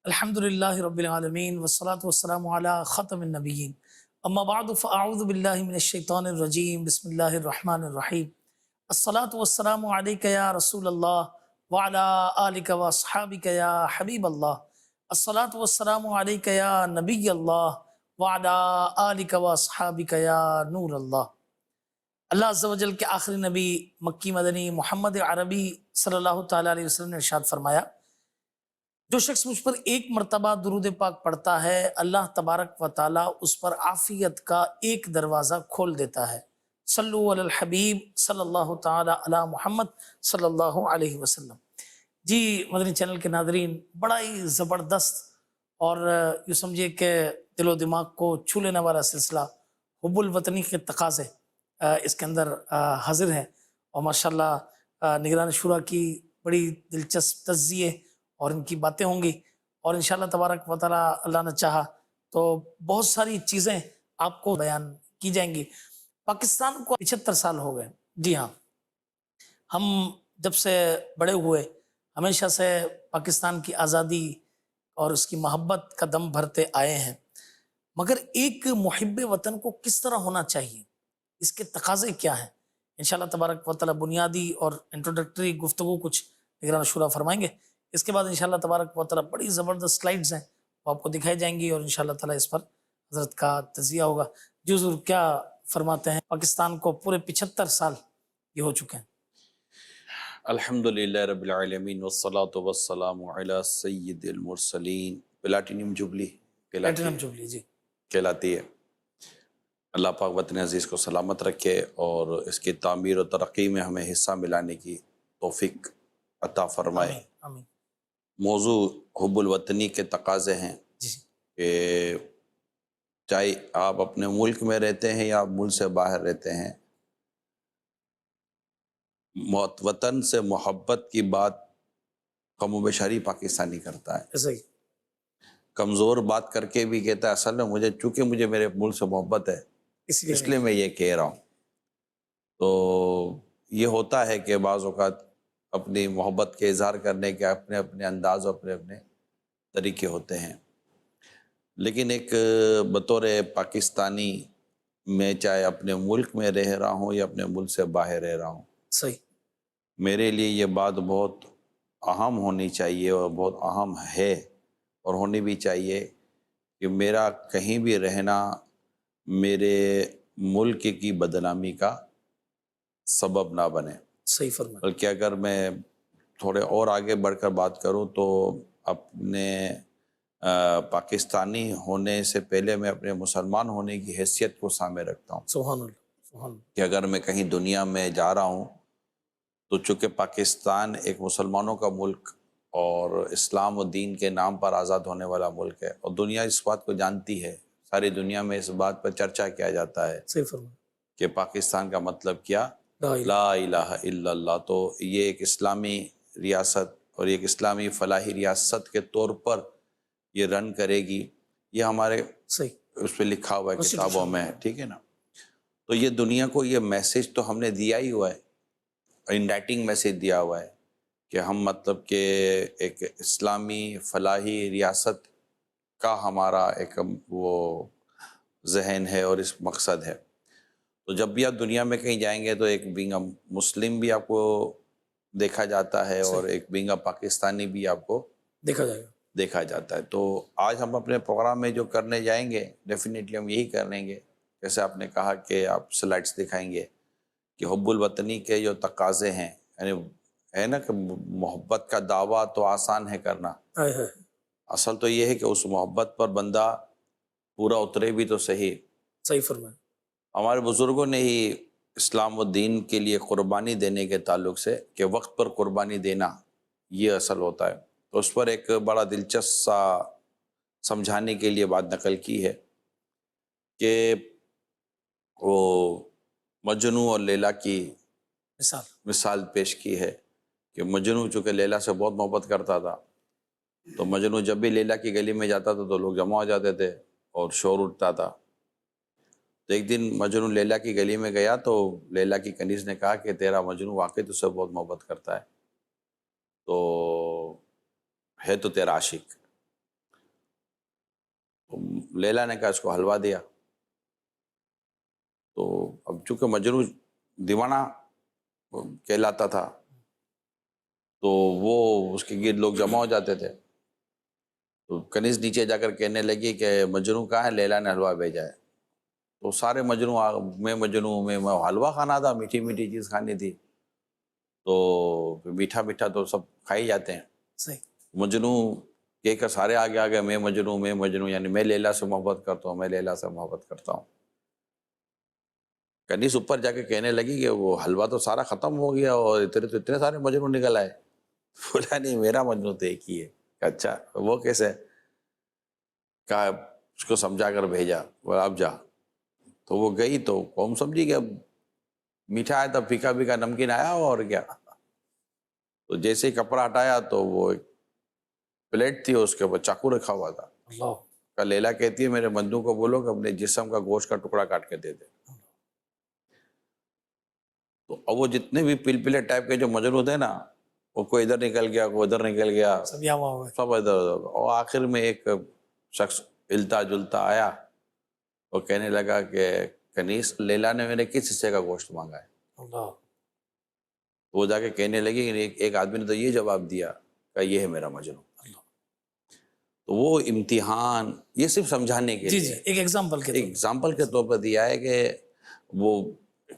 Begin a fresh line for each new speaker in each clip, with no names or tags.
الحمد للہ رب العالمین والصلاة والسلام علی ختم النبیین اما بعد فاعوذ باللہ من الشیطان الرجیم بسم اللہ الرحمن الرحیم الصلاة والسلام علیک یا رسول اللہ وعلی آلک واصحابک یا حبیب اللہ الصلاة والسلام علیک یا نبی اللہ وعلی آلک واصحابک یا نور اللہ۔ اللہ عز و جل کے آخری نبی مکی مدنی محمد عربی صلی اللہ تعالیٰ علیہ وسلم نے ارشاد فرمایا، جو شخص مجھ پر ایک مرتبہ درود پاک پڑھتا ہے اللہ تبارک و تعالیٰ اس پر عافیت کا ایک دروازہ کھول دیتا ہے۔ صلو علی الحبیب صلی اللہ تعالیٰ علی محمد صلی اللہ علیہ وسلم۔ جی مدنی چینل کے ناظرین، بڑا ہی زبردست اور یوں سمجھے کہ دل و دماغ کو چھو لینے والا سلسلہ حب الوطنی کے تقاضے اس کے اندر حاضر ہیں، اور ماشاءاللہ نگران شورا کی بڑی دلچسپ تجزیے اور ان کی باتیں ہوں گی، اور انشاءاللہ تبارک و تعالیٰ اللہ نے چاہا تو بہت ساری چیزیں آپ کو بیان کی جائیں گی۔ پاکستان کو 75 سال ہو گئے، جی ہاں، ہم جب سے بڑے ہوئے ہمیشہ سے پاکستان کی آزادی اور اس کی محبت کا دم بھرتے آئے ہیں، مگر ایک محب وطن کو کس طرح ہونا چاہیے، اس کے تقاضے کیا ہیں، انشاءاللہ تبارک و تعالیٰ بنیادی اور انٹروڈکٹری گفتگو کچھ نگران شورا فرمائیں گے۔ اس کے بعد انشاءاللہ تبارک و تعالیٰ بڑی زبردست سلائیڈز ہیں وہ آپ کو دکھائی جائیں گی، اور انشاءاللہ تعالیٰ اس پر حضرت کا تجزیہ ہوگا۔ جو حضور کیا فرماتے ہیں، پاکستان کو پورے 75 سال یہ ہو چکے ہیں۔
الحمدللہ رب العالمین والصلاة والسلام علی سید المرسلین۔ پلاٹینم جوبلی
پلیٹینم جوبلی جی
کہلاتی ہے۔ اللہ پاک وطن عزیز کو سلامت رکھے اور اس کی تعمیر و ترقی میں ہمیں حصہ ملانے کی توفیق عطا فرمائے۔
آمین آمین۔
موضوع حب الوطنی کے تقاضے ہیں
جی
کہ چاہے آپ اپنے ملک میں رہتے ہیں یا آپ ملک سے باہر رہتے ہیں، وطن سے محبت کی بات کم و بیش ہر ہی پاکستانی کرتا ہے۔
ایسا ہی
کمزور بات کر کے بھی کہتا ہے اصل میں چونکہ مجھے میرے ملک سے محبت ہے اس لیے میں یہ کہہ رہا ہوں۔ تو یہ ہوتا ہے کہ بعض اوقات اپنی محبت کے اظہار کرنے کے اپنے اپنے انداز اور اپنے اپنے طریقے ہوتے ہیں، لیکن ایک بطور پاکستانی میں چاہے اپنے ملک میں رہ رہا ہوں یا اپنے ملک سے باہر رہ رہا ہوں،
صحیح،
میرے لیے یہ بات بہت اہم ہونی چاہیے اور بہت اہم ہے اور ہونی بھی چاہیے کہ میرا کہیں بھی رہنا میرے ملک کی بدنامی کا سبب نہ بنے،
صحیح فرمایا۔
بلکہ اگر میں تھوڑے اور آگے بڑھ کر بات کروں تو اپنے پاکستانی ہونے سے پہلے میں اپنے مسلمان ہونے کی حیثیت کو سامنے رکھتا ہوں
سبحان اللہ سبحان اللہ۔
کہ اگر میں کہیں دنیا میں جا رہا ہوں تو چونکہ پاکستان ایک مسلمانوں کا ملک اور اسلام و دین کے نام پر آزاد ہونے والا ملک ہے، اور دنیا اس بات کو جانتی ہے، ساری دنیا میں اس بات پر چرچا کیا جاتا ہے
صحیح فرمایا۔
کہ پاکستان کا مطلب کیا،
لا الہ
لا الہ الا اللہ۔ تو یہ ایک اسلامی ریاست اور ایک اسلامی فلاحی ریاست کے طور پر یہ رن کرے گی، یہ ہمارے
صحیح
اس پہ لکھا ہوا ہے کتابوں
Constitution
میں، ٹھیک ہے نا۔ تو یہ دنیا کو یہ میسیج تو ہم نے دیا ہی ہوا ہے، ان رائٹنگ میسیج دیا ہوا ہے کہ ہم مطلب کہ ایک اسلامی فلاحی ریاست کا ہمارا ایک وہ ذہن ہے اور اس مقصد ہے۔ تو جب بھی آپ دنیا میں کہیں جائیں گے تو ایک بینگا مسلم بھی آپ کو دیکھا جاتا ہے اور
صحیح،
ایک بینگا پاکستانی بھی آپ کو
دیکھا جائے گا۔
دیکھا جاتا ہے۔ تو آج ہم اپنے پروگرام میں جو کرنے جائیں گے ڈیفینیٹلی ہم یہی کریں گے، جیسے آپ نے کہا کہ آپ سلائڈس دکھائیں گے کہ حب الوطنی کے جو تقاضے ہیں، یعنی ہے نا کہ محبت کا دعویٰ تو آسان ہے کرنا،
ہائے ہائے،
اصل تو یہ ہے کہ اس محبت پر بندہ پورا اترے بھی تو صحیح۔
صحیح فرمایا۔
ہمارے بزرگوں نے ہی اسلام و دین کے لیے قربانی دینے کے تعلق سے کہ وقت پر قربانی دینا یہ اصل ہوتا ہے، تو اس پر ایک بڑا دلچسپ سا سمجھانے کے لیے بات نقل کی ہے کہ وہ مجنو اور لیلا کی مثال پیش کی ہے کہ مجنو چونکہ لیلا سے بہت محبت کرتا تھا، تو مجنو جب بھی لیلا کی گلی میں جاتا تھا تو لوگ جمع ہو جاتے تھے اور شور اٹھتا تھا۔ تو ایک دن مجنو لیلا کی گلی میں گیا تو لیلا کی کنیز نے کہا کہ تیرا مجنو واقعی تجھ سے بہت محبت کرتا ہے، تو ہے تو تیرا عاشق۔ لیلا نے کہا اس کو حلوہ دیا. تو اب چونکہ مجنو دیوانہ کہلاتا تھا تو وہ اس کے گرد لوگ جمع ہو جاتے تھے. تو کنیز نیچے جا کر کہنے لگی کہ مجنو کہاں ہے, لیلا نے حلوہ بھیجا ہے. تو سارے مجنو میں حلوہ کھانا تھا, میٹھی میٹھی چیز کھانی تھی. تو میٹھا میٹھا تو سب کھائی جاتے ہیں.
صحیح.
مجنو کہہ کر سارے آگے آگے میں مجنو یعنی میں لیلا سے محبت کرتا ہوں, میں لیلا سے محبت کرتا ہوں. کنیز اوپر جا کے کہنے لگی کہ وہ حلوہ تو سارا ختم ہو گیا اور اتنے سارے مجنو نکل آئے. بولا نہیں, میرا مجنو تو ایک ہی ہے. اچھا وہ کیسے؟ کہا اس کو سمجھا کر بھیجا, بولا اب جا. تو وہ گئی تو قوم سمجھی کہ اب میٹھا آیا تھا, پھیکا پھیکا نمکین آیا ہوا اور کیا. تو جیسے ہی کپڑا ہٹایا تو وہ ایک پلیٹ تھی, اس کے اوپر چاقو رکھا ہوا تھا.
اللہ.
کا لیلا کہتی ہے میرے بندو کو بولو کہ اپنے جسم کا گوشت کا ٹکڑا کاٹ کے دے دے. تو اب وہ جتنے بھی پلپلے ٹائپ کے جو مجنو تھے نا, وہ کوئی ادھر نکل گیا, کوئی ادھر نکل گیا,
سب یہاں ہوا ہے.
سب ادھر ادھر. اور آخر میں ایک شخص ہلتا جلتا آیا اور کہنے لگا کہ کنیز, لیلا نے میرے کس حصے کا گوشت مانگا ہے؟
اللہ.
وہ جا کے کہنے لگی ایک آدمی نے تو یہ جواب دیا کہ یہ ہے میرا مجنو. تو وہ امتحان یہ صرف سمجھانے کے
جی
لیے
ایک ایگزامپل
کے طور پر دیا ہے کہ وہ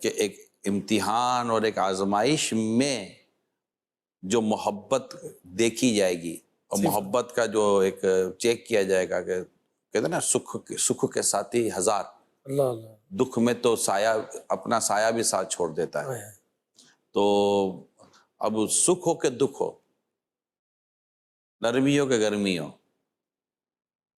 کہ ایک امتحان اور ایک آزمائش میں جو محبت دیکھی جائے گی اور محبت کا جو ایک چیک کیا جائے گا کہ کہتے ہیں نا سکھ کے ساتھی ہزار,
اللہ اللہ,
دکھ میں تو سایہ اپنا سایہ بھی ساتھ چھوڑ دیتا ہے. تو اب سکھ ہو کہ دکھ ہو, نرمی ہو کہ گرمی ہو,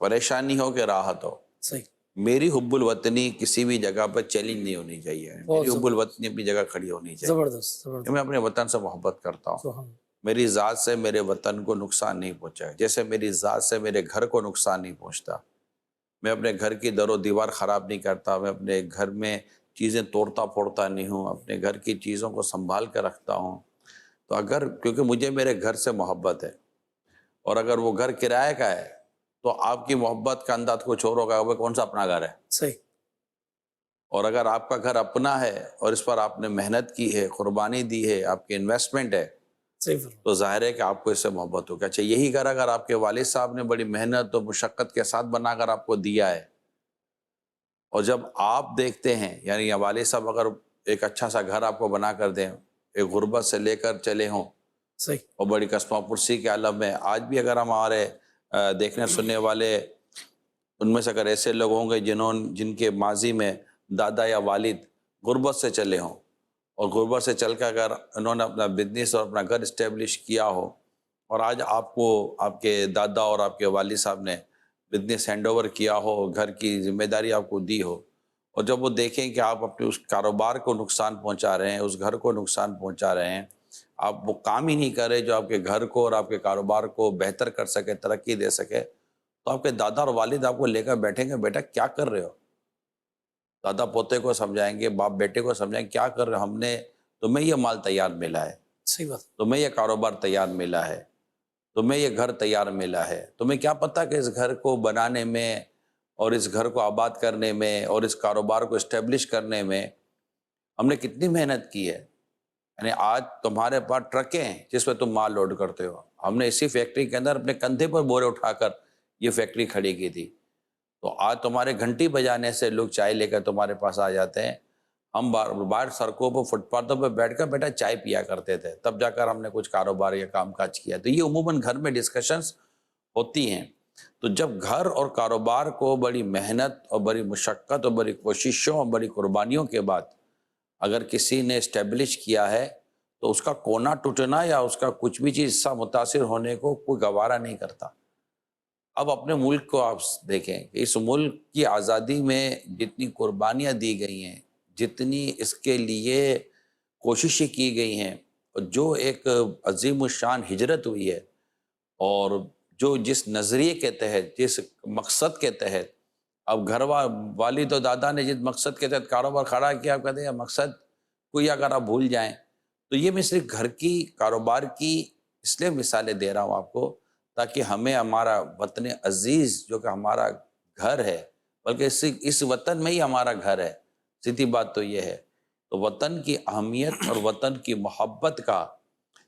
پریشانی ہو کہ راحت ہو,
صحیح.
میری حب الوطنی کسی بھی جگہ پر چیلنج نہیں ہونی چاہیے. میری حب الوطنی اپنی جگہ کھڑی ہونی چاہیے.
زبردست.
میں اپنے وطن سے محبت کرتا ہوں. میری ذات سے میرے وطن کو نقصان نہیں پہنچا, جیسے میری ذات سے میرے گھر کو نقصان نہیں پہنچتا. میں اپنے گھر کی در و دیوار خراب نہیں کرتا, میں اپنے گھر میں چیزیں توڑتا پھوڑتا نہیں ہوں, اپنے گھر کی چیزوں کو سنبھال کر رکھتا ہوں. تو اگر کیونکہ مجھے میرے گھر سے محبت ہے, اور اگر وہ گھر کرائے کا ہے تو آپ کی محبت کا انداز کچھ اور ہوگا, وہ کون سا اپنا گھر ہے.
صحیح.
اور اگر آپ کا گھر اپنا ہے اور اس پر آپ نے محنت کی ہے, قربانی دی ہے, آپ کی انویسٹمنٹ ہے, تو ظاہر ہے کہ آپ کو اس سے محبت ہوگی. اچھا یہی گھر اگر آپ کے والد صاحب نے بڑی محنت اور مشقت کے ساتھ بنا کر آپ کو دیا ہے, اور جب آپ دیکھتے ہیں یعنی والد صاحب اگر ایک اچھا سا گھر آپ کو بنا کر دیں, ایک غربت سے لے کر چلے ہوں,
صحیح,
اور بڑی کسمہ پرسی کے عالم میں, آج بھی اگر ہمارے دیکھنے سننے والے ان میں سے اگر ایسے لوگ ہوں گے جن کے ماضی میں دادا یا والد غربت سے چلے ہوں, اور غربت سے چل کر اگر انہوں نے اپنا بزنس اور اپنا گھر اسٹیبلش کیا ہو, اور آج آپ کو آپ کے دادا اور آپ کے والد صاحب نے بزنس ہینڈ اوور کیا ہو, گھر کی ذمہ داری آپ کو دی ہو, اور جب وہ دیکھیں کہ آپ اپنے اس کاروبار کو نقصان پہنچا رہے ہیں, اس گھر کو نقصان پہنچا رہے ہیں, آپ وہ کام ہی نہیں کر رہے جو آپ کے گھر کو اور آپ کے کاروبار کو بہتر کر سکے, ترقی دے سکے, تو آپ کے دادا اور والد آپ کو لے کر بیٹھیں گے, بیٹا کیا کر رہے ہو. دادا پوتے کو سمجھائیں گے, باپ بیٹے کو سمجھائیں گے, کیا کر رہے ہو, ہم نے تمہیں یہ مال تیار ملا ہے,
صحیح بات,
تمہیں یہ کاروبار تیار ملا ہے, تمہیں یہ گھر تیار ملا ہے, تمہیں کیا پتہ کہ اس گھر کو بنانے میں اور اس گھر کو آباد کرنے میں اور اس کاروبار کو اسٹیبلش کرنے میں ہم نے کتنی محنت کی ہے. یعنی آج تمہارے پاس ٹرکیں ہیں جس پہ تم مال لوڈ کرتے ہو, ہم نے اسی فیکٹری کے اندر اپنے کندھے پر بورے اٹھا کر یہ فیکٹری کھڑی کی تھی. تو آج تمہارے گھنٹی بجانے سے لوگ چائے لے کر تمہارے پاس آ جاتے ہیں. ہم باہر سڑکوں پر فٹ پاتھوں پہ بیٹھ کر بیٹا چائے پیا کرتے تھے, تب جا کر ہم نے کچھ کاروبار یا کام کاج کیا. تو یہ عموماً گھر میں ڈسکشنز ہوتی ہیں. تو جب گھر اور کاروبار کو بڑی محنت اور بڑی مشقت اور بڑی کوششوں اور بڑی قربانیوں کے بعد اگر کسی نے اسٹیبلش کیا ہے, تو اس کا کونا ٹوٹنا یا اس کا کچھ بھی چیز حصہ متاثر ہونے کو کوئی گوارا نہیں کرتا. اب اپنے ملک کو آپ دیکھیں کہ اس ملک کی آزادی میں جتنی قربانیاں دی گئی ہیں, جتنی اس کے لیے کوششیں کی گئی ہیں, اور جو ایک عظیم الشان ہجرت ہوئی ہے, اور جو جس نظریے کے تحت, جس مقصد کے تحت اب گھر والد و دادا نے جس مقصد کے تحت کاروبار کھڑا کیا, آپ کہتے ہیں مقصد کوئی اگر آپ بھول جائیں. تو یہ میں صرف گھر کی کاروبار کی اس لیے مثالیں دے رہا ہوں آپ کو, تاکہ ہمیں ہمارا وطن عزیز جو کہ ہمارا گھر ہے, بلکہ اس وطن میں ہی ہمارا گھر ہے. سیدھی بات تو یہ ہے. تو وطن کی اہمیت اور وطن کی محبت کا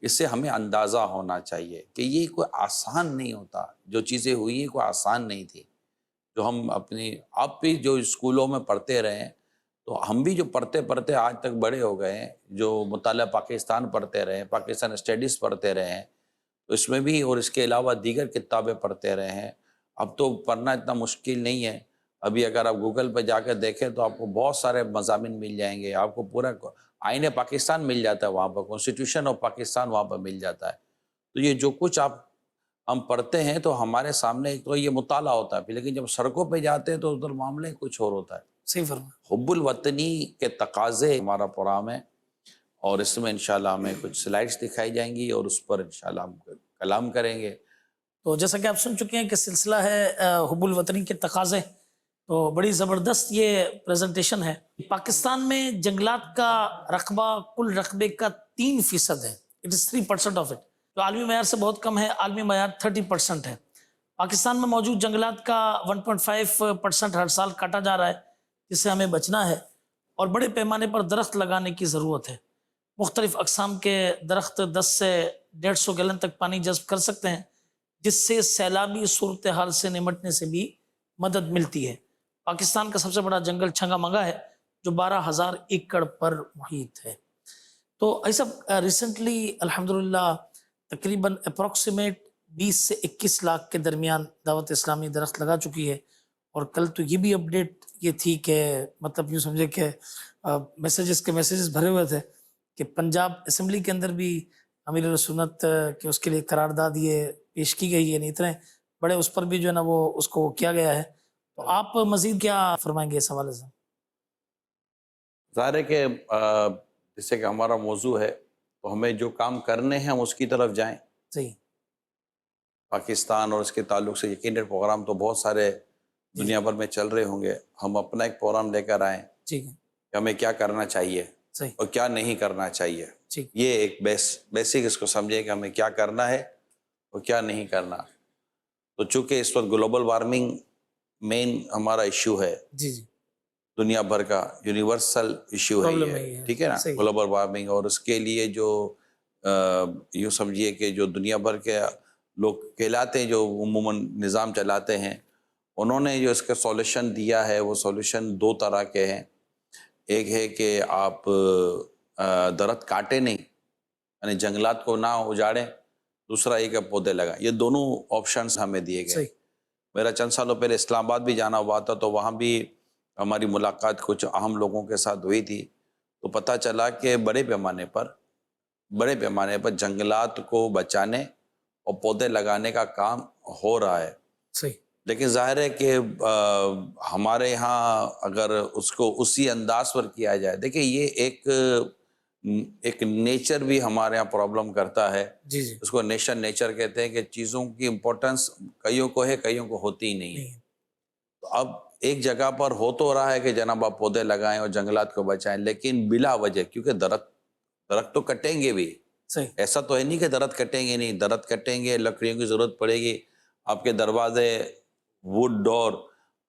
اس سے ہمیں اندازہ ہونا چاہیے کہ یہ کوئی آسان نہیں ہوتا. جو چیزیں ہوئی ہیں کوئی آسان نہیں تھی. جو ہم آپ بھی جو اسکولوں میں پڑھتے رہے ہیں، تو ہم بھی جو پڑھتے پڑھتے آج تک بڑے ہو گئے ہیں، جو مطالعہ پاکستان پڑھتے رہے ہیں، پاکستان اسٹڈیز پڑھتے رہے ہیں، تو اس میں بھی اور اس کے علاوہ دیگر کتابیں پڑھتے رہے ہیں. اب تو پڑھنا اتنا مشکل نہیں ہے. ابھی اگر آپ گوگل پہ جا کے دیکھیں تو آپ کو بہت سارے مضامین مل جائیں گے. آپ کو پورا آئین پاکستان مل جاتا ہے وہاں پر، کانسٹیٹیوشن آف پاکستان وہاں پر مل جاتا ہے. تو یہ جو کچھ ہم پڑھتے ہیں تو ہمارے سامنے ایک تو یہ مطالعہ ہوتا ہے، لیکن جب سڑکوں پہ جاتے ہیں تو ادھر معاملے کچھ اور ہوتا ہے.
صحیح فرما.
حب الوطنی کے تقاضے ہمارا پروگرام ہے، اور اس میں انشاءاللہ ہمیں کچھ سلائڈز دکھائی جائیں گی اور اس پر انشاءاللہ ہم کلام کریں گے.
تو جیسا کہ آپ سن چکے ہیں کہ سلسلہ ہے حب الوطنی کے تقاضے. تو بڑی زبردست یہ پریزنٹیشن ہے. پاکستان میں جنگلات کا رقبہ کل رقبے کا 3% ہے. اٹ از 3% آف اٹ، جو عالمی معیار سے بہت کم ہے. عالمی معیار 30% ہے. پاکستان میں موجود جنگلات کا 1.5% ہر سال کاٹا جا رہا ہے، جس سے ہمیں بچنا ہے، اور بڑے پیمانے پر درخت لگانے کی ضرورت ہے. مختلف اقسام کے درخت 10 سے 150 گیلن تک پانی جذب کر سکتے ہیں، جس سے سیلابی صورتحال سے نمٹنے سے بھی مدد ملتی ہے. پاکستان کا سب سے بڑا جنگل چھنگا منگا ہے، جو 12,000 ایکڑ پر محیط ہے. تو ایسا ریسنٹلی الحمدللہ تقریباً اپروکسیمیٹ 20 سے 21 لاکھ کے درمیان دعوت اسلامی درخت لگا چکی ہے. اور کل تو یہ بھی اپڈیٹ یہ تھی کہ مطلب یوں سمجھے کہ میسیجز بھرے ہوئے تھے کہ پنجاب اسمبلی کے اندر بھی امیر سنت کہ اس کے لیے قرارداد یہ پیش کی گئی ہے. اتنے بڑے اس پر بھی جو ہے نا وہ اس کو کیا گیا ہے. تو آپ مزید کیا فرمائیں گے اس حوالے سے؟
ظاہر ہے کہ جیسے کہ ہمارا موضوع ہے تو ہمیں جو کام کرنے ہیں ہم اس کی طرف جائیں.
صحیح.
پاکستان اور اس کے تعلق سے یقیناً پروگرام تو بہت سارے دنیا بھر میں چل رہے ہوں گے. ہم اپنا ایک پروگرام لے کر آئیں کہ ہمیں کیا کرنا چاہیے اور کیا نہیں کرنا چاہیے. یہ ایک بیسک اس کو سمجھے کہ ہمیں کیا کرنا ہے اور کیا نہیں کرنا. تو چونکہ اس وقت گلوبل وارمنگ مین ہمارا ایشو ہے، دنیا بھر کا یونیورسل ایشو ہے یہ، ٹھیک ہے نا، گلوبل وارمنگ. اور اس کے لیے جو یوں سمجھیے کہ جو دنیا بھر کے لوگ کہلاتے ہیں، جو عموماً نظام چلاتے ہیں، انہوں نے جو اس کا سولوشن دیا ہے وہ سولوشن 2 طرح کے ہیں. ایک ہے کہ آپ درخت کاٹیں نہیں، یعنی جنگلات کو نہ اجاڑیں. دوسرا یہ کہ پودے لگائیں. یہ دونوں آپشنز ہمیں دیے گئے. میرا چند سالوں پہلے اسلام آباد بھی جانا ہوا تھا، تو وہاں بھی ہماری ملاقات کچھ اہم لوگوں کے ساتھ ہوئی تھی. تو پتہ چلا کہ بڑے پیمانے پر جنگلات کو بچانے اور پودے لگانے کا کام ہو رہا ہے. لیکن ظاہر ہے کہ ہمارے ہاں اگر اس کو اسی انداز پر کیا جائے، دیکھیں یہ ایک نیچر بھی ہمارے ہاں پرابلم کرتا ہے. اس کو نیچر کہتے ہیں کہ چیزوں کی امپورٹنس کئیوں کو ہے، کئیوں کو ہوتی ہی نہیں ہے. تو اب ایک جگہ پر ہو تو رہا ہے کہ جناب آپ پودے لگائیں اور جنگلات کو بچائیں، لیکن بلا وجہ، کیونکہ درخت تو کٹیں گے بھی. ایسا تو ہے نہیں کہ درخت کٹیں گے نہیں، درخت کٹیں گے، لکڑیوں کی ضرورت پڑے گی. آپ کے دروازے ووڈ ڈور،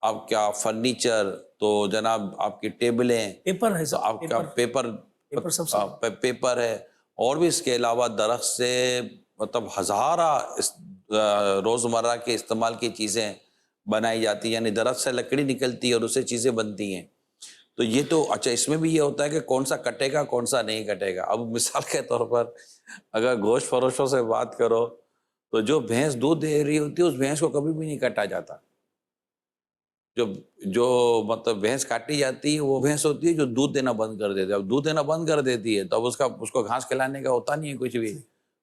آپ کا فرنیچر، تو جناب آپ کی ٹیبلیں،
پیپر ہے،
آپ کا پیپر ہے. اور بھی اس کے علاوہ درخت سے مطلب ہزارہ روزمرہ کے استعمال کی چیزیں بنائی جاتی ہیں، یعنی درخت سے لکڑی نکلتی ہے اور اس سے چیزیں بنتی ہیں. تو یہ تو اچھا، اس میں بھی یہ ہوتا ہے کہ کون سا کٹے گا کون سا نہیں کٹے گا. اب مثال کے طور پر اگر گوشت فروشوں سے بات کرو تو جو بھینس دودھ دے رہی ہوتی ہے اس بھینس کو کبھی بھی نہیں کٹا جاتا. جو مطلب بھینس کاٹی جاتی ہے وہ بھینس ہوتی ہے جو دودھ دینا بند کر دیتی ہے. اب دودھ دینا بند کر دیتی ہے تو اب اس کو گھاس کھلانے کا ہوتا نہیں ہے کچھ بھی،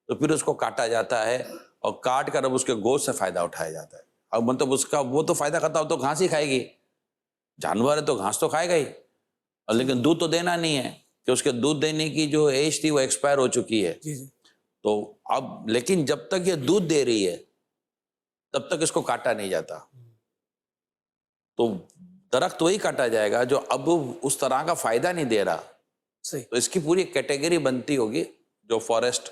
تو پھر اس کو کاٹا جاتا ہے اور کاٹ کر اب اس کے گوشت سے فائدہ اٹھایا جاتا ہے. اب مطلب اس کا وہ تو فائدہ کرتا ہو تو گھاس ہی کھائے گی، جانور ہے تو گھاس تو کھائے گا ہی، لیکن دودھ تو دینا نہیں ہے کہ اس کے دودھ دینے کی جو ایج تھی وہ ایکسپائر ہو چکی ہے. تو اب لیکن جب تک یہ دودھ دے رہی ہے تب تک اس کو کاٹا نہیں جاتا. تو درخت وہی کاٹا جائے گا جو اب اس طرح کا فائدہ نہیں دے رہا. تو اس کی پوری کیٹیگری بنتی ہوگی جو فارسٹ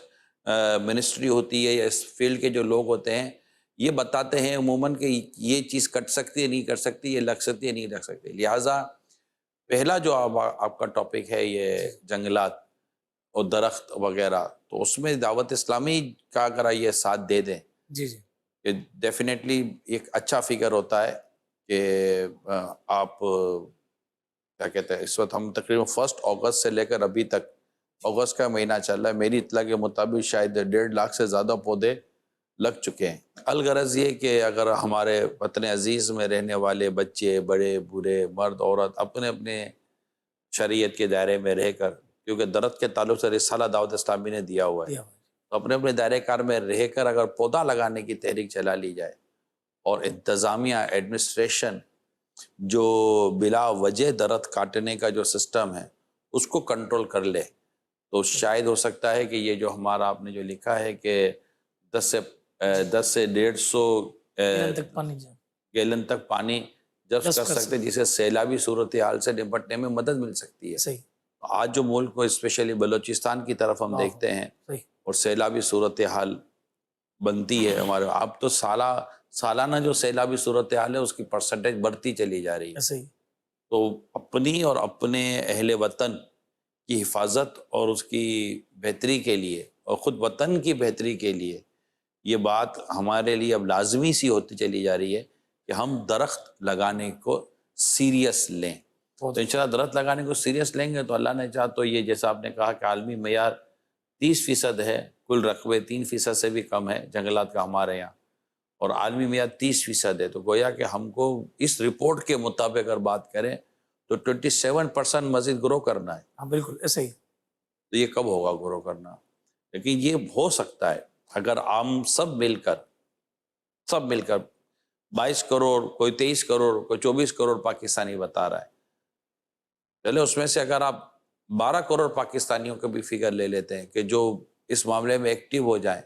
منسٹری ہوتی ہے یا اس فیلڈ کے جو لوگ ہوتے ہیں یہ بتاتے ہیں عموماً کہ یہ چیز کٹ سکتی ہے نہیں کٹ سکتی، یہ لگ سکتی ہے نہیں لگ سکتی. لہٰذا پہلا جو آپ کا ٹاپک ہے یہ جنگلات اور درخت وغیرہ، تو اس میں دعوت اسلامی کا اگر یہ ساتھ دے دیں
جی جی
کہ ڈیفینیٹلی ایک اچھا فگر ہوتا ہے کہ آپ کیا کہتے ہیں، اس وقت ہم تقریباً 1 اگست سے لے کر ابھی تک، اگست کا مہینہ چل رہا ہے، میری اطلاع کے مطابق شاید 1.5 لاکھ سے زیادہ پودے لگ چکے ہیں. الغرض یہ کہ اگر ہمارے وطن عزیز میں رہنے والے بچے، بڑے بوڑھے، مرد عورت اپنے اپنے شریعت کے دائرے میں رہ کر، کیونکہ درخت کے تعلق سے رسالہ دعوت اسلامی نے دیا ہوا ہے، تو اپنے اپنے دائرے کار میں رہ کر اگر پودا لگانے کی تحریک چلا لی جائے اور انتظامیہ ایڈمنسٹریشن جو بلا وجہ درخت کاٹنے کا جو سسٹم ہے اس کو کنٹرول کر لے، تو شاید ہو سکتا ہے کہ یہ جو ہمارا آپ نے جو لکھا ہے کہ 10 سے 150
تک پانی جائے
گیلن تک پانی جذب کر سکتے، جسے سیلابی صورتحال سے نپٹنے میں مدد مل سکتی ہے.
صحیح.
آج جو ملک کو اسپیشلی بلوچستان کی طرف ہم دیکھتے ہیں اور سیلابی صورتحال بنتی ہے ہمارے، اب تو سالانہ جو سیلابی صورتحال ہے اس کی پرسنٹیج بڑھتی چلی جا رہی ہے.
صحیح.
تو اپنی اور اپنے اہل وطن کی حفاظت اور اس کی بہتری کے لیے اور خود وطن کی بہتری کے لیے یہ بات ہمارے لیے اب لازمی سی ہوتی چلی جا رہی ہے کہ ہم درخت لگانے کو سیریس لیں. تو انشاءاللہ درخت لگانے کو سیریس لیں گے تو اللہ نے چاہا تو یہ جیسا آپ نے کہا کہ عالمی معیار 30% ہے، کل رقبے 3% سے بھی کم ہے جنگلات کا ہمارے یہاں، اور عالمی معیار 30% ہے. تو گویا کہ ہم کو اس رپورٹ کے مطابق اگر بات کریں تو 27% مزید گرو کرنا ہے.
ہاں بالکل ایسے ہی.
تو یہ کب ہوگا گرو کرنا؟ لیکن یہ ہو سکتا ہے اگر ہم سب مل کر 22 کروڑ، کوئی 23 کروڑ، کوئی 24 کروڑ پاکستانی بتا رہا ہے، چلے اس میں سے اگر آپ 12 کروڑ پاکستانیوں کا بھی فگر لے لیتے ہیں کہ جو اس معاملے میں ایکٹیو ہو جائیں،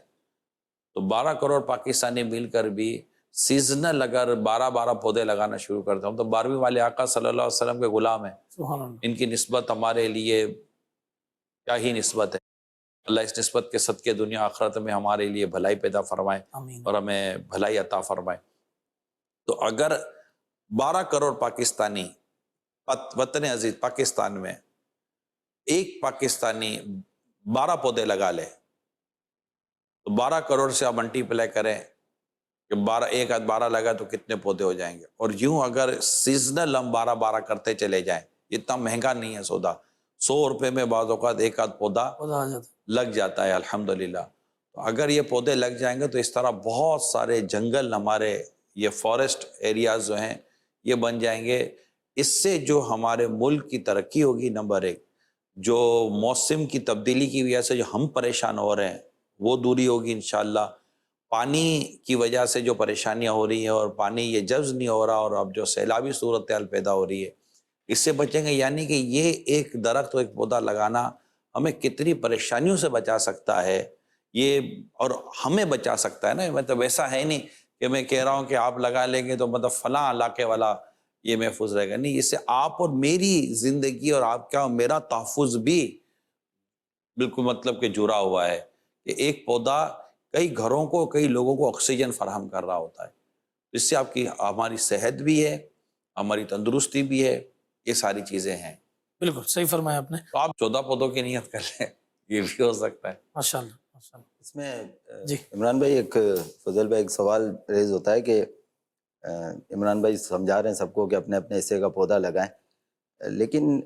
تو 12 کروڑ پاکستانی مل کر بھی سیزنل اگر 12 پودے لگانا شروع کرتے ہیں. ہم تو 12ویں والے آقا صلی اللہ علیہ وسلم کے غلام ہیں،
سبحان اللہ.
ان کی نسبت ہمارے لیے کیا ہی نسبت ہے. اللہ اس نسبت کے صدقے دنیا آخرت میں ہمارے لیے بھلائی پیدا فرمائے اور ہمیں بھلائی عطا فرمائے. تو اگر 12 کروڑ پاکستانی وطن عزیز پاکستان میں ایک پاکستانی 12 پودے لگا لے تو 12 کروڑ سے آپ ملٹی پلائی کریں کہ 12 لگا تو کتنے پودے ہو جائیں گے. اور یوں اگر سیزنل ہم 12 کرتے چلے جائیں، اتنا مہنگا نہیں ہے سودا، 100 روپے میں بعض اوقات ایک آدھ پودا لگ جاتا ہے الحمدللہ. تو اگر یہ پودے لگ جائیں گے تو اس طرح بہت سارے جنگل ہمارے یہ فارسٹ ایریاز جو ہیں یہ بن جائیں گے. اس سے جو ہمارے ملک کی ترقی ہوگی، نمبر 1، جو موسم کی تبدیلی کی وجہ سے جو ہم پریشان ہو رہے ہیں وہ دوری ہوگی انشاءاللہ. پانی کی وجہ سے جو پریشانیاں ہو رہی ہیں اور پانی یہ جذب نہیں ہو رہا اور اب جو سیلابی صورتحال پیدا ہو رہی ہے اس سے بچیں گے. یعنی کہ یہ ایک درخت و ایک پودا لگانا ہمیں کتنی پریشانیوں سے بچا سکتا ہے یہ، اور ہمیں بچا سکتا ہے نا. مطلب ایسا ہے نہیں کہ میں کہہ رہا ہوں کہ آپ لگا لیں گے تو مطلب فلاں علاقے والا یہ محفوظ رہے گا، نہیں، اس سے آپ اور میری زندگی اور آپ کا میرا تحفظ بھی بالکل مطلب کہ جڑا ہوا ہے کہ ایک پودا کئی گھروں کو، کئی لوگوں کو آکسیجن فراہم کر رہا ہوتا ہے. اس سے آپ کی ہماری صحت بھی ہے، ہماری تندرستی بھی ہے، یہ ساری چیزیں ہیں.
بالکل صحیح فرمایا آپ نے.
تو آپ 14 پودوں کی نیت کر لیں، یہ بھی ہو سکتا ہے.
ماشاءاللہ ماشاءاللہ.
اس میں
جی
عمران بھائی، فضل بھائی، ایک سوال ریز ہوتا ہے کہ عمران بھائی سمجھا رہے ہیں سب کو کہ اپنے اپنے حصے کا پودا لگائیں، لیکن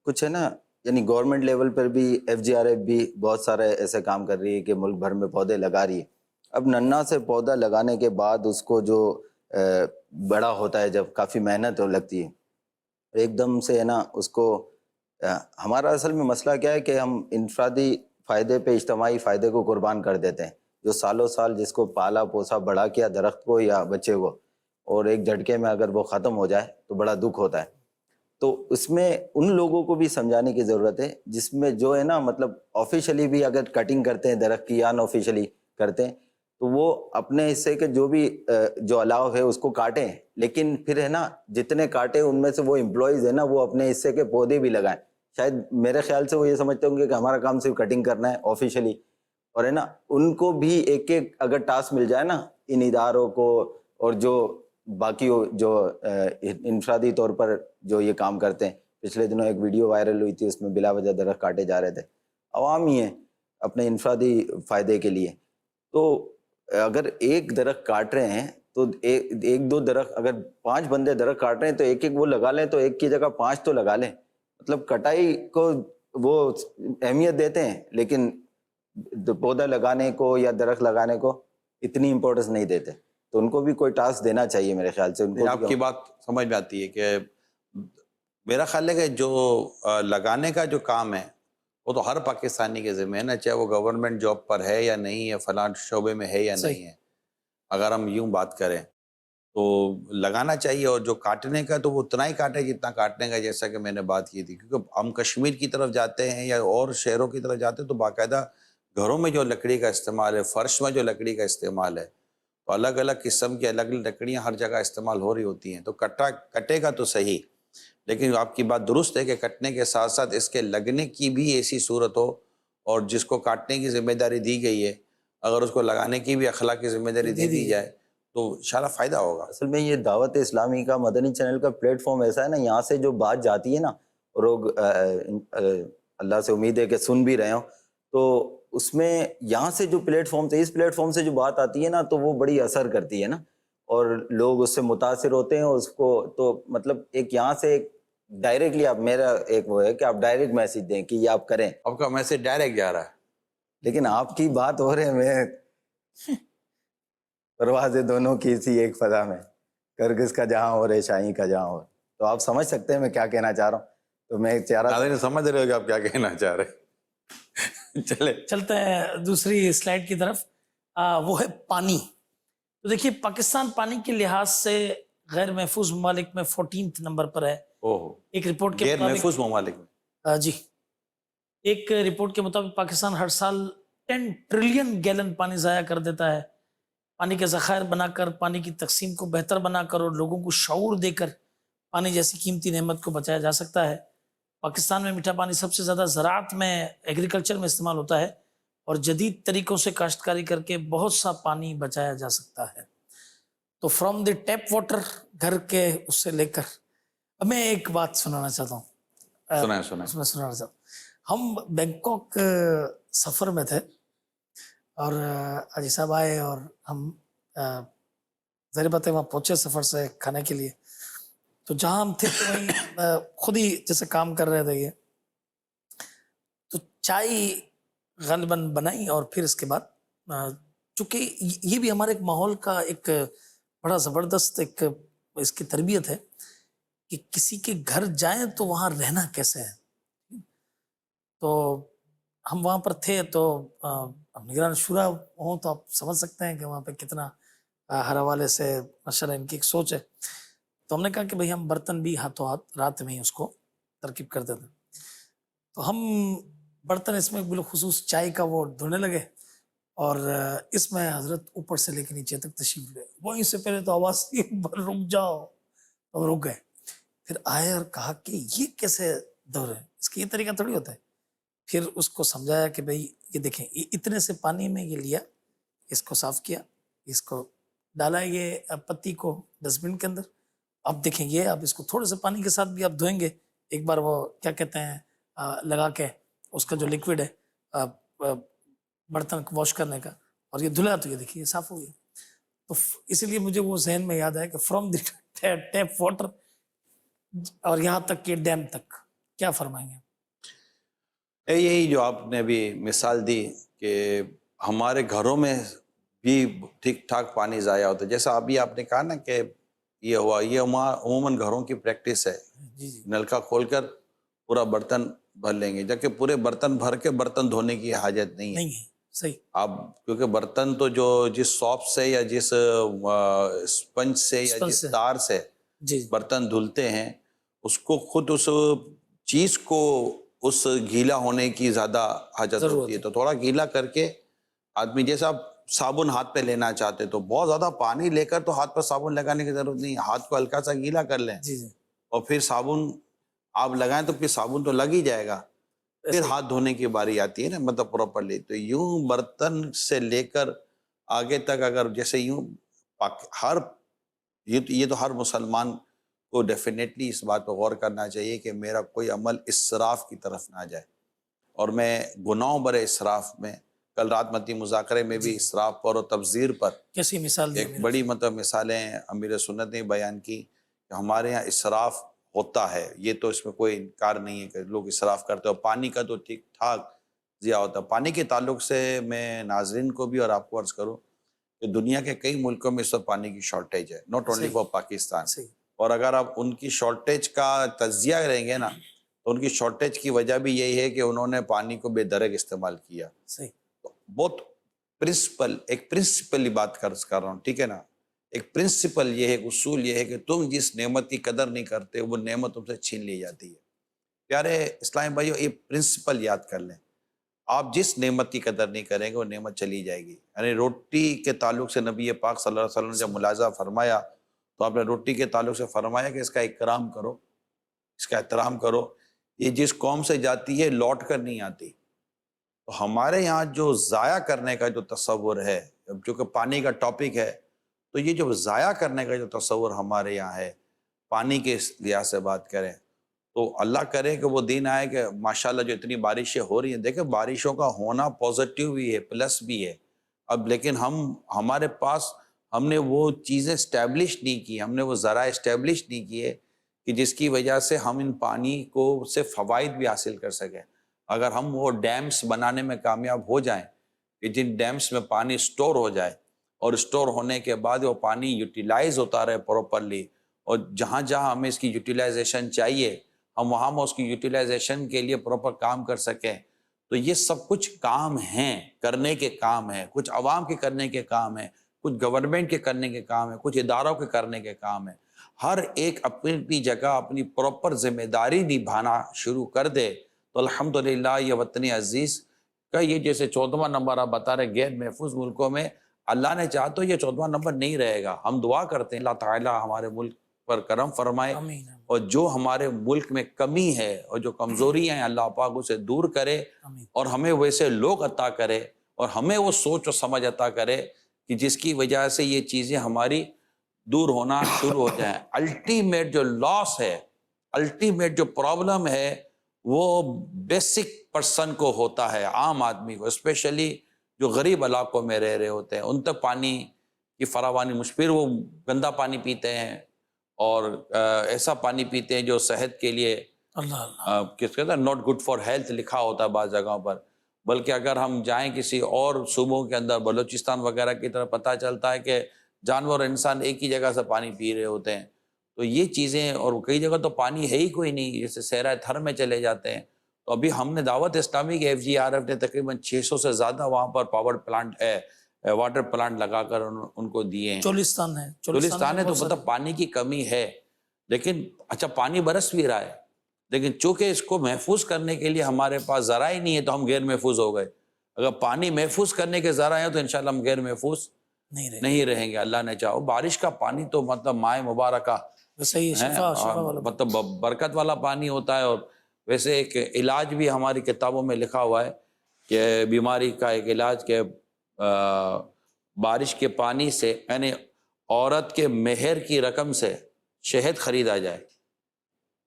کچھ ہے نا، یعنی گورنمنٹ لیول پر بھی FGRF بھی بہت سارے ایسے کام کر رہی ہے کہ ملک بھر میں پودے لگا رہی ہے. اب ننھا سے پودا لگانے کے بعد اس کو جو بڑا ہوتا ہے، جب کافی محنت لگتی ہے ایک دم سے، ہے نا، اس کو ہمارا اصل میں مسئلہ کیا ہے کہ ہم انفرادی فائدے پہ اجتماعی فائدے کو قربان کر دیتے ہیں. جو سالوں سال جس کو پالا پوسا بڑا کیا درخت کو یا بچے کو، اور ایک جھٹکے میں اگر وہ ختم ہو جائے تو بڑا دکھ ہوتا ہے. تو اس میں ان لوگوں کو بھی سمجھانے کی ضرورت ہے جس میں جو ہے نا، مطلب آفیشلی بھی اگر کٹنگ کرتے ہیں درخت کی یا ان آفیشلی کرتے ہیں تو وہ اپنے حصے کے جو بھی جو الاؤ ہے اس کو کاٹیں، لیکن پھر ہے نا جتنے کاٹے ان میں سے وہ امپلائیز ہیں نا وہ اپنے حصے کے پودے بھی لگائیں. شاید میرے خیال سے وہ یہ سمجھتے ہوں گے کہ ہمارا کام صرف کٹنگ کرنا ہے آفیشلی، اور ہے نا ان کو بھی ایک ایک اگر ٹاسک مل جائے نا ان اداروں کو، اور جو باقی جو انفرادی طور پر جو یہ کام کرتے ہیں. پچھلے دنوں ایک ویڈیو وائرل ہوئی تھی، اس میں بلا وجہ درخت کاٹے جا رہے تھے، عوام ہی ہیں اپنے انفرادی فائدے کے لیے. تو اگر ایک درخت کاٹ رہے ہیں تو ایک دو درخت، اگر 5 بندے درخت کاٹ رہے ہیں تو ایک ایک وہ لگا لیں، تو ایک کی جگہ 5 تو لگا لیں. مطلب کٹائی کو وہ اہمیت دیتے ہیں لیکن پودا لگانے کو یا درخت لگانے کو اتنی امپورٹنس نہیں دیتے. تو ان کو بھی کوئی ٹاسک دینا چاہیے میرے خیال سے. ان کو
آپ کی بات سمجھ میں آتی ہے کہ میرا خیال ہے کہ جو لگانے کا جو کام ہے وہ تو ہر پاکستانی کے ذمہ ہے نا، چاہے وہ گورنمنٹ جاب پر ہے یا نہیں ہے، فلاں شعبے میں ہے یا نہیں ہے. اگر ہم یوں بات کریں تو لگانا چاہیے، اور جو کاٹنے کا تو وہ اتنا ہی کاٹے جتنا کاٹنے کا، جیسا کہ میں نے بات کی تھی. کیونکہ ہم کشمیر کی طرف جاتے ہیں یا اور شہروں کی طرف جاتے ہیں تو باقاعدہ گھروں میں جو لکڑی کا استعمال ہے، فرش میں جو لکڑی کا استعمال ہے، تو الگ الگ قسم کی الگ الگ لکڑیاں ہر جگہ استعمال ہو رہی ہوتی ہیں. تو کٹے گا تو صحیح، لیکن آپ کی بات درست ہے کہ کٹنے کے ساتھ ساتھ اس کے لگنے کی بھی ایسی صورت ہو، اور جس کو کاٹنے کی ذمہ داری دی گئی ہے اگر اس کو لگانے کی بھی اخلاقی ذمہ داری دے دی جائے تو انشاءاللہ فائدہ ہوگا.
اصل میں یہ دعوت اسلامی کا مدنی چینل کا پلیٹ فارم ایسا ہے نا، یہاں سے جو بات جاتی ہے نا، اور لوگ اللہ سے امید ہے کہ سن بھی رہے ہوں، تو اس میں یہاں سے جو پلیٹ فارم سے، اس پلیٹ فارم سے جو بات آتی ہے نا، تو وہ بڑی اثر کرتی ہے نا، اور لوگ اس سے متاثر ہوتے ہیں. اور اس کو تو مطلب ایک یہاں سے ایک ڈائریکٹلی آپ، میرا ایک وہ ہے کہ آپ ڈائریکٹ میسیج دیں کہ یہ آپ کریں.
آپ کا میسج ڈائریکٹ جا رہا ہے،
لیکن آپ کی بات ہو رہے میں پروازیں دونوں کی سی ایک فضا میں، کرگس کا جہاں ہو رہے شاہی کا جہاں ہو. تو آپ سمجھ سکتے ہیں میں کیا کہنا چاہ رہا ہوں. تو میں چاہ رہا
ناظرین سمجھ رہے ہو کہ آپ کیا کہنا چاہ رہے
چلتے ہیں دوسری سلائیڈ کی طرف. وہ ہے پانی. تو دیکھیے پاکستان پانی کے لحاظ سے غیر محفوظ ممالک میں 14 نمبر پر ہے. ایک رپورٹ کے
غیر
مطابق
محفوظ ممالک میں
جی، ایک رپورٹ کے مطابق پاکستان ہر سال 10 ٹریلین گیلن پانی ضائع کر دیتا ہے. پانی کے ذخائر بنا کر، پانی کی تقسیم کو بہتر بنا کر اور لوگوں کو شعور دے کر پانی جیسی قیمتی نعمت کو بچایا جا سکتا ہے. پاکستان میں میٹھا پانی سب سے زیادہ زراعت میں، ایگریکلچر میں استعمال ہوتا ہے، اور جدید طریقوں سے کاشتکاری کر کے بہت سا پانی بچایا جا سکتا ہے. تو فرام دی ٹیپ واٹر، گھر کے اس سے لے کر، اب میں ایک بات سنانا چاہتا ہوں.
سنائیں.
اس میں سنانا چاہتا ہوں. ہم بینکاک سفر میں تھے اور حاجی صاحب آئے اور ہم ظاہر بات ہے وہاں پہنچے سفر سے کھانے کے لیے. تو جہاں ہم تھے تو وہیں خود ہی جیسے کام کر رہے تھے یہ، تو چائے غالباً بنائی، اور پھر اس کے بعد چونکہ یہ بھی ہمارے ایک ماحول کا ایک بڑا زبردست ایک اس کی تربیت ہے کہ کسی کے گھر جائیں تو وہاں رہنا کیسے ہے. تو ہم وہاں پر تھے تو نگران شورا ہوں تو آپ سمجھ سکتے ہیں کہ وہاں پہ کتنا ہر حوالے سے ماشاءاللہ ان کی ایک سوچ ہے. تو ہم نے کہا کہ بھئی ہم برتن بھی ہاتھوں ہاتھ رات میں ہی اس کو ترکیب کر دیتے. تو ہم برتن اس میں بالخصوص چائے کا وہ دھونے لگے، اور اس میں حضرت اوپر سے لے کے نیچے تک تشریف لے. وہیں سے پہلے تو آواز کی رک جاؤ، تو رک گئے. پھر آئے اور کہا کہ یہ کیسے دور ہے، اس کی یہ طریقہ تھوڑی ہوتا ہے. پھر اس کو سمجھایا کہ بھئی یہ دیکھیں، یہ اتنے سے پانی میں یہ لیا، اس کو صاف کیا، اس کو ڈالا یہ پتی کو ڈسٹ بن کے اندر. اب دیکھیں یہ اب اس کو تھوڑے سے پانی کے ساتھ بھی آپ دھوئیں گے، ایک بار وہ کیا کہتے ہیں لگا کے اس کا جو لیکوڈ ہے برتن واش کرنے کا، اور یہ دھلا تو یہ دیکھیے یہ صاف ہو گیا. تو اسی لیے مجھے وہ ذہن میں یاد ہے کہ فرام دی ٹیپ واٹر اور یہاں تک کہ ڈیم تک، کیا فرمائیں گے؟
یہی جو آپ نے ابھی مثال دی کہ ہمارے گھروں میں بھی ٹھیک ٹھاک پانی ضائع ہوتا ہے. جیسا ابھی آپ نے کہا نا کہ یہ ہوا، یہ عموماً گھروں کی پریکٹس ہے.
جی جی
نلکا کھول کر پورا برتن بھر لیں گے، جبکہ پورے برتن بھر کے برتن دھونے کی حاجت نہیں ہے.
نہیں ہے، صحیح.
آپ کیونکہ برتن تو جو جس سوپ سے یا جس اسپنج سے یا
اسپنج
جس
سے.
تار سے
جی
برتن دھلتے ہیں، اس کو خود اس چیز کو اس گیلا ہونے کی زیادہ حاجت
ضرورت
ہوتی ہے.
ہے.
تو تھوڑا گیلا کر کے آدمی، جیسا آپ صابن ہاتھ پہ لینا چاہتے تو بہت زیادہ پانی لے کر تو ہاتھ پر صابن لگانے کی ضرورت نہیں، ہاتھ کو ہلکا سا گیلا کر لیں
جی جی
اور پھر صابن آپ لگائیں تو پھر صابن تو لگ ہی جائے گا. پھر ہاتھ دھونے کی باری آتی ہے نا، مطلب پراپرلی. تو یوں برتن سے لے کر آگے تک اگر جیسے یوں ہر یہ تو ہر مسلمان کو ڈیفینیٹلی اس بات پہ غور کرنا چاہیے کہ میرا کوئی عمل اسراف کی طرف نہ جائے. اور میں گناہوں برے اسراف میں، کل رات مدنی مذاکرے میں بھی اسراف پر اور تبذیر پر
کیسی مثال دی
ایک بڑی مطلب مثالیں امیر سنت نے بیان کی کہ ہمارے یہاں اسراف ہوتا ہے. یہ تو اس میں کوئی انکار نہیں ہے کہ لوگ اسراف کرتے ہیں، اور پانی کا تو ٹھیک ٹھاک ضیاع ہوتا ہے. پانی کے تعلق سے میں ناظرین کو بھی اور آپ کو عرض کروں کہ دنیا کے کئی ملکوں میں اس وقت پانی کی شارٹیج ہے، ناٹ اونلی فار پاکستان. اور اگر آپ ان کی شارٹیج کا تجزیہ کریں گے نا تو ان کی شارٹیج کی وجہ بھی یہی ہے کہ انہوں نے پانی کو بے درک استعمال کیا. بہت ایک پرنسپلی بات کر رہا ہوں، ٹھیک ہے نا. ایک پرنسپل یہ ہے، ایک اصول یہ ہے کہ تم جس نعمت کی قدر نہیں کرتے وہ نعمت تم سے چھین لی جاتی ہے. پیارے اسلام بھائیو، یہ پرنسپل یاد کر لیں. آپ جس نعمت کی قدر نہیں کریں گے وہ نعمت چلی جائے گی. یعنی روٹی کے تعلق سے نبی پاک صلی اللہ علیہ وسلم نے جب ملاحظہ فرمایا تو آپ نے روٹی کے تعلق سے فرمایا کہ اس کا اکرام کرو، اس کا احترام کرو. یہ جس قوم سے جاتی ہے لوٹ کر نہیں آتی. تو ہمارے یہاں جو ضائع کرنے کا جو تصور ہے، جو کہ پانی کا ٹاپک ہے، تو یہ جو ضائع کرنے کا جو تصور ہمارے یہاں ہے، پانی کے لحاظ سے بات کریں تو اللہ کرے کہ وہ دن آئے کہ ماشاءاللہ جو اتنی بارشیں ہو رہی ہیں، دیکھیں بارشوں کا ہونا پازیٹیو بھی ہے، پلس بھی ہے. اب لیکن ہمارے پاس ہم نے وہ چیزیں اسٹیبلش نہیں کی، ہم نے وہ ذرائع اسٹیبلش نہیں کیے کہ جس کی وجہ سے ہم ان پانی کو سے فوائد بھی حاصل کر سکیں. اگر ہم وہ ڈیمز بنانے میں کامیاب ہو جائیں کہ جن ڈیمز میں پانی سٹور ہو جائے اور سٹور ہونے کے بعد وہ پانی یوٹیلائز ہوتا رہے پراپرلی، اور جہاں جہاں ہمیں اس کی یوٹیلائزیشن چاہیے ہم وہاں اس کی یوٹیلائزیشن کے لیے پراپر کام کر سکیں. تو یہ سب کچھ کام ہیں، کرنے کے کام ہیں. کچھ عوام کے کرنے کے کام ہیں، کچھ گورنمنٹ کے کرنے کے کام ہیں، کچھ اداروں کے کرنے کے کام ہیں. ہر ایک اپنی اپنی جگہ اپنی پراپر ذمہ داری نبھانا شروع کر دے تو الحمدللہ یہ وطن عزیز کا یہ جیسے 14واں نمبر آپ بتا رہے غیر محفوظ ملکوں میں، اللہ نے چاہا تو یہ 14واں نمبر نہیں رہے گا. ہم دعا کرتے ہیں اللہ تعالیٰ ہمارے ملک پر کرم فرمائے، اور جو ہمارے ملک میں کمی ہے اور جو کمزوریاں ہیں اللہ پاک اسے دور کرے، اور ہمیں ویسے لوگ عطا کرے، اور ہمیں وہ سوچ و سمجھ عطا کرے کہ جس کی وجہ سے یہ چیزیں ہماری دور ہونا شروع ہو جائیں. الٹیمیٹ جو لاس ہے، الٹیمیٹ جو پرابلم ہے وہ بیسک پرسن کو ہوتا ہے، عام آدمی کو، اسپیشلی جو غریب علاقوں میں رہ رہے ہوتے ہیں. ان تک پانی کی فراوانی مشکل، وہ گندا پانی پیتے ہیں اور ایسا پانی پیتے ہیں جو صحت کے لیے کس کہتے ہیں ناٹ گڈ فار ہیلتھ لکھا ہوتا ہے بعض جگہوں پر. بلکہ اگر ہم جائیں کسی اور صوبوں کے اندر، بلوچستان وغیرہ کی طرف، پتہ چلتا ہے کہ جانور اور انسان ایک ہی جگہ سے پانی پی رہے ہوتے ہیں. تو یہ چیزیں، اور کئی جگہ تو پانی ہے ہی کوئی نہیں، جیسے صحرائے تھر میں چلے جاتے ہیں. تو ابھی ہم نے دعوت اسلامی کے FGRF نے تقریباً 600 سے زیادہ وہاں پر پاور پلانٹ ہے، واٹر پلانٹ لگا کر ان کو دیے ہیں. چولستان ہے تو مطلب پانی کی کمی ہے. لیکن اچھا پانی برس بھی رہا ہے، لیکن چونکہ اس کو محفوظ کرنے کے لیے ہمارے پاس ذرائع نہیں ہے تو ہم غیر محفوظ ہو گئے. اگر پانی محفوظ کرنے کے ذرائع ہیں تو انشاءاللہ ہم غیر محفوظ نہیں رہیں گے. اللہ نے چاہو بارش کا پانی تو مطلب مائع مبارکہ مطلب برکت والا پانی ہوتا ہے. اور ویسے ایک علاج بھی ہماری کتابوں میں لکھا ہوا ہے کہ بیماری کا ایک علاج کہ بارش کے پانی سے، یعنی عورت کے مہر کی رقم سے شہد خریدا جائے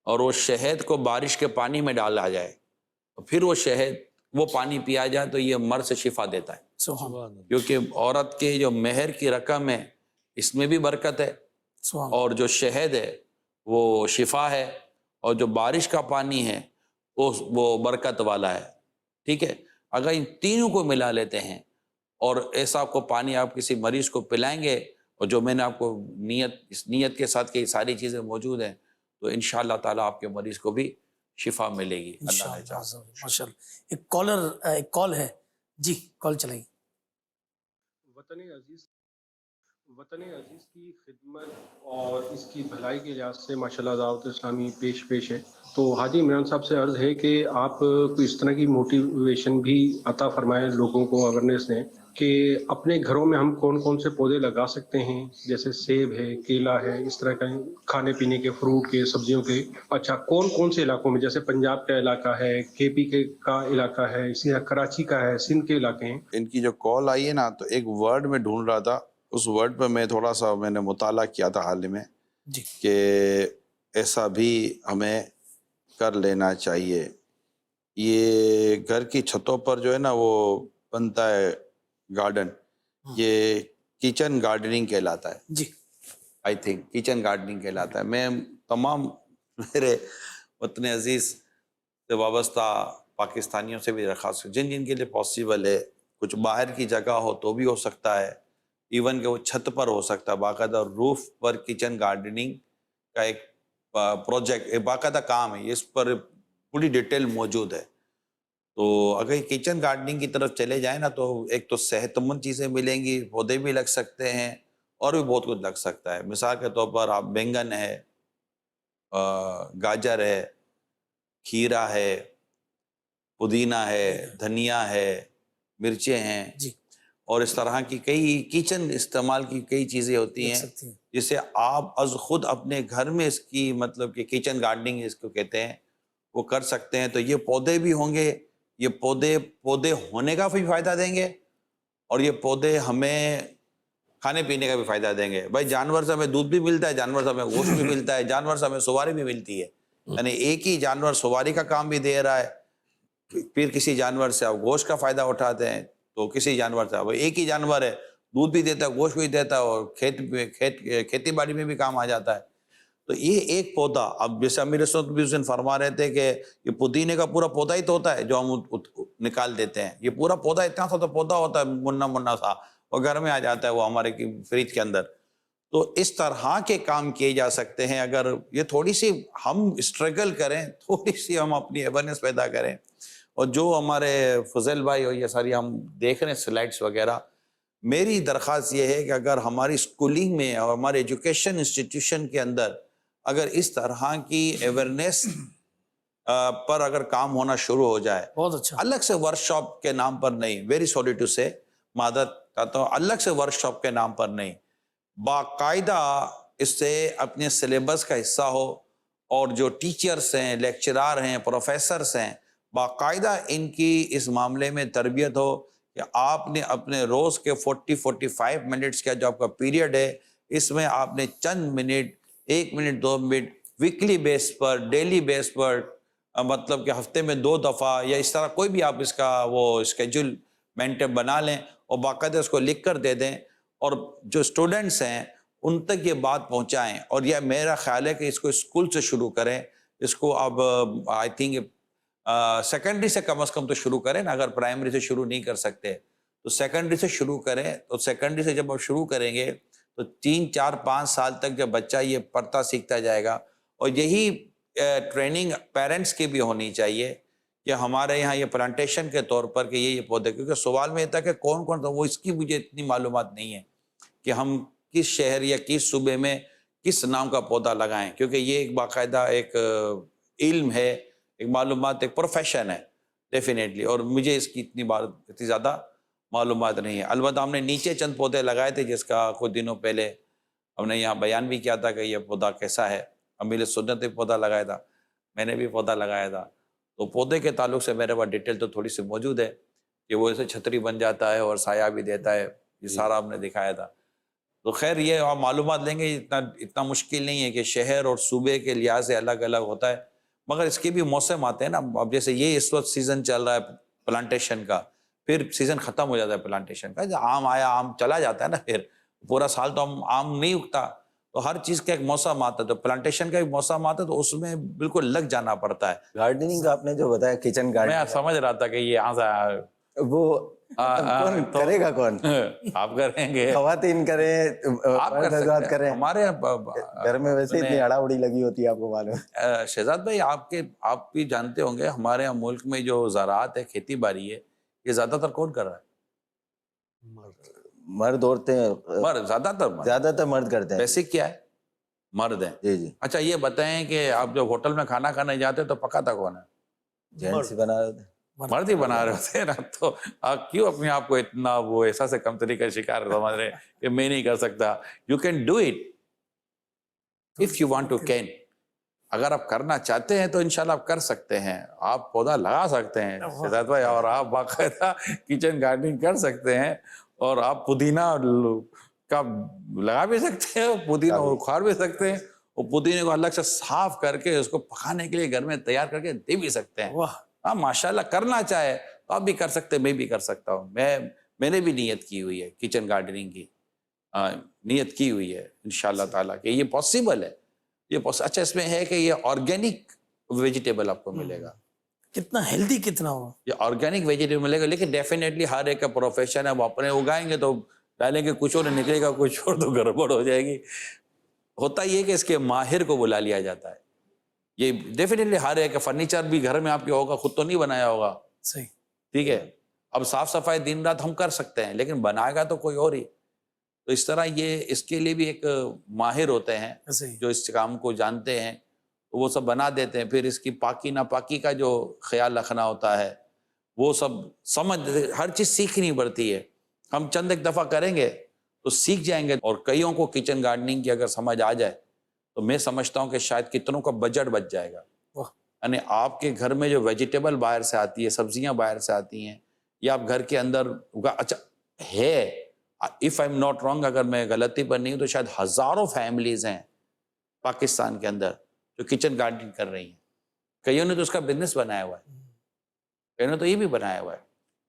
اور وہ شہد کو بارش کے پانی میں ڈالا جائے، پھر وہ شہد وہ پانی پیا جائے تو یہ مرض سے شفا دیتا ہے. کیونکہ عورت کے جو مہر کی رقم ہے اس میں بھی برکت ہے، اور جو شہد ہے وہ شفا ہے، اور جو بارش کا پانی ہے وہ برکت والا ہے. ٹھیک ہے، اگر ان تینوں کو ملا لیتے ہیں اور ایسا آپ کو پانی آپ کسی مریض کو پلائیں گے، اور جو میں نے آپ کو اس نیت کے ساتھ کہ یہ ساری چیزیں موجود ہیں، تو انشاءاللہ تعالیٰ آپ کے مریض کو بھی شفا ملے گی. اللہ نے چاہا.
ماشاءاللہ ایک کال ہے جی، کال چلائیے.
وطن عزیز کی خدمت اور اس کی بھلائی کے لحاظ سے ماشاءاللہ دعوت اسلامی پیش ہے. تو حاجی عمران صاحب سے عرض ہے کہ آپ کو اس طرح کی موٹیویشن بھی عطا فرمائیں لوگوں کو، اویرنیس دیں کہ اپنے گھروں میں ہم کون کون سے پودے لگا سکتے ہیں، جیسے سیب ہے، کیلا ہے، اس طرح کا کھانے پینے کے فروٹ کے، سبزیوں کے. اچھا، کون کون سے علاقوں میں، جیسے پنجاب کا علاقہ ہے، کے پی کے کا علاقہ ہے، اسی طرح کراچی کا ہے، سندھ کے علاقے ہیں.
ان کی جو کال آئی ہے نا، تو ایک ورڈ میں ڈھونڈ رہا تھا، اس ورڈ پہ میں تھوڑا سا میں نے مطالعہ کیا تھا حال ہی میں
جی
کہ ایسا بھی ہمیں کر لینا چاہیے. یہ گھر کی چھتوں پر جو ہے نا وہ بنتا ہے گارڈن، یہ کچن گارڈننگ کہلاتا ہے.
جی
آئی تھنک کچن گارڈننگ کہلاتا ہے. میں تمام میرے وطن عزیز سے وابستہ پاکستانیوں سے بھی درخواست، جن جن کے لیے پاسبل ہے، کچھ باہر کی جگہ ہو تو بھی ہو سکتا ہے، ایون کہ وہ چھت پر ہو سکتا ہے، باقاعدہ روف پر کچن گارڈننگ کا ایک پروجیکٹ، ایک باقاعدہ کام ہے، اس پر پوری ڈیٹیل موجود ہے. تو اگر کچن گارڈننگ کی طرف چلے جائیں نا، تو ایک تو صحت مند چیزیں ملیں گی، پودے بھی لگ سکتے ہیں اور بھی بہت کچھ لگ سکتا ہے. مثال کے طور پر آپ بینگن ہے، گاجر ہے، کھیرا ہے، پودینہ ہے، دھنیا ہے، مرچیں ہیں،
جی
اور اس طرح کی کئی کچن استعمال کی کئی چیزیں ہوتی
لگ
ہیں
سکتی ہیں.
جسے آپ از خود اپنے گھر میں اس کی مطلب کہ کچن گارڈننگ اس کو کہتے ہیں، وہ کر سکتے ہیں. تو یہ پودے بھی ہوں گے، یہ پودے ہونے کا بھی فائدہ دیں گے، اور یہ پودے ہمیں کھانے پینے کا بھی فائدہ دیں گے. بھائی جانور سے ہمیں دودھ بھی ملتا ہے، جانور سے ہمیں گوشت بھی ملتا ہے، جانور سے ہمیں سواری بھی ملتی ہے. یعنی ایک ہی جانور سواری کا کام بھی دے رہا ہے، پھر کسی جانور سے آپ گوشت کا فائدہ اٹھاتے ہیں، تو کسی جانور سے ایک ہی جانور ہے، دودھ بھی دیتا ہے، گوشت بھی دیتا ہے، اور کھیتی باڑی میں بھی کام آ جاتا ہے. تو یہ ایک پودا، اب جیسے امیر سنت بھی اس دن فرما رہے تھے کہ یہ پودینے کا پورا پودا ہی تو ہوتا ہے جو ہم نکال دیتے ہیں. یہ پورا پودا اتنا سا تو پودا ہوتا ہے، منا سا، اور گھر میں آ جاتا ہے وہ ہمارے فریج کے اندر. تو اس طرح کے کام کیے جا سکتے ہیں اگر یہ تھوڑی سی ہم اسٹرگل کریں، تھوڑی سی ہم اپنی اویئرنیس پیدا کریں. اور جو ہمارے فضل بھائی اور یہ ساری ہم دیکھ رہے ہیں سلائڈس وغیرہ، میری درخواست یہ ہے کہ اگر ہماری اسکولنگ میں اور ہمارے ایجوکیشن انسٹیٹیوشن کے اندر اگر اس طرح کی اویئرنیس پر اگر کام ہونا شروع ہو جائے،
بہت اچھا.
الگ سے ورک شاپ کے نام پر نہیں، ویری سوری ٹو سے معذرت چاہتا ہوں، الگ سے ورک شاپ کے نام پر نہیں، باقاعدہ اس سے اپنے سلیبس کا حصہ ہو، اور جو ٹیچرز ہیں، لیکچرار ہیں، پروفیسرز ہیں، باقاعدہ ان کی اس معاملے میں تربیت ہو کہ آپ نے اپنے روز کے 45 منٹس کا جو آپ کا پیریڈ ہے، اس میں آپ نے چند منٹ، 1 منٹ 2 منٹ ویکلی بیس پر، ڈیلی بیس پر، مطلب کہ ہفتے میں 2 دفعہ یا اس طرح کوئی بھی آپ اس کا وہ اسکیجول مینٹین بنا لیں، اور باقاعدہ اس کو لکھ کر دے دیں، اور جو اسٹوڈنٹس ہیں ان تک یہ بات پہنچائیں. اور یہ میرا خیال ہے کہ اس کو اسکول سے شروع کریں. اس کو اب آئی تھنک سیکنڈری سے کم از کم تو شروع کریں نا، اگر پرائمری سے شروع نہیں کر سکتے تو سیکنڈری سے شروع کریں. تو سیکنڈری سے جب آپ شروع کریں گے تو 3 4 5 سال تک جب بچہ یہ پڑھتا سیکھتا جائے گا. اور یہی ٹریننگ پیرنٹس کی بھی ہونی چاہیے کہ ہمارے یہاں یہ پلانٹیشن کے طور پر کہ یہ پودے، کیونکہ سوال میں یہ تھا کہ کون کون تھا، وہ اس کی مجھے اتنی معلومات نہیں ہے کہ ہم کس شہر یا کس صوبے میں کس نام کا پودا لگائیں، کیونکہ یہ ایک باقاعدہ ایک علم ہے، ایک معلومات، ایک پروفیشن ہے ڈیفینیٹلی، اور مجھے اس کی اتنی زیادہ معلومات نہیں ہے. البتہ ہم نے نیچے چند پودے لگائے تھے، جس کا کچھ دنوں پہلے ہم نے یہاں بیان بھی کیا تھا کہ یہ پودا کیسا ہے. امیر سنت نے پودا لگایا تھا، میں نے بھی پودا لگایا تھا. تو پودے کے تعلق سے میرے پاس ڈیٹیل تو تھوڑی سی موجود ہے کہ وہ ایسے چھتری بن جاتا ہے اور سایہ بھی دیتا ہے، یہ سارا ہم نے دکھایا تھا. تو خیر یہ آپ معلومات لیں گے، اتنا مشکل نہیں ہے کہ شہر اور صوبے کے لحاظ سے الگ الگ ہوتا ہے، مگر اس کے بھی موسم آتے ہیں نا. اب جیسے یہ اس وقت سیزن چل رہا ہے پلانٹیشن کا، پھر سیزن ختم ہو جاتا ہے پلانٹیشن کا، جب آم آیا آم چلا جاتا ہے نا، پھر پورا سال تو ہم آم نہیں اگتا. تو ہر چیز کا ایک موسم آتا ہے، تو پلانٹیشن کا ایک موسم آتا ہے، تو اس میں بالکل لگ جانا پڑتا ہے.
گارڈننگ کا آپ نے جو بتایا کچن
میں
گارڈننگ،
سمجھ رہا تھا کہ یہ یہاں سے
وہ کون کرے گا، کون
آپ کریں گے،
خواتین کریں،
آپ کر
حضرات
سکتے ہیں.
کریں؟
ہمارے
گھر میں ویسے اتنی اڑا اڑی لگی ہوتی ہے، آپ کو معلوم ہے.
شہزاد بھائی آپ بھی جانتے ہوں گے، ہمارے یہاں ملک میں جو زراعت ہے، کھیتی باڑی ہے، یہ زیادہ تر کون کر رہا ہے؟
مرد عورتیں،
مرد،
زیادہ تر مرد کرتے ہیں.
بیسک کیا ہے؟ مرد ہیں.
جی جی،
اچھا یہ بتائیں کہ آپ جب ہوٹل میں کھانا کھانے جاتے تو پکاتا کون ہے؟
جینٹس ہی بنا رہے تھے.
مرد ہی بنا رہے ہوتے ہیں نا، تو آپ کیوں اپنے آپ کو اتنا وہ احساس کمتری کا شکار سمجھ رہے ہیں کہ میں نہیں کر سکتا؟ You can do it if you want to can. اگر آپ کرنا چاہتے ہیں تو انشاءاللہ آپ کر سکتے ہیں. آپ پودا لگا سکتے ہیں شہزاد بھائی، اور آپ باقاعدہ کچن گارڈننگ کر سکتے ہیں، اور آپ پودینہ کا لگا بھی سکتے ہیں، پودینہ اکھاڑ بھی سکتے ہیں، اور پودینے کو الگ سے صاف کر کے اس کو پکانے کے لیے گھر میں تیار کر کے دے بھی سکتے ہیں. ہاں ماشاءاللہ کرنا چاہے تو آپ بھی کر سکتے ہیں، میں بھی کر سکتا ہوں. میں نے بھی نیت کی ہوئی ہے کچن گارڈننگ کی، نیت کی ہوئی ہے انشاءاللہ تعالیٰ کہ یہ پاسبل ہے. یہ اچھا اس میں ہے کہ یہ آرگینک ویجیٹیبل آپ کو ملے گا.
کتنا ہیلدی کتنا ہو.
یہ آرگینک ویجیٹیبل ملے گا، لیکن ڈیفینیٹلی ہر ایک کا پروفیشن ہے. وہ اپنے اگائیں گے تو ڈالیں گے کچھ اور نکلے گا کچھ اور، تو گڑبڑ ہو جائے گی. ہوتا یہ کہ اس کے ماہر کو بلا لیا جاتا ہے. یہ ڈیفینیٹلی ہر ایک فرنیچر بھی گھر میں آپ کے ہوگا، خود تو نہیں بنایا ہوگا.
صحیح.
ٹھیک ہے. اب صاف صفائی دن رات ہم کر سکتے ہیں، لیکن بنائے گا تو کوئی اور ہی. تو اس طرح یہ اس کے لیے بھی ایک ماہر ہوتے ہیں جو اس کام کو جانتے ہیں، وہ سب بنا دیتے ہیں. پھر اس کی پاکی ناپاکی کا جو خیال رکھنا ہوتا ہے وہ سب سمجھ، ہر چیز سیکھنی پڑتی ہے. ہم چند ایک دفعہ کریں گے تو سیکھ جائیں گے. اور کئیوں کو کچن گارڈننگ کی اگر سمجھ آ جائے تو میں سمجھتا ہوں کہ شاید کتنوں کا بجٹ بچ جائے گا. یعنی آپ کے گھر میں جو ویجیٹیبل باہر سے آتی ہے، سبزیاں باہر سے آتی ہیں، یا آپ گھر کے اندر اچھا ہے، if I am not wrong, اگر میں غلطی پر نہیں ہوں تو شاید ہزاروں فیملیز ہیں پاکستان کے اندر جو کچن گارڈننگ کر رہی ہیں. کئیوں نے تو اس کا بزنس بنایا ہوا ہے، کئیوں نے تو یہ بھی بنایا ہوا ہے.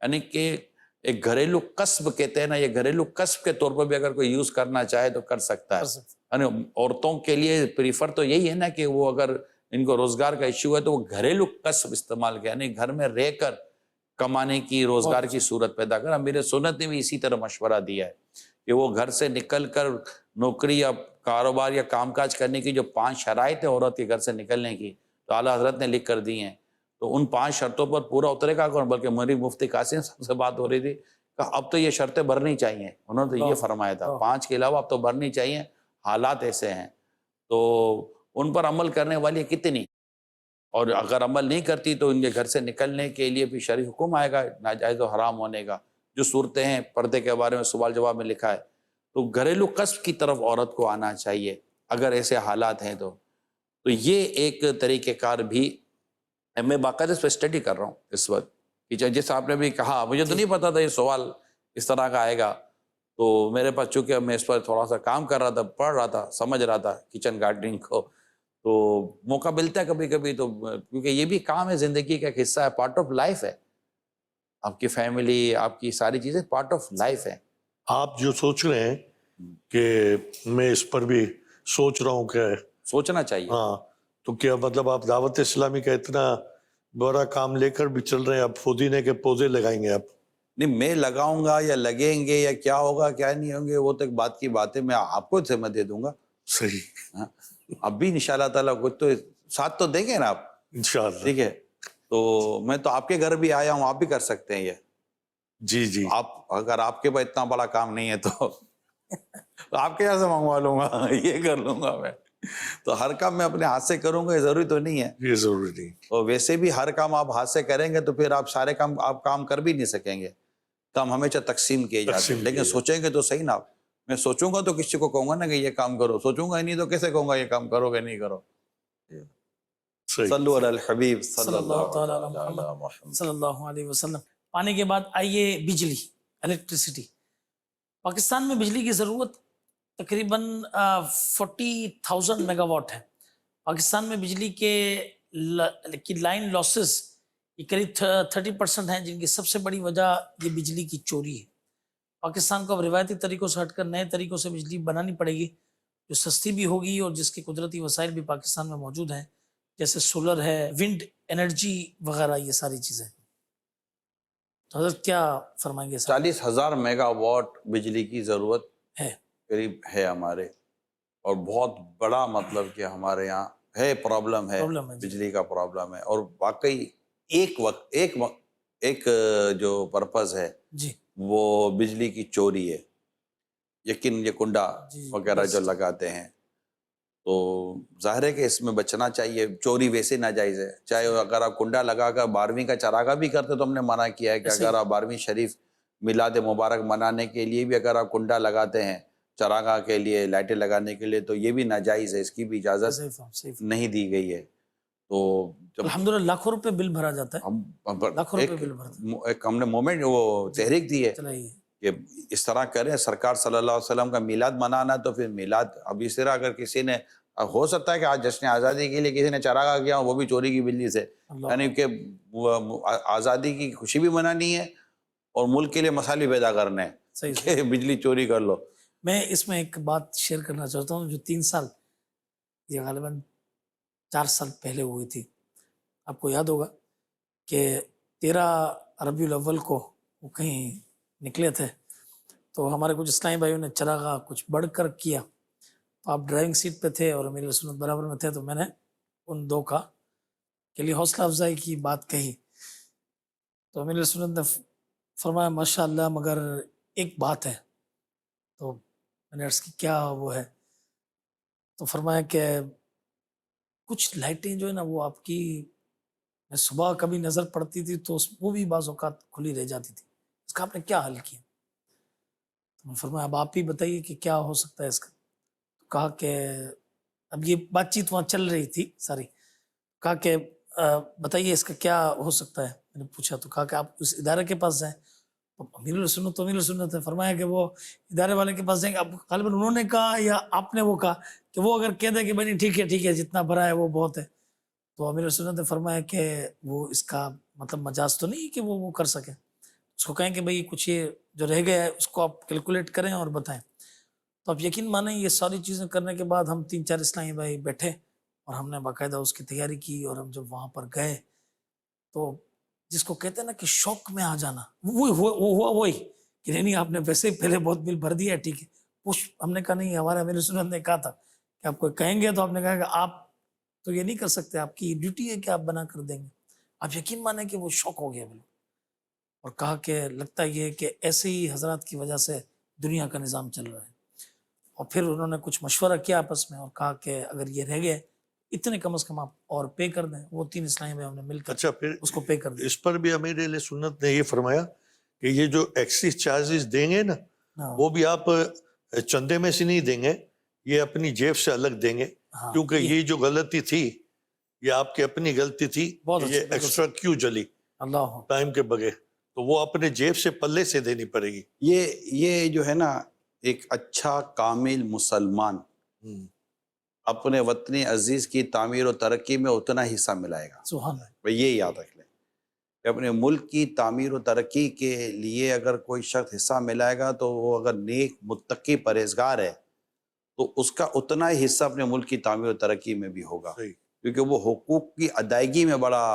یعنی کہ ایک گھریلو کسب کہتے ہیں نا، یہ گھریلو کسب کے طور پر بھی اگر کوئی یوز کرنا چاہے تو کر سکتا ہے. یعنی عورتوں کے لیے پریفر تو یہی ہے نا کہ وہ اگر ان کو روزگار کا ایشو ہے تو وہ گھریلو کسب استعمال کیا، یعنی گھر میں رہ کر کمانے کی، روزگار کی صورت پیدا کرنا. میرے سنت نے بھی اسی طرح مشورہ دیا ہے کہ وہ گھر سے نکل کر نوکری یا کاروبار یا کام کاج کرنے کی جو 5 شرائط ہیں عورت کے گھر سے نکلنے کی، تو اعلیٰ حضرت نے لکھ کر دی ہیں. تو ان 5 شرطوں پر پورا اترے گا کون؟ بلکہ میری مفتی قاسم صاحب سے بات ہو رہی تھی کہ اب تو یہ شرطیں بھرنی چاہیے. انہوں نے تو یہ فرمایا تھا 5 کے علاوہ اب تو بھرنی چاہیے، حالات ایسے ہیں. تو ان پر عمل کرنے والی کتنی، اور اگر عمل نہیں کرتی تو ان کے گھر سے نکلنے کے لیے بھی شرعی حکم آئے گا ناجائز و حرام ہونے کا. جو صورتیں ہیں پردے کے بارے میں سوال جواب میں لکھا ہے. تو گھریلو کسب کی طرف عورت کو آنا چاہیے اگر ایسے حالات ہیں تو یہ ایک طریقہ کار بھی میں باقاعدہ اس پہ اسٹڈی کر رہا ہوں اس وقت. جیسے آپ نے بھی کہا، مجھے تو نہیں پتا تھا یہ سوال اس طرح کا آئے گا، تو میرے پاس چونکہ میں اس پر تھوڑا سا کام کر رہا تھا، پڑھ رہا تھا، سمجھ رہا تھا کچن گارڈننگ کو، تو موقع ملتا ہے کبھی کبھی تو، کیونکہ یہ بھی کام ہے، زندگی کا ایک حصہ ہے، پارٹ آف لائف ہے. آپ کی فیملی، آپ کی ساری چیزیں پارٹ آف لائف ہے.
آپ جو سوچ رہے ہیں کہ میں اس پر بھی سوچ رہا ہوں کہ
سوچنا چاہیے.
ہاں، تو کیا مطلب آپ دعوت اسلامی کا اتنا بڑا کام لے کر بھی چل رہے ہیں؟ اب پودینے کے پودے لگائیں گے آپ؟
نہیں، میں لگاؤں گا یا لگیں گے یا کیا ہوگا کیا نہیں ہوں گے وہ تو ایک بات کی بات ہے. میں آپ کو ذمہ دے دوں گا.
صحیح.
اب بھی انشاءاللہ تعالیٰ کچھ تو ساتھ تو دیں گے نا آپ.
انشاءاللہ.
ٹھیک ہے. تو میں تو آپ کے گھر بھی آیا ہوں، آپ بھی کر سکتے ہیں یہ.
جی
آپ اگر آپ کے پاس اتنا بڑا کام نہیں ہے تو آپ کے یہاں سے منگوا لوں گا، یہ کر لوں گا میں. تو ہر کام میں اپنے ہاتھ سے کروں گا یہ ضروری تو نہیں ہے.
یہ ضروری نہیں.
اور ویسے بھی ہر کام آپ ہاتھ سے کریں گے تو پھر آپ سارے کام آپ کام کر بھی نہیں سکیں گے. کام ہمیشہ تقسیم کیے جاتے ہیں، لیکن سوچیں گے تو صحیح نا. میں سوچوں گا تو کسی کو کہوں گا نا کہ یہ کام کرو، سوچوں گا ہی نہیں تو کیسے کہوں گا یہ کام کرو کہ نہیں کرو. صلو علی الحبیب صلی اللہ علیہ وسلم.
صلی اللہ علیہ وسلم. پانی کے بعد آئیے بجلی، الیکٹریسٹی. پاکستان میں بجلی کی ضرورت تقریباً 40,000 میگا واٹ ہے. پاکستان میں بجلی کی لائن لاسز یہ قریب 30% ہیں، جن کی سب سے بڑی وجہ یہ بجلی کی چوری ہے. پاکستان کو اب روایتی طریقوں سے ہٹ کر نئے طریقوں سے بجلی بنانی پڑے گی، جو سستی بھی ہوگی اور جس کے قدرتی وسائل بھی پاکستان میں موجود ہیں، جیسے سولر ہے، ونڈ انرجی وغیرہ، یہ ساری چیزیں. تو حضرت کیا فرمائیں گے؟
40,000 میگا واٹ بجلی کی ضرورت
ہے
قریب ہے ہمارے، اور بہت بڑا مطلب کہ ہمارے یہاں ہے، پرابلم ہے، بجلی کا پرابلم ہے. اور واقعی ایک جو پرپز ہے
جی
وہ بجلی کی چوری ہے. یقین یہ کنڈا وغیرہ جو لگاتے ہیں تو ظاہر ہے کہ اس میں بچنا چاہیے. چوری ویسے ناجائز ہے, چاہے اگر آپ کنڈا لگا کر 12ویں کا چراغا بھی کرتے تو ہم نے منع کیا ہے کہ
ایسے
اگر
ہی.
آپ 12ویں شریف میلاد مبارک منانے کے لیے بھی اگر آپ کنڈا لگاتے ہیں چراغا کے لیے, لائٹیں لگانے کے لیے, تو یہ بھی ناجائز ہے, اس کی بھی اجازت
صحیح فہم, صحیح فہم.
نہیں دی گئی ہے. تو جب
الحمدللہ لاکھوں روپے بل بھرا جاتا ہے,
ہم
لاکھوں روپے بل بھرتا ہے.
ایک ہم نے مومنٹ وہ تحریک دی ہے
چلائیے.
کہ اس طرح کریں. سرکار صلی اللہ علیہ وسلم کا میلاد منانا تو پھر میلاد, اب اس طرح اگر کسی نے, ہو سکتا ہے کہ آج جشن آزادی کے لیے کسی نے چراغا کیا وہ بھی چوری کی بجلی سے,
اللہ
یعنی کہ آزادی کی خوشی بھی منانی ہے اور ملک کے لیے مسائل پیدا کرنے ہیں
صحیح صحیح.
کہ بجلی چوری کر لو.
میں اس میں ایک بات شیئر کرنا چاہتا ہوں جو 3 سال, یہ غالباً 4 سال پہلے ہوئی تھی. آپ کو یاد ہوگا کہ 13 ربیع الاول کو وہ کہیں نکلے تھے, تو ہمارے کچھ اسلامی بھائیوں نے چراغا کچھ بڑھ کر کیا. تو آپ ڈرائیونگ سیٹ پہ تھے اور امیر سنت برابر میں تھے, تو میں نے ان 2 کا کے لیے حوصلہ افزائی کی بات کہی. تو امیر سنت نے فرمایا ماشاء اللہ مگر ایک بات ہے. تو میں نے عرض کی کیا وہ ہے؟ تو فرمایا کہ کچھ لائٹیں جو ہے نا وہ آپ کی, میں صبح کبھی نظر پڑتی تھی تو وہ بھی بعض اوقات کھلی رہ جاتی تھی, اس کا آپ نے کیا حل کیا؟ تو میں فرمایا اب آپ ہی بتائیے کہ کیا ہو سکتا ہے اس کا. تو کہا کہ اب یہ بات چیت وہاں چل رہی تھی ساری. کہا کہ بتائیے اس کا کیا ہو سکتا ہے. میں نے پوچھا تو کہا کہ آپ اس ادارے کے پاس جائیں. امیر السنت تو امیر السنت نے فرمایا کہ وہ ادارے والے کے پاس جائیں گے. اب غالباً انہوں نے کہا یا آپ نے وہ کہا کہ وہ اگر کہہ دے کہ بھائی ٹھیک ہے جتنا بھرا ہے وہ بہت ہے, تو امیر السنت نے فرمایا کہ وہ اس کا مطلب مجاز تو نہیں کہ وہ کر سکے. اس کو کہیں کہ بھائی کچھ یہ جو رہ گیا ہے اس کو آپ کیلکولیٹ کریں اور بتائیں. تو آپ یقین مانیں یہ ساری چیزیں کرنے کے بعد ہم 3-4 اسلامی بھائی بیٹھے اور ہم نے باقاعدہ اس کی تیاری کی, اور ہم جب وہاں پر گئے تو جس کو کہتے ہیں نا کہ شوق میں آ جانا, وہی کہ نہیں آپ نے ویسے پہلے بہت بل بھر دیا ہے, ٹھیک ہے. ہم نے کہا نہیں, ہمارا امیر سنت نے کہا تھا کہ آپ کو کہیں گے تو آپ نے کہا کہ آپ تو یہ نہیں کر سکتے, آپ کی ڈیوٹی ہے کہ آپ بنا کر دیں گے. آپ یقین مانیں کہ وہ شوق ہو گیا بالکل, اور کہا کہ لگتا یہ کہ ایسے ہی حضرات کی وجہ سے دنیا کا نظام چل رہا ہے. اور پھر انہوں نے کچھ مشورہ کیا آپس میں اور کہا کہ اگر یہ رہ گئے اتنے کم از کم آپ اور پے کر دیں. وہ 3 اسلامی میں ہم نے مل کر
اچھا, پھر
اس کو پے کر دیا.
اس پر بھی امیر اہل سنت نے یہ فرمایا کہ یہ جو ایکسیس چارجز دیں گے نا
ہاں
وہ بھی آپ چندے میں سے نہیں دیں گے, یہ اپنی جیب سے الگ دیں گے,
ہاں,
کیونکہ یہ جو غلطی تھی یہ آپ کی اپنی غلطی تھی.
بہت اچھا,
یہ
بالکل
ایکسٹرا کیوں جلی
اللہ
ٹائم کے بغیر, تو وہ اپنے جیب سے پلے سے دینی پڑے گی.
یہ جو ہے نا ایک اچھا کامل مسلمان اپنے وطن عزیز کی تعمیر و ترقی میں اتنا حصہ ملائے گا.
سبحان اللہ.
بھئی یہ یاد رکھ لیں کہ اپنے ملک کی تعمیر و ترقی کے لیے اگر کوئی شخص حصہ ملائے گا تو وہ اگر نیک متقی پرہیزگار ہے تو اس کا اتنا ہی حصہ اپنے ملک کی تعمیر و ترقی میں بھی ہوگا, کیونکہ وہ حقوق کی ادائیگی میں بڑا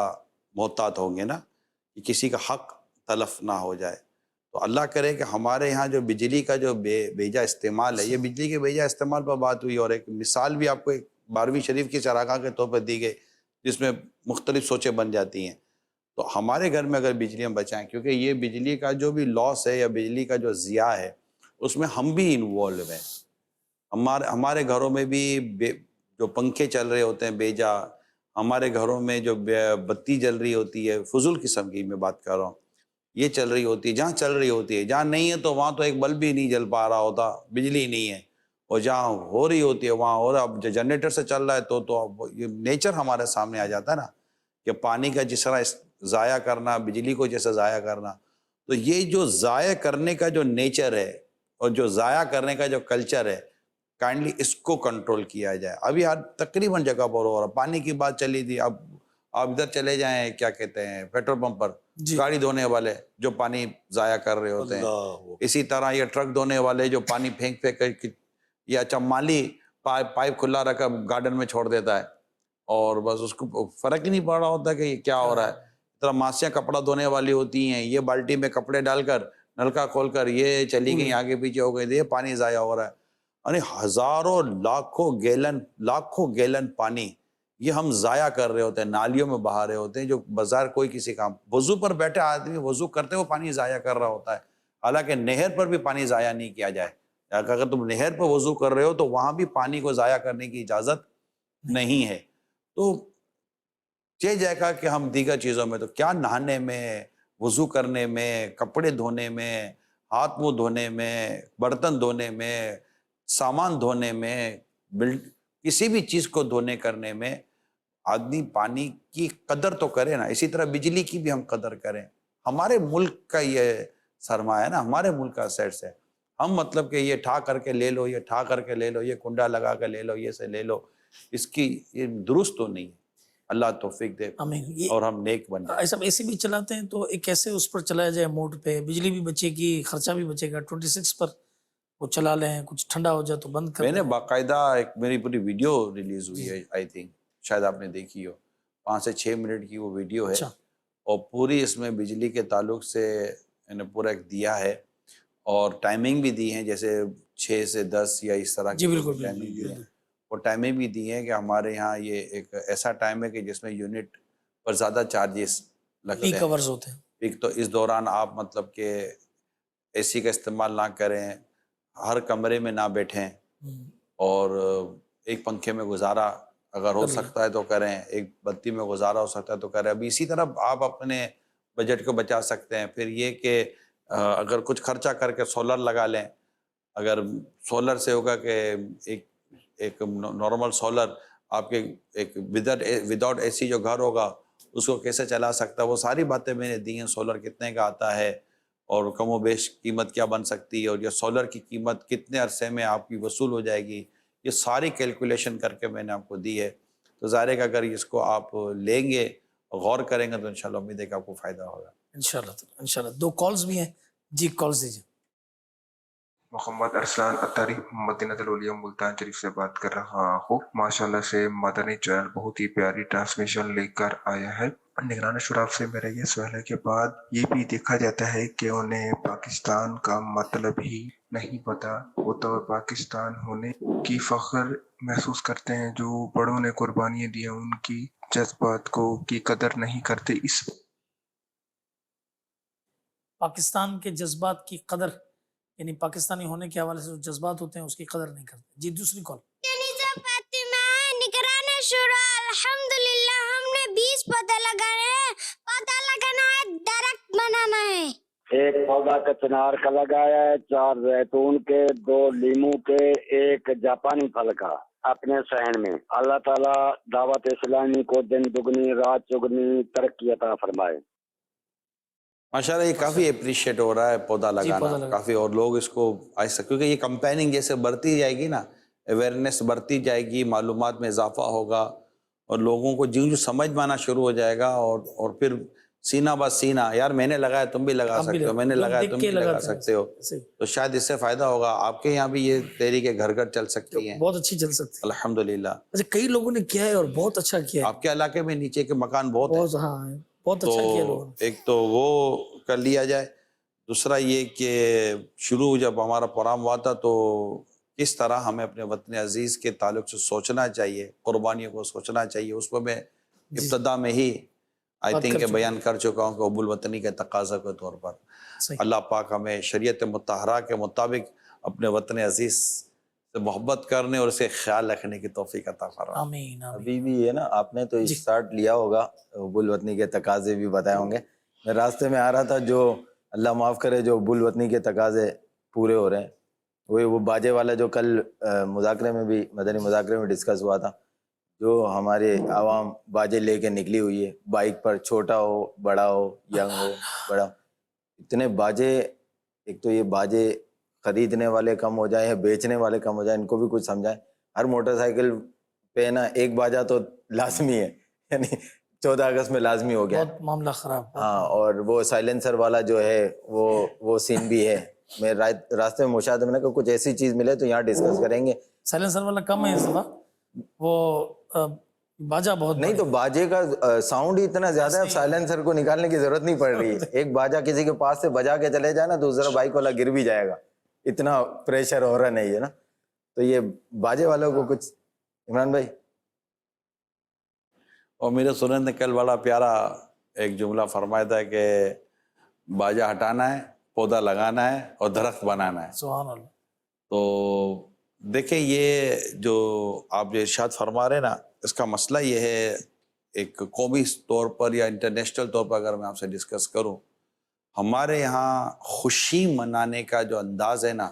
محتاط ہوں گے نا کہ کسی کا حق تلف نہ ہو جائے. تو اللہ کرے کہ ہمارے یہاں جو بجلی کا جو بیجا استعمال ہے, یہ بجلی کے بیجا استعمال پر بات ہوئی, اور ایک مثال بھی آپ کو ایک 12ویں شریف کی چراغاں کے طور پر دی گئی جس میں مختلف سوچیں بن جاتی ہیں. تو ہمارے گھر میں اگر بجلی ہم بچائیں, کیونکہ یہ بجلی کا جو بھی لاس ہے یا بجلی کا جو ضیاع ہے اس میں ہم بھی انوالو ہیں. ہمارے گھروں میں بھی جو پنکھے چل رہے ہوتے ہیں بیجا, ہمارے گھروں میں جو بتی جل رہی ہوتی ہے فضول قسم کی میں بات کر رہا ہوں, یہ چل رہی ہوتی ہے, جہاں چل رہی ہوتی ہے, جہاں نہیں ہے تو وہاں تو ایک بلب بھی نہیں جل پا رہا ہوتا, بجلی نہیں ہے, اور جہاں ہو رہی ہوتی ہے وہاں ہو رہا. اب جنریٹر سے چل رہا ہے تو یہ نیچر ہمارے سامنے آ جاتا ہے نا کہ پانی کا جس طرح ضائع کرنا, بجلی کو جیسے ضائع کرنا. تو یہ جو ضائع کرنے کا جو نیچر ہے اور جو ضائع کرنے کا جو کلچر ہے, کائنڈلی اس کو کنٹرول کیا جائے. ابھی تقریباً جگہ پر ہو رہا, پانی کی بات چلی تھی, اب آپ ادھر چلے جائیں کیا کہتے ہیں پیٹرول پمپ پر, گاڑی دھونے والے جو پانی ضائع کر رہے ہوتے ہیں, اسی طرح یہ ٹرک دھونے والے جو پانی پھینک کر, یا اچھا مالی پائپ کھلا رکھا گارڈن میں چھوڑ دیتا ہے اور بس اس کو فرق ہی نہیں پڑ رہا ہوتا کہ یہ کیا ہو رہا ہے. اس طرح ماسیاں کپڑا دھونے والی ہوتی ہیں, یہ بالٹی میں کپڑے ڈال کر نلکا کھول کر یہ چلی گئی آگے پیچھے ہو گئی, یہ پانی ضائع ہو رہا ہے. یعنی ہزاروں لاکھوں گیلن پانی یہ ہم ضائع کر رہے ہوتے ہیں, نالیوں میں بہا رہے ہوتے ہیں, جو بازار کوئی کسی کام. وضو پر بیٹھے آدمی وضو کرتے ہوئے پانی ضائع کر رہا ہوتا ہے, حالانکہ نہر پر بھی پانی ضائع نہیں کیا جائے. اگر تم نہر پہ وضو کر رہے ہو تو وہاں بھی پانی کو ضائع کرنے کی اجازت نہیں ہے. تو یہ جائے گا کہ ہم دیگر چیزوں میں تو کیا نہانے میں، وضو کرنے میں، کپڑے دھونے میں، ہاتھ منہ دھونے میں، برتن دھونے میں، سامان دھونے میں، کسی بھی چیز کو دھونے کرنے میں آدمی پانی کی قدر تو کرے نا. اسی طرح بجلی کی بھی ہم قدر کریں. ہمارے ملک کا یہ سرمایہ ہے نا، ہمارے ملک کا سیٹس ہے. ہم مطلب کہ یہ ٹھا کر کے لے لو، یہ ٹھا کر کے لے لو، یہ کنڈا لگا کے لے لو، یہ سے لے لو، اس کی یہ درست تو نہیں ہے. اللہ توفیق دے
آمین. یہ
اور ہم نیک بن جائیں.
ایسا اے سی بھی چلاتے ہیں تو ایک ایسے اس پر چلایا جائے موڈ پہ، بجلی بھی بچے گی، خرچہ بھی بچے گا. 26 پر وہ چلا لیں، کچھ ٹھنڈا ہو جائے تو بند کر
میں نے
دیں.
باقاعدہ ایک میری پوری ویڈیو ریلیز ہوئی ہے، آئی تھنک شاید آپ نے دیکھی ہو، 5 سے 6 منٹ کی وہ ویڈیو ہے.
اچھا.
اور پوری اس میں بجلی کے تعلق سے میں نے پورا ایک دیا ہے اور ٹائمنگ بھی دی ہے، جیسے 6 سے 10 یا اس طرح
جی
کی
بالکل
ٹائمنگ دی ہے.
بالکل.
اور ٹائمنگ بھی دی ہے کہ ہمارے یہاں یہ ایک ایسا ٹائم ہے کہ جس میں یونٹ پر زیادہ چارجز لگتے
پیک
ہیں.
آورز ہوتے ہیں.
ایک تو اس دوران آپ مطلب کہ اے سی کا استعمال نہ کریں، ہر کمرے میں نہ بیٹھیں، اور ایک پنکھے میں گزارا اگر ہو سکتا ہے تو کریں، ایک بتی میں گزارا ہو سکتا ہے تو کریں. ابھی اسی طرح آپ اپنے بجٹ کو بچا سکتے ہیں. پھر یہ کہ اگر کچھ خرچہ کر کے سولر لگا لیں. اگر سولر سے ہوگا کہ ایک نارمل سولر آپ کے ایک وداؤٹ اے سی جو گھر ہوگا اس کو کیسے چلا سکتا ہے، وہ ساری باتیں میں نے دی ہیں. سولر کتنے کا آتا ہے اور کم و بیش قیمت کیا بن سکتی ہے، اور یہ سولر کی قیمت کتنے عرصے میں آپ کی وصول ہو جائے گی، یہ ساری کیلکولیشن کر کے میں نے آپ کو دی ہے. تو ظاہر ہے کہ اگر اس کو آپ لیں گے اور غور کریں گے تو انشاءاللہ امید ہے کہ آپ کو فائدہ ہوگا.
انشاءاللہ 2 کالز بھی ہیں. جی کالز دیجیے.
محمد ارسلان اتاری مدینہ الاولیاء ملتان شریف سے بات کر رہا ہوں. ماشاءاللہ سے مدنی چینل بہت ہی پیاری ٹرانسمیشن لے کر آیا ہے. نگران شراف سے میرا یہ سوال ہے کہ بعد یہ بھی دیکھا جاتا ہے کہ انہیں پاکستان کا مطلب ہی نہیں پتا، وہ تو پاکستان ہونے کی فخر محسوس کرتے ہیں. جو بڑوں نے قربانیاں دی ہیں ان کی جذبات کو کی قدر نہیں کرتے. اس
پاکستان کے جذبات کی قدر، یعنی پاکستانی ہونے کے حوالے سے جو جذبات ہوتے ہیں اس کی قدر نہیں کرتے. جی دوسری کال.
فاطمہ نگران شورا، الحمدللہ ہم نے 20 پودے لگائے ہیں. پودا لگانا ہے، درخت بنانا ہے.
ایک پودا کا چنار کا لگایا ہے، 4 زیتون کے، 2 لیمو کے، 1 جاپانی پھل کا اپنے صحن میں. اللہ تعالیٰ دعوت اسلامی کو دن دگنی رات چگنی ترقی عطا فرمائے.
ماشاءاللہ یہ کافی اپریشیٹ ہو رہا ہے پودا لگانا کافی، اور لوگ اس کو ایسا کیونکہ یہ کمپیننگ جیسے بڑھتی جائے گی نا، اویئرنیس بڑھتی جائے گی، معلومات میں اضافہ ہوگا اور لوگوں کو جو سمجھ میں آنا شروع ہو جائے گا، اور پھر سینہ بہ سینہ، یار میں نے لگایا تم بھی لگا سکتے ہو، میں نے لگایا تم بھی لگا سکتے ہو. تو شاید اس سے فائدہ ہوگا. آپ کے یہاں بھی یہ تحریکیں گھر گھر چل سکتی ہیں.
بہت اچھی چل سکتی ہے
الحمدللہ.
اچھا. کئی لوگوں نے کیا ہے اور بہت اچھا کیا ہے.
آپ کے علاقے میں نیچے کے مکان بہت ہیں.
بہت ہاں بہت اچھا کیا لوگوں نے.
ایک تو وہ کر لیا جائے. دوسرا یہ کہ شروع جب ہمارا پروگرام ہوا تھا تو کس طرح ہمیں اپنے وطن عزیز کے تعلق سے سوچنا چاہیے، قربانیوں کو سوچنا چاہیے، اس پر میں ابتدا میں ہی آئی تھنک کہ بیان کر چکا ہوں کہ حب الوطنی کے تقاضا کے طور پر اللہ پاک ہمیں شریعت مطہرہ کے مطابق اپنے وطن عزیز سے محبت کرنے اور اسے خیال رکھنے کی توفیق عطا فرمائے.
آمین.
ابھی بھی ہے نا، آپ نے تو اسٹارٹ لیا ہوگا، حب الوطنی کے تقاضے بھی بتائے ہوں گے. میں راستے میں آ رہا تھا، جو اللہ معاف کرے جو حب الوطنی کے تقاضے پورے ہو رہے ہیں، وہ باجے والا جو کل مذاکرے میں بھی مدنی مذاکرے میں ڈسکس ہوا تھا، جو ہمارے عوام باجے لے کے نکلی ہوئی ہے بائک پر، چھوٹا ہو بڑا ہو ینگ ہو بڑا، اتنے باجے. ایک تو یہ باجے خریدنے والے کم ہو جائیں، بیچنے والے کم ہو جائیں، ان کو بھی کچھ سمجھائیں. ہر موٹر سائیکل پہ نا ایک باجا تو لازمی ہے، یعنی 14 اگست میں لازمی ہو گیا.
بہت معاملہ خراب.
ہاں، اور وہ سائلنسر والا جو ہے وہ سین بھی ہے. میں راستے میں مشاہدے میں نے کہا کچھ ایسی چیز ملے تو یہاں ڈسکس کریں گے.
سائلنسر والا کم ہے اس دفعہ، وہ باجا بہت
نہیں تو باجے کا ساؤنڈ ہی اتنا زیادہ ہے، سائلنسر کو نکالنے کی ضرورت نہیں پڑ رہی ہے. ایک باجا کسی کے پاس سے بجا کے چلے جائے نا تو دوسرا بائک والا گر بھی جائے گا، اتنا پریشر ہو رہا نہیں ہے نا. تو یہ باجے والوں کو کچھ، عمران بھائی.
اور میرے سنن نے کل بڑا پیارا ایک جملہ فرمایا تھا کہ باجا ہٹانا ہے، پودا لگانا ہے اور درخت بنانا ہے.
سبحان اللہ.
تو دیکھیں یہ جو آپ جو ارشاد فرما رہے ہیں نا، اس کا مسئلہ یہ ہے، ایک قومی طور پر یا انٹرنیشنل طور پر اگر میں آپ سے ڈسکس کروں، ہمارے یہاں خوشی منانے کا جو انداز ہے نا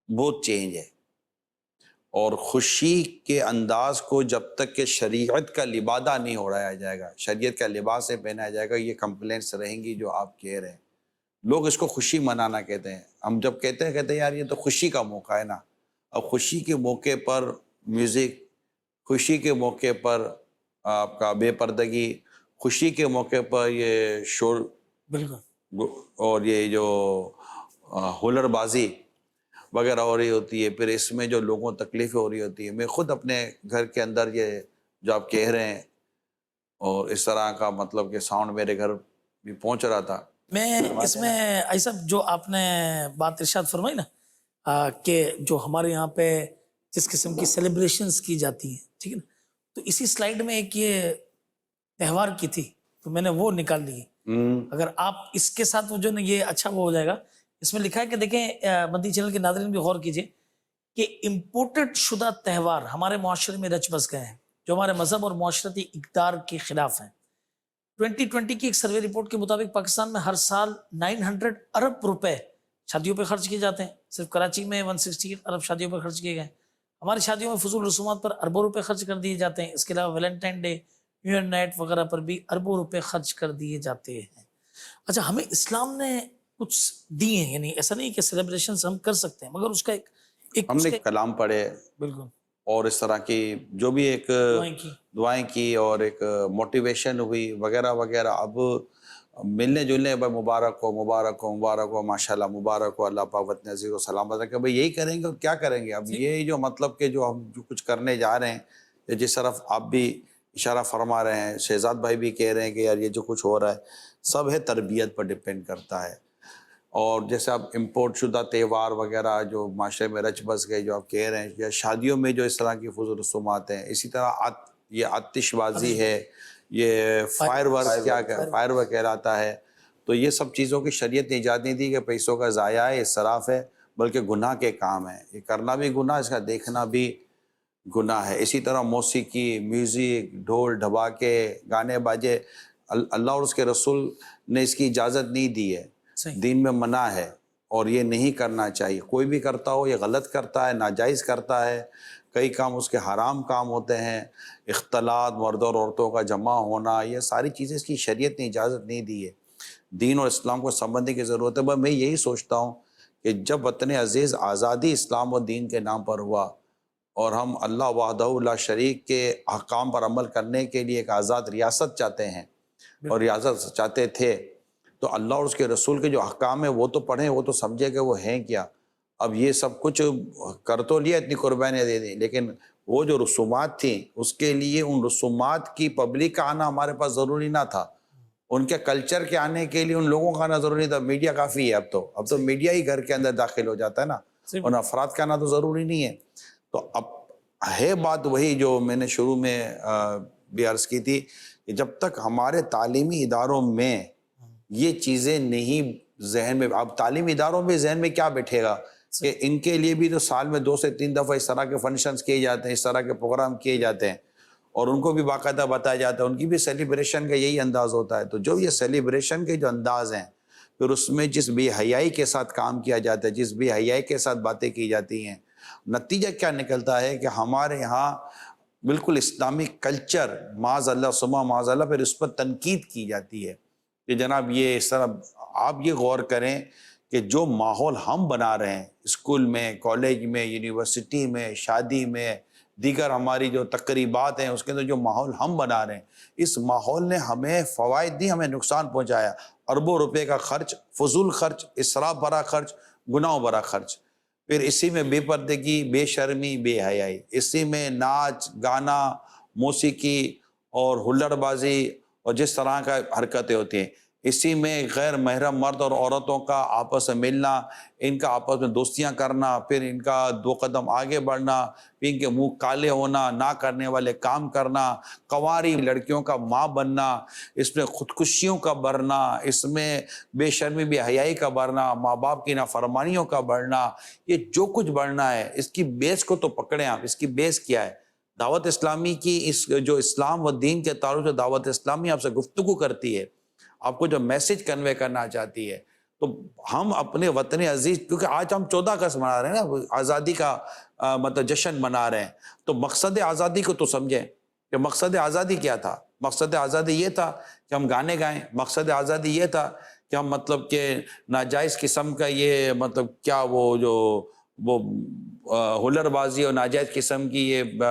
بہت چینج ہے، اور خوشی کے انداز کو جب تک کہ شریعت کا لبادہ نہیں اڑایا جائے گا، شریعت کا لباس سے پہنایا جائے گا، یہ کمپلینٹس رہیں گی جو آپ کہہ رہے ہیں۔ لوگ اس کو خوشی منانا کہتے ہیں، ہم جب کہتے ہیں یار یہ تو خوشی کا موقع ہے نا۔ اب خوشی کے موقع پر میوزک، خوشی کے موقع پر آپ کا بے پردگی، خوشی کے موقع پر یہ شور
بالکل
اور یہ جو ہولر بازی وغیرہ ہو رہی ہوتی ہے، پھر اس میں جو لوگوں تکلیفیں ہو رہی ہوتی ہے۔ میں خود اپنے گھر کے اندر یہ جو آپ کہہ رہے ہیں اور اس طرح کا مطلب کہ ساؤنڈ میرے گھر بھی پہنچ رہا تھا۔
میں اس میں ایسا جو آپ نے بات ارشاد فرمائی نا کہ جو ہمارے یہاں پہ جس قسم کی سیلیبریشنز کی جاتی ہیں، ٹھیک ہے نا، تو اسی سلائیڈ میں ایک یہ تہوار کی تھی تو میں نے وہ نکال لی۔ اگر آپ اس کے ساتھ وہ جو نا یہ اچھا وہ ہو جائے گا، اس میں لکھا ہے کہ دیکھیں مدنی چینل کے ناظرین بھی غور کیجئے کہ امپورٹڈ شدہ تہوار ہمارے معاشرے میں رچ بس گئے ہیں جو ہمارے مذہب اور معاشرتی اقدار کے خلاف ہیں۔ 2020 کی ایک سروے رپورٹ کے مطابق پاکستان میں ہر سال 900 ارب روپے شادیوں پہ خرچ کیے جاتے ہیں۔ صرف کراچی میں 168 ارب شادیوں پہ خرچ کیے گئے۔ ہماری شادیوں میں فضول رسومات پر اربوں روپے خرچ کر دیے جاتے ہیں۔ اس کے علاوہ Valentine Day, New Year night وغیرہ پر بھی اربوں روپے خرچ کر دیے جاتے ہیں۔ اچھا، ہمیں اسلام نے کچھ دیے ہیں، یعنی ایسا نہیں کہ سیلیبریشنز ہم کر سکتے ہیں، مگر اس کا ایک
ہم نے کلام پڑھے
بالکل
اور اس طرح کی جو بھی ایک دعائیں کی اور ایک موٹیویشن ہوئی وغیرہ وغیرہ۔ اب ملنے جلنے بھائی مبارک ہو مبارک ہو مبارک ہو، ماشاءاللہ مبارک ہو، اللہ پاک وطن عزیز کو سلامت رکھے، بھائی یہی کریں گے اور کیا کریں گے؟ اب یہ جو مطلب کہ جو ہم جو کچھ کرنے جا رہے ہیں، جس طرف آپ بھی اشارہ فرما رہے ہیں، شہزاد بھائی بھی کہہ رہے ہیں کہ یار یہ جو کچھ ہو رہا ہے سب ہے تربیت پر ڈپینڈ کرتا ہے۔ اور جیسے اب امپورٹ شدہ تہوار وغیرہ جو معاشرے میں رچ بس گئے جو آپ کہہ رہے ہیں، یا شادیوں میں جو اس طرح کی فضول رسومات ہیں، اسی طرح یہ آتش بازی ہے، یہ فائر ورک کہلاتا ہے، تو یہ سب چیزوں کی شریعت نے اجازت نہیں دی کہ پیسوں کا ضائع ہے، اسراف ہے، بلکہ گناہ کے کام ہے۔ یہ کرنا بھی گناہ، اس کا دیکھنا بھی گناہ ہے۔ اسی طرح موسیقی، میوزک، ڈھول ڈھباکے، گانے باجے، اللہ اور اس کے رسول نے اس کی اجازت نہیں دی ہے، دین میں منع ہے، اور یہ نہیں کرنا چاہیے۔ کوئی بھی کرتا ہو یہ غلط کرتا ہے، ناجائز کرتا ہے۔ کئی کام اس کے حرام کام ہوتے ہیں، اختلاط، مرد اور عورتوں کا جمع ہونا، یہ ساری چیزیں اس کی شریعت نے اجازت نہیں دی ہے۔ دین اور اسلام کو سمجھنے کی ضرورت ہے۔ بس میں یہی سوچتا ہوں کہ جب وطن عزیز آزادی اسلام و دین کے نام پر ہوا اور ہم اللہ وحدہ لا شریک کے احکام پر عمل کرنے کے لیے ایک آزاد ریاست چاہتے ہیں اور ریاست چاہتے تھے، تو اللہ اور اس کے رسول کے جو احکام ہیں وہ تو پڑھیں، وہ تو سمجھے کہ وہ ہیں کیا۔ اب یہ سب کچھ کر تو لیا، اتنی قربانیاں دے دیں، لیکن وہ جو رسومات تھیں اس کے لیے ان رسومات کی پبلک کا آنا ہمارے پاس ضروری نہ تھا، ان کے کلچر کے آنے کے لیے ان لوگوں کا آنا ضروری تھا۔ میڈیا کافی ہے، اب تو میڈیا ہی گھر کے اندر داخل ہو جاتا ہے نا، ان افراد کا آنا تو ضروری نہیں ہے۔ تو اب ہے بات وہی جو میں نے شروع میں بھی عرض کی تھی کہ جب تک ہمارے تعلیمی اداروں میں یہ چیزیں نہیں ذہن میں، اب تعلیمی اداروں میں ذہن میں کیا بیٹھے گا کہ ان کے لیے بھی تو سال میں 2 سے 3 دفعہ اس طرح کے فنکشنز کیے جاتے ہیں، اس طرح کے پروگرام کیے جاتے ہیں، اور ان کو بھی باقاعدہ بتایا جاتا ہے، ان کی بھی سیلیبریشن کا یہی انداز ہوتا ہے۔ تو جو یہ سیلیبریشن کے جو انداز ہیں، پھر اس میں جس بے حیائی کے ساتھ کام کیا جاتا ہے، جس بے حیائی کے ساتھ باتیں کی جاتی ہیں، نتیجہ کیا نکلتا ہے کہ ہمارے یہاں بالکل اسلامی کلچر معاذ اللہ ثم معاذ اللہ، پھر اس پر تنقید کی جاتی ہے کہ جناب یہ اس طرح۔ آپ یہ غور کریں کہ جو ماحول ہم بنا رہے ہیں اسکول میں، کالج میں، یونیورسٹی میں، شادی میں، دیگر ہماری جو تقریبات ہیں اس کے اندر جو ماحول ہم بنا رہے ہیں، اس ماحول نے ہمیں فوائد دی، ہمیں نقصان پہنچایا۔ اربوں روپے کا خرچ، فضول خرچ، اسراف بھرا خرچ، گناہ بھرا خرچ، پھر اسی میں بے پردگی، بے شرمی، بے حیائی، اسی میں ناچ گانا، موسیقی اور ہلڑ بازی اور جس طرح کا حرکتیں ہوتی ہیں، اسی میں غیر محرم مرد اور عورتوں کا آپس میں ملنا، ان کا آپس میں دوستیاں کرنا، پھر ان کا 2 قدم آگے بڑھنا، پھر ان کے منہ کالے ہونا، نہ کرنے والے کام کرنا، کنواری لڑکیوں کا ماں بننا، اس میں خودکشیوں کا بڑھنا، اس میں بے شرمی بے حیائی کا بڑھنا، ماں باپ کی نافرمانیوں کا بڑھنا، یہ جو کچھ بڑھنا ہے اس کی بیس کو تو پکڑیں آپ. اس کی بیس کیا ہے؟ دعوت اسلامی کی اس جو اسلام و دین کے تعلق سے دعوت اسلامی آپ سے گفتگو کرتی ہے، آپ کو جو میسج کنوے کرنا چاہتی ہے. تو ہم اپنے وطن عزیز، کیونکہ آج ہم 14 اگست منا رہے ہیں نا، آزادی کا مطلب جشن منا رہے ہیں، تو مقصد آزادی کو تو سمجھیں کہ مقصد آزادی کیا تھا. مقصد آزادی یہ تھا کہ ہم گانے گائیں، مقصد آزادی یہ تھا کہ ہم مطلب کہ ناجائز قسم کا یہ مطلب کیا وہ ہلر بازی اور ناجائز قسم کی یہ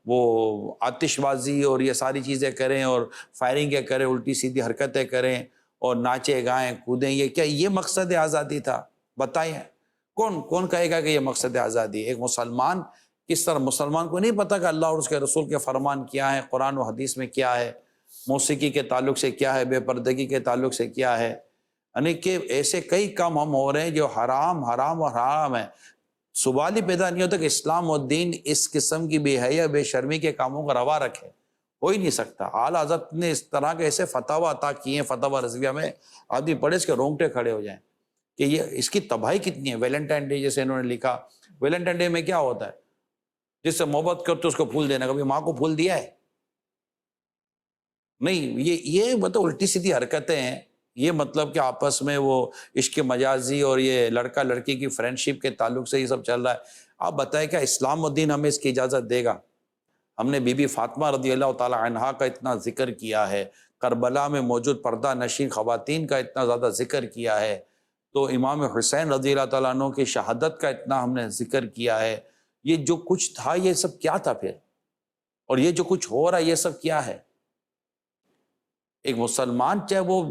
وہ آتش بازی اور یہ ساری چیزیں کریں اور فائرنگیں کریں، الٹی سیدھی حرکتیں کریں اور ناچے گائیں کودیں، یہ کیا یہ مقصد آزادی تھا؟ بتائیں کون کہے گا کہ یہ مقصد آزادی ہے؟ ایک مسلمان کس طرح، مسلمان کو نہیں پتہ کہ اللہ اور اس کے رسول کے فرمان کیا ہیں، قرآن و حدیث میں کیا ہے، موسیقی کے تعلق سے کیا ہے، بے پردگی کے تعلق سے کیا ہے، یعنی کہ ایسے کئی کام ہم ہو رہے ہیں جو حرام اور حرام ہے. سوال ہی پیدا نہیں ہوتا کہ اسلام و دین اس قسم کی بے حیا بے شرمی کے کاموں کو روا رکھے، ہو ہی نہیں سکتا. اعلیٰ حضرت نے اس طرح کے ایسے فتاوی عطا کیے ہیں، فتاوی رضویہ میں آدمی پڑھے اس کے رونگٹے کھڑے ہو جائیں کہ یہ اس کی تباہی کتنی ہے. ویلنٹائن ڈے جیسے انہوں نے لکھا، ویلنٹائن ڈے میں کیا ہوتا ہے؟ جس سے محبت کرتے اس کو پھول دینا. کبھی ماں کو پھول دیا ہے؟ نہیں. یہ مطلب الٹی سیدھی حرکتیں ہیں. یہ مطلب کہ آپس میں وہ عشق مجازی اور یہ لڑکا لڑکی کی فرینڈشپ کے تعلق سے یہ سب چل رہا ہے. آپ بتائیں کیا اسلام و دین ہمیں اس کی اجازت دے گا؟ ہم نے بی بی فاطمہ رضی اللہ تعالی عنہا کا اتنا ذکر کیا ہے، کربلا میں موجود پردہ نشین خواتین کا اتنا زیادہ ذکر کیا ہے، تو امام حسین رضی اللہ تعالیٰ عنہ کی شہادت کا اتنا ہم نے ذکر کیا ہے. یہ جو کچھ تھا یہ سب کیا تھا پھر؟ اور یہ جو کچھ ہو رہا ہے یہ سب کیا ہے؟ ایک مسلمان چاہے وہ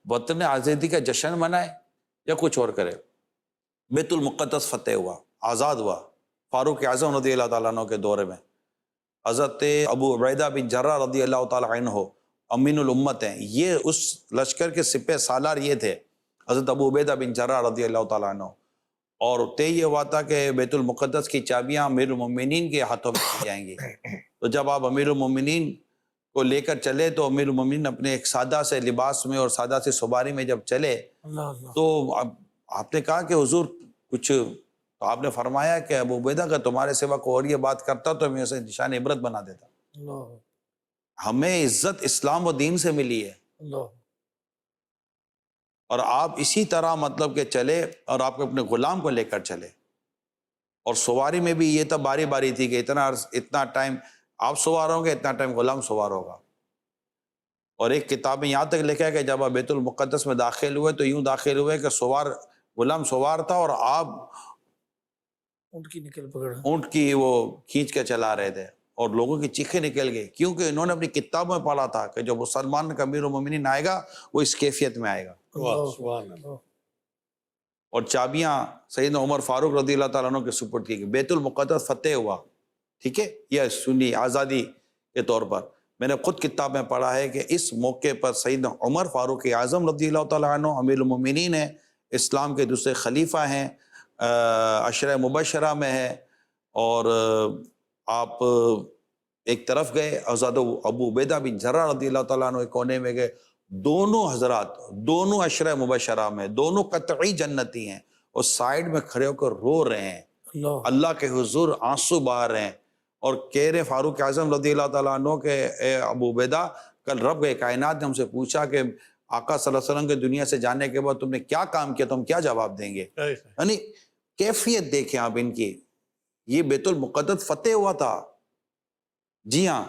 وطن آزادی کا جشن منائے یا کچھ اور کرے. بیت المقدس فتح ہوا، آزاد ہوا فاروق اعظم رضی اللہ تعالیٰ عنہ کے دور میں. حضرت ابو عبیدہ بن جراح رضی اللہ تعالیٰ عنہ امین الامت ہیں، یہ اس لشکر کے سپہ سالار یہ تھے حضرت ابو عبیدہ بن جراح رضی اللہ تعالیٰ عنہ. اور طے یہ ہوا تھا کہ بیت المقدس کی چابیاں امیر المومنین کے ہاتھوں میں دی جائیں گی. تو جب آپ امیر المومنین کو لے کر چلے تو امیر المومنین اپنے ایک سادہ سے لباس میں اور سادہ سے سواری میں جب چلے تو آپ نے کہا کہ حضور کچھ، تو آپ نے فرمایا کہ ابو عبیدہ کا تمہارے سوا کوئی اور یہ بات کرتا تو میں اسے نشان عبرت بنا دیتا. ہمیں عزت اسلام و دین سے ملی ہے، اور آپ اسی طرح مطلب کہ چلے اور آپ اپنے غلام کو لے کر چلے. اور سواری میں بھی یہ تب باری باری تھی کہ اتنا ٹائم آپ سوار ہوں گے، اتنا ٹائم غلام سوار ہوگا. اور ایک کتاب میں یہاں تک لکھا ہے کہ جب آپ بیت المقدس میں داخل ہوئے تو یوں داخل ہوئے کہ غلام سوار تھا اور آپ اونٹ کی وہ کھینچ کے چلا رہے تھے، اور لوگوں کی چیخیں نکل گئی کیونکہ انہوں نے اپنی کتاب میں پڑھا تھا کہ جو مسلمان کا امیر المومنین آئے گا وہ اس کیفیت میں آئے گا. اور چابیاں سیدنا عمر فاروق رضی اللہ تعالیٰ عنہ کے سپرد کی گئی. بیت المقدس فتح ہوا، ٹھیک ہے، یہ سنی آزادی کے طور پر. میں نے خود کتاب میں پڑھا ہے کہ اس موقع پر سیدنا عمر فاروق اعظم رضی اللہ تعالیٰ عنہ امیر المومنین ہیں، اسلام کے دوسرے خلیفہ ہیں، عشرہ مبشرہ میں ہے. اور آپ ایک طرف گئے، حضرت ابو عبیدہ بن جراح رضی اللہ تعالیٰ عنہ ایک کونے میں گئے. دونوں حضرات دونوں عشرہ مبشرہ میں دونوں قطعی جنتی ہیں، اور سائیڈ میں کھڑے ہو کر رو رہے ہیں، اللہ کے حضور آنسو بہا رہے ہیں اور کہہ رہے فاروق اعظم رضی اللہ تعالیٰ عنہ کے اے ابو عبیدہ، کل رب کائنات نے ہم سے پوچھا کہ آقا صلی اللہ علیہ وسلم کے دنیا سے جانے کے بعد تم نے کیا کام کیا، تم کیا جواب دیں گے؟ یعنی کیفیت دیکھیں آپ ان کی. یہ بیت المقدس فتح ہوا تھا، جی ہاں،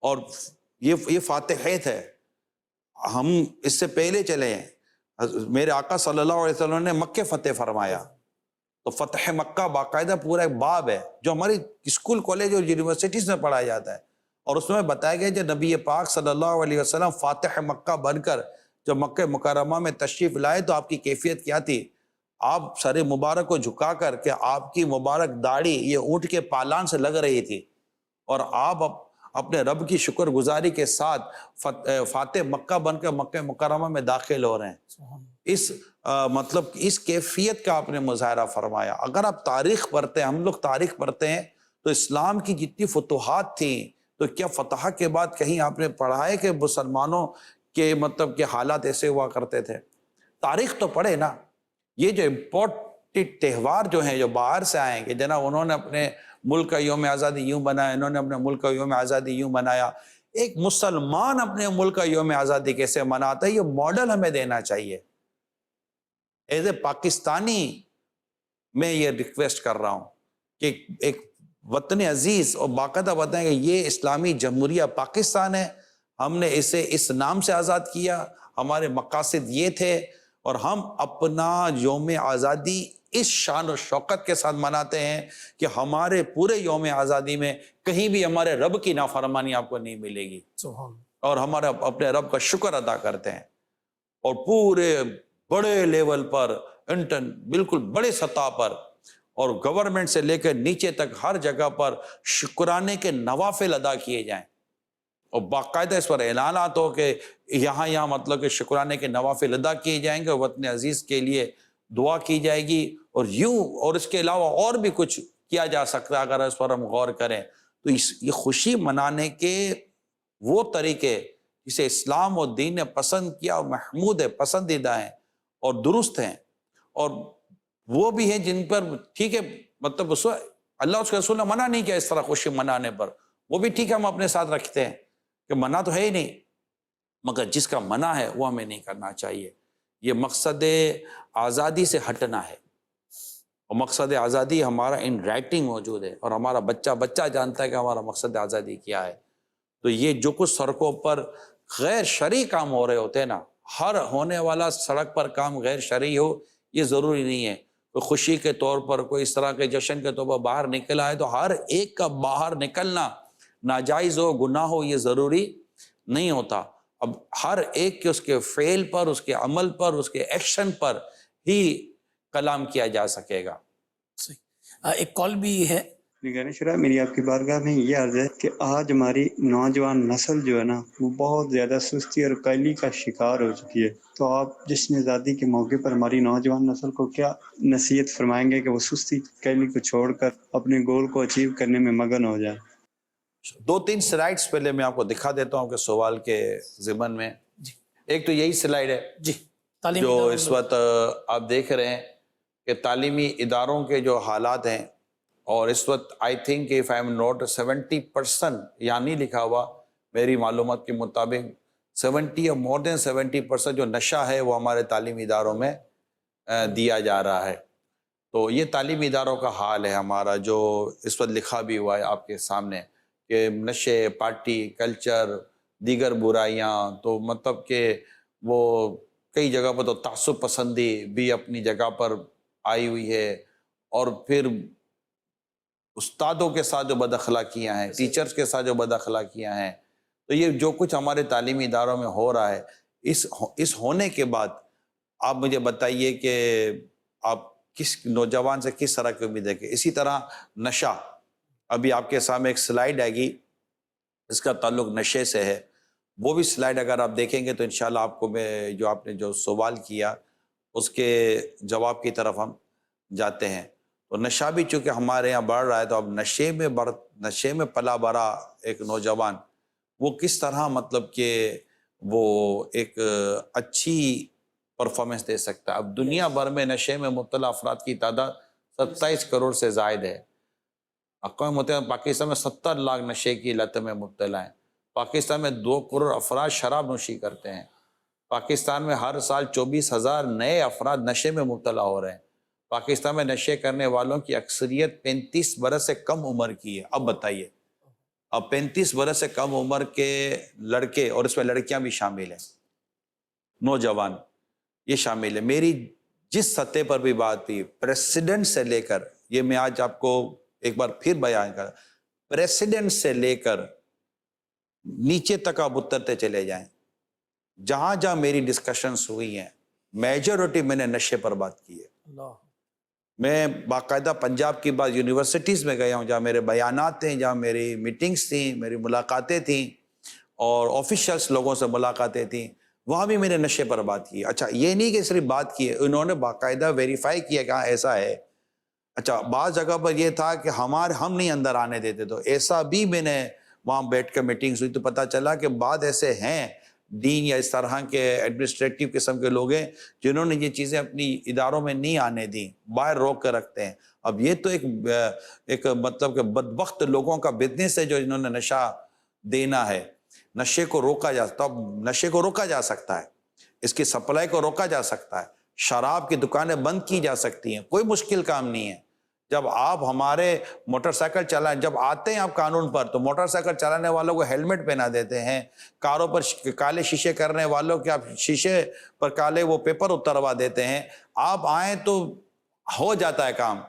اور یہ فاتحیت ہے. ہم اس سے پہلے چلے ہیں، میرے آقا صلی اللہ علیہ وسلم نے مکہ فتح فرمایا، تو فتح مکہ باقاعدہ پورا ایک باب ہے جو ہماری اسکول کالج اور یونیورسٹیز میں پڑھایا جاتا ہے. اور اس میں بتایا گیا کہ نبی پاک صلی اللہ علیہ وسلم فاتح مکہ بن کر جب مکہ مکرمہ میں تشریف لائے تو آپ کی کیفیت کیا تھی؟ آپ سر مبارک کو جھکا کر کہ آپ کی مبارک داڑھی یہ اونٹ کے پالان سے لگ رہی تھی، اور آپ اپنے رب کی شکر گزاری کے ساتھ فاتح مکہ بن کر مکہ مکرمہ میں داخل ہو رہے ہیں. اس مطلب اس کیفیت کا آپ نے مظاہرہ فرمایا. اگر آپ تاریخ پڑھتے ہیں، ہم لوگ تاریخ پڑھتے ہیں، تو اسلام کی جتنی فتوحات تھیں، تو کیا فتح کے بعد کہیں آپ نے پڑھا ہے کہ مسلمانوں کے مطلب کہ حالات ایسے ہوا کرتے تھے؟ تاریخ تو پڑھے نا. یہ جو امپورٹنٹ تہوار جو ہیں جو باہر سے آئیں گے، جناب انہوں نے اپنے ملک کا یوم آزادی یوں بنایا، انہوں نے اپنے ملک کا یوم آزادی یوں بنایا. ایک مسلمان اپنے ملک کا یوم آزادی کیسے مناتا ہے، یہ ماڈل ہمیں دینا چاہیے. ایز اے پاکستانی میں یہ ریکویسٹ کر رہا ہوں کہ ایک وطن عزیز اور باقاعدہ بتائیں کہ یہ اسلامی جمہوریہ پاکستان ہے، ہم نے اسے اس نام سے آزاد کیا، ہمارے مقاصد یہ تھے، اور ہم اپنا یوم آزادی اس شان و شوکت کے ساتھ مناتے ہیں کہ ہمارے پورے یوم آزادی میں کہیں بھی ہمارے رب کی نافرمانی آپ کو نہیں ملے گی، اور ہمارے اپنے رب کا شکر ادا کرتے ہیں. اور پورے بڑے لیول پر بالکل بڑے سطح پر، اور گورنمنٹ سے لے کر نیچے تک ہر جگہ پر شکرانے کے نوافل ادا کیے جائیں، اور باقاعدہ اس پر اعلانات ہو کہ یہاں مطلب کہ شکرانے کے نوافل ادا کیے جائیں گے، وطن عزیز کے لیے دعا کی جائے گی. اور اس کے علاوہ اور بھی کچھ کیا جا سکتا ہے اگر اس پر ہم غور کریں تو. یہ خوشی منانے کے وہ طریقے جسے اسلام اور دین نے پسند کیا، محمود ہے، پسندیدہ ہیں اور درست ہیں، اور وہ بھی ہیں جن پر ٹھیک ہے مطلب اللہ اس کے رسول نے منع نہیں کیا اس طرح خوشی منانے پر، وہ بھی ٹھیک ہے ہم اپنے ساتھ رکھتے ہیں کہ منع تو ہے ہی نہیں، مگر جس کا منع ہے وہ ہمیں نہیں کرنا چاہیے. یہ مقصد آزادی سے ہٹنا ہے، اور مقصد آزادی ہمارا ان رائٹنگ موجود ہے، اور ہمارا بچہ جانتا ہے کہ ہمارا مقصد آزادی کیا ہے. تو یہ جو کچھ سڑکوں پر غیر شرعی کام ہو رہے ہوتے ہیں نا، ہر ہونے والا سڑک پر کام غیر شرعی ہو یہ ضروری نہیں ہے. کوئی خوشی کے طور پر، کوئی اس طرح کے جشن کے طور پر باہر نکلا ہے تو ہر ایک کا باہر نکلنا ناجائز ہو، گناہ ہو، یہ ضروری نہیں ہوتا. اب ہر ایک کے اس کے فعل پر، اس کے عمل پر، اس کے ایکشن پر ہی کلام کیا جا سکے گا.
ایک کال بھی ہے.
نگران شورا، میری آپ کی بارگاہ میں یہ عرض ہے کہ آج ہماری نوجوان نسل جو ہے نا وہ بہت زیادہ سستی اور کائلی کا شکار ہو چکی ہے. تو آپ جشن آزادی کے موقع پر ہماری نوجوان نسل کو کیا نصیحت فرمائیں گے کہ وہ سستی کائلی کو چھوڑ کر اپنے گول کو اچیو کرنے میں مگن ہو جائیں؟
2-3 سلائیڈز پہلے میں آپ کو دکھا دیتا ہوں کہ سوال کے ضمن میں. ایک تو یہی سلائیڈ ہے جو اس وقت آپ دیکھ رہے ہیں کہ تعلیمی اداروں کے جو حالات ہیں، اور اس وقت I think if I am not 70%، یعنی لکھا ہوا میری معلومات کے مطابق 70 اور مور دین 70% جو نشہ ہے وہ ہمارے تعلیمی اداروں میں دیا جا رہا ہے. تو یہ تعلیمی اداروں کا حال ہے ہمارا، جو اس وقت لکھا بھی ہوا ہے آپ کے سامنے کہ نشے، پارٹی کلچر، دیگر برائیاں. تو مطلب کہ وہ کئی جگہ پر تو تعصب پسندی بھی اپنی جگہ پر آئی ہوئی ہے، اور پھر استادوں کے ساتھ جو بد اخلاقیاں ہیں، ٹیچرز کے ساتھ جو بد اخلاقیاں ہیں. تو یہ جو کچھ ہمارے تعلیمی اداروں میں ہو رہا ہے، اس ہونے کے بعد آپ مجھے بتائیے کہ آپ کس نوجوان سے کس طرح کی امید ہے. کہ اسی طرح نشہ، ابھی آپ کے سامنے ایک سلائیڈ آئے گی، اس کا تعلق نشے سے ہے. وہ بھی سلائیڈ اگر آپ دیکھیں گے تو انشاءاللہ آپ کو میں جو آپ نے جو سوال کیا اس کے جواب کی طرف ہم جاتے ہیں. تو نشہ بھی چونکہ ہمارے یہاں بڑھ رہا ہے، تو اب نشے میں پلا بڑا ایک نوجوان وہ کس طرح مطلب کہ وہ ایک اچھی پرفارمنس دے سکتا ہے. اب دنیا بھر میں نشے میں مبتلا افراد کی تعداد 27 کروڑ سے زائد ہے. اقوام متحدہ پاکستان میں 70 لاکھ نشے کی لت میں مبتلا ہیں. پاکستان میں 2 کروڑ افراد شراب نوشی کرتے ہیں. پاکستان میں ہر سال 24,000 نئے افراد نشے میں مبتلا ہو رہے ہیں. پاکستان میں نشے کرنے والوں کی اکثریت 35 برس سے کم عمر کی ہے. اب بتائیے، اب 35 برس سے کم عمر کے لڑکے، اور اس میں لڑکیاں بھی شامل ہیں، نوجوان یہ شامل ہے. میری جس سطح پر بھی بات تھی، پریسیڈنٹ سے لے کر، یہ میں آج آپ کو ایک بار پھر بیان کر، پریسیڈنٹ سے لے کر نیچے تک آپ اترتے چلے جائیں، جہاں جہاں میری ڈسکشنز ہوئی ہیں، میجورٹی میں نے نشے پر بات کی ہے. میں باقاعدہ پنجاب کی بعض یونیورسٹیز میں گیا ہوں جہاں میرے بیانات تھے، جہاں میری میٹنگز تھیں، میری ملاقاتیں تھیں اور آفیشلس لوگوں سے ملاقاتیں تھیں، وہاں بھی میں نے نشے پر بات کی. اچھا یہ نہیں کہ صرف بات کی ہے، انہوں نے باقاعدہ ویریفائی کیا کہ ہاں ایسا ہے. اچھا بعض جگہ پر یہ تھا کہ ہم نہیں اندر آنے دیتے، تو ایسا بھی میں نے وہاں بیٹھ کر میٹنگز ہوئی تو پتہ چلا کہ بعض ایسے ہیں ڈین یا اس طرح کے ایڈمنسٹریٹو قسم کے لوگ ہیں جنہوں نے یہ چیزیں اپنی اداروں میں نہیں آنے دیں، باہر روک کر رکھتے ہیں. اب یہ تو ایک مطلب کہ بدبخت لوگوں کا بزنس ہے جو انہوں نے نشہ دینا ہے. نشے کو روکا جا سکتا، نشے کو روکا جا سکتا ہے، اس کی سپلائی کو روکا جا سکتا ہے، شراب کی دکانیں بند کی جا سکتی ہیں، کوئی مشکل کام نہیں ہے. جب آپ ہمارے موٹر سائیکل چلائیں، جب آتے ہیں آپ قانون پر تو موٹر سائیکل چلانے والوں کو ہیلمٹ پہنا دیتے ہیں، کاروں پر کالے شیشے کرنے والوں کے آپ شیشے پر کالے وہ پیپر اتروا دیتے ہیں. آپ آئیں تو ہو جاتا ہے کام،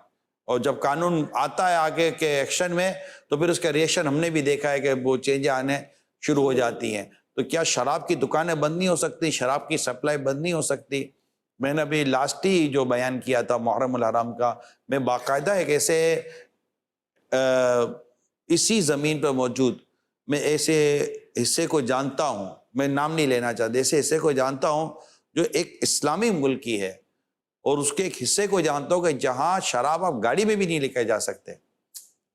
اور جب قانون آتا ہے آگے کے ایکشن میں تو پھر اس کا ریئیکشن ہم نے بھی دیکھا ہے کہ وہ چینج آنے شروع ہو جاتی ہیں. تو کیا شراب کی دکانیں بند نہیں ہو سکتی؟ شراب کی سپلائی بند نہیں ہو سکتی؟ میں نے ابھی لاسٹ ہی جو بیان کیا تھا محرم الحرام کا، میں باقاعدہ ایک ایسے اسی زمین پر موجود میں ایسے حصے کو جانتا ہوں، میں نام نہیں لینا چاہتا، ایسے حصے کو جانتا ہوں جو ایک اسلامی ملک کی ہے، اور اس کے ایک حصے کو جانتا ہوں کہ جہاں شراب آپ گاڑی میں بھی نہیں لے کے جا سکتے،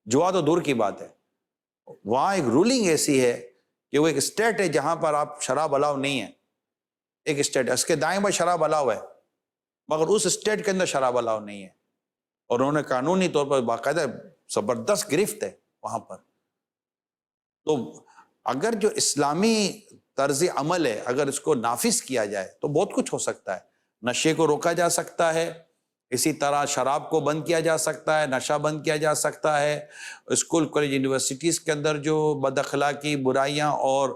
جوا تو دور کی بات ہے. وہاں ایک رولنگ ایسی ہے کہ وہ ایک اسٹیٹ ہے جہاں پر آپ شراب الاؤ نہیں ہے. ایک اسٹیٹ اس کے دائیں بائیں شراب الاؤ ہے، مگر اس اسٹیٹ کے اندر شراب الاؤ نہیں ہے، اور انہوں نے قانونی طور پر باقاعدہ زبردست گرفت ہے وہاں پر. تو اگر جو اسلامی طرز عمل ہے اگر اس کو نافذ کیا جائے تو بہت کچھ ہو سکتا ہے. نشے کو روکا جا سکتا ہے، اسی طرح شراب کو بند کیا جا سکتا ہے، نشہ بند کیا جا سکتا ہے. اسکول کالج یونیورسٹیز کے اندر جو بد اخلاقی برائیاں اور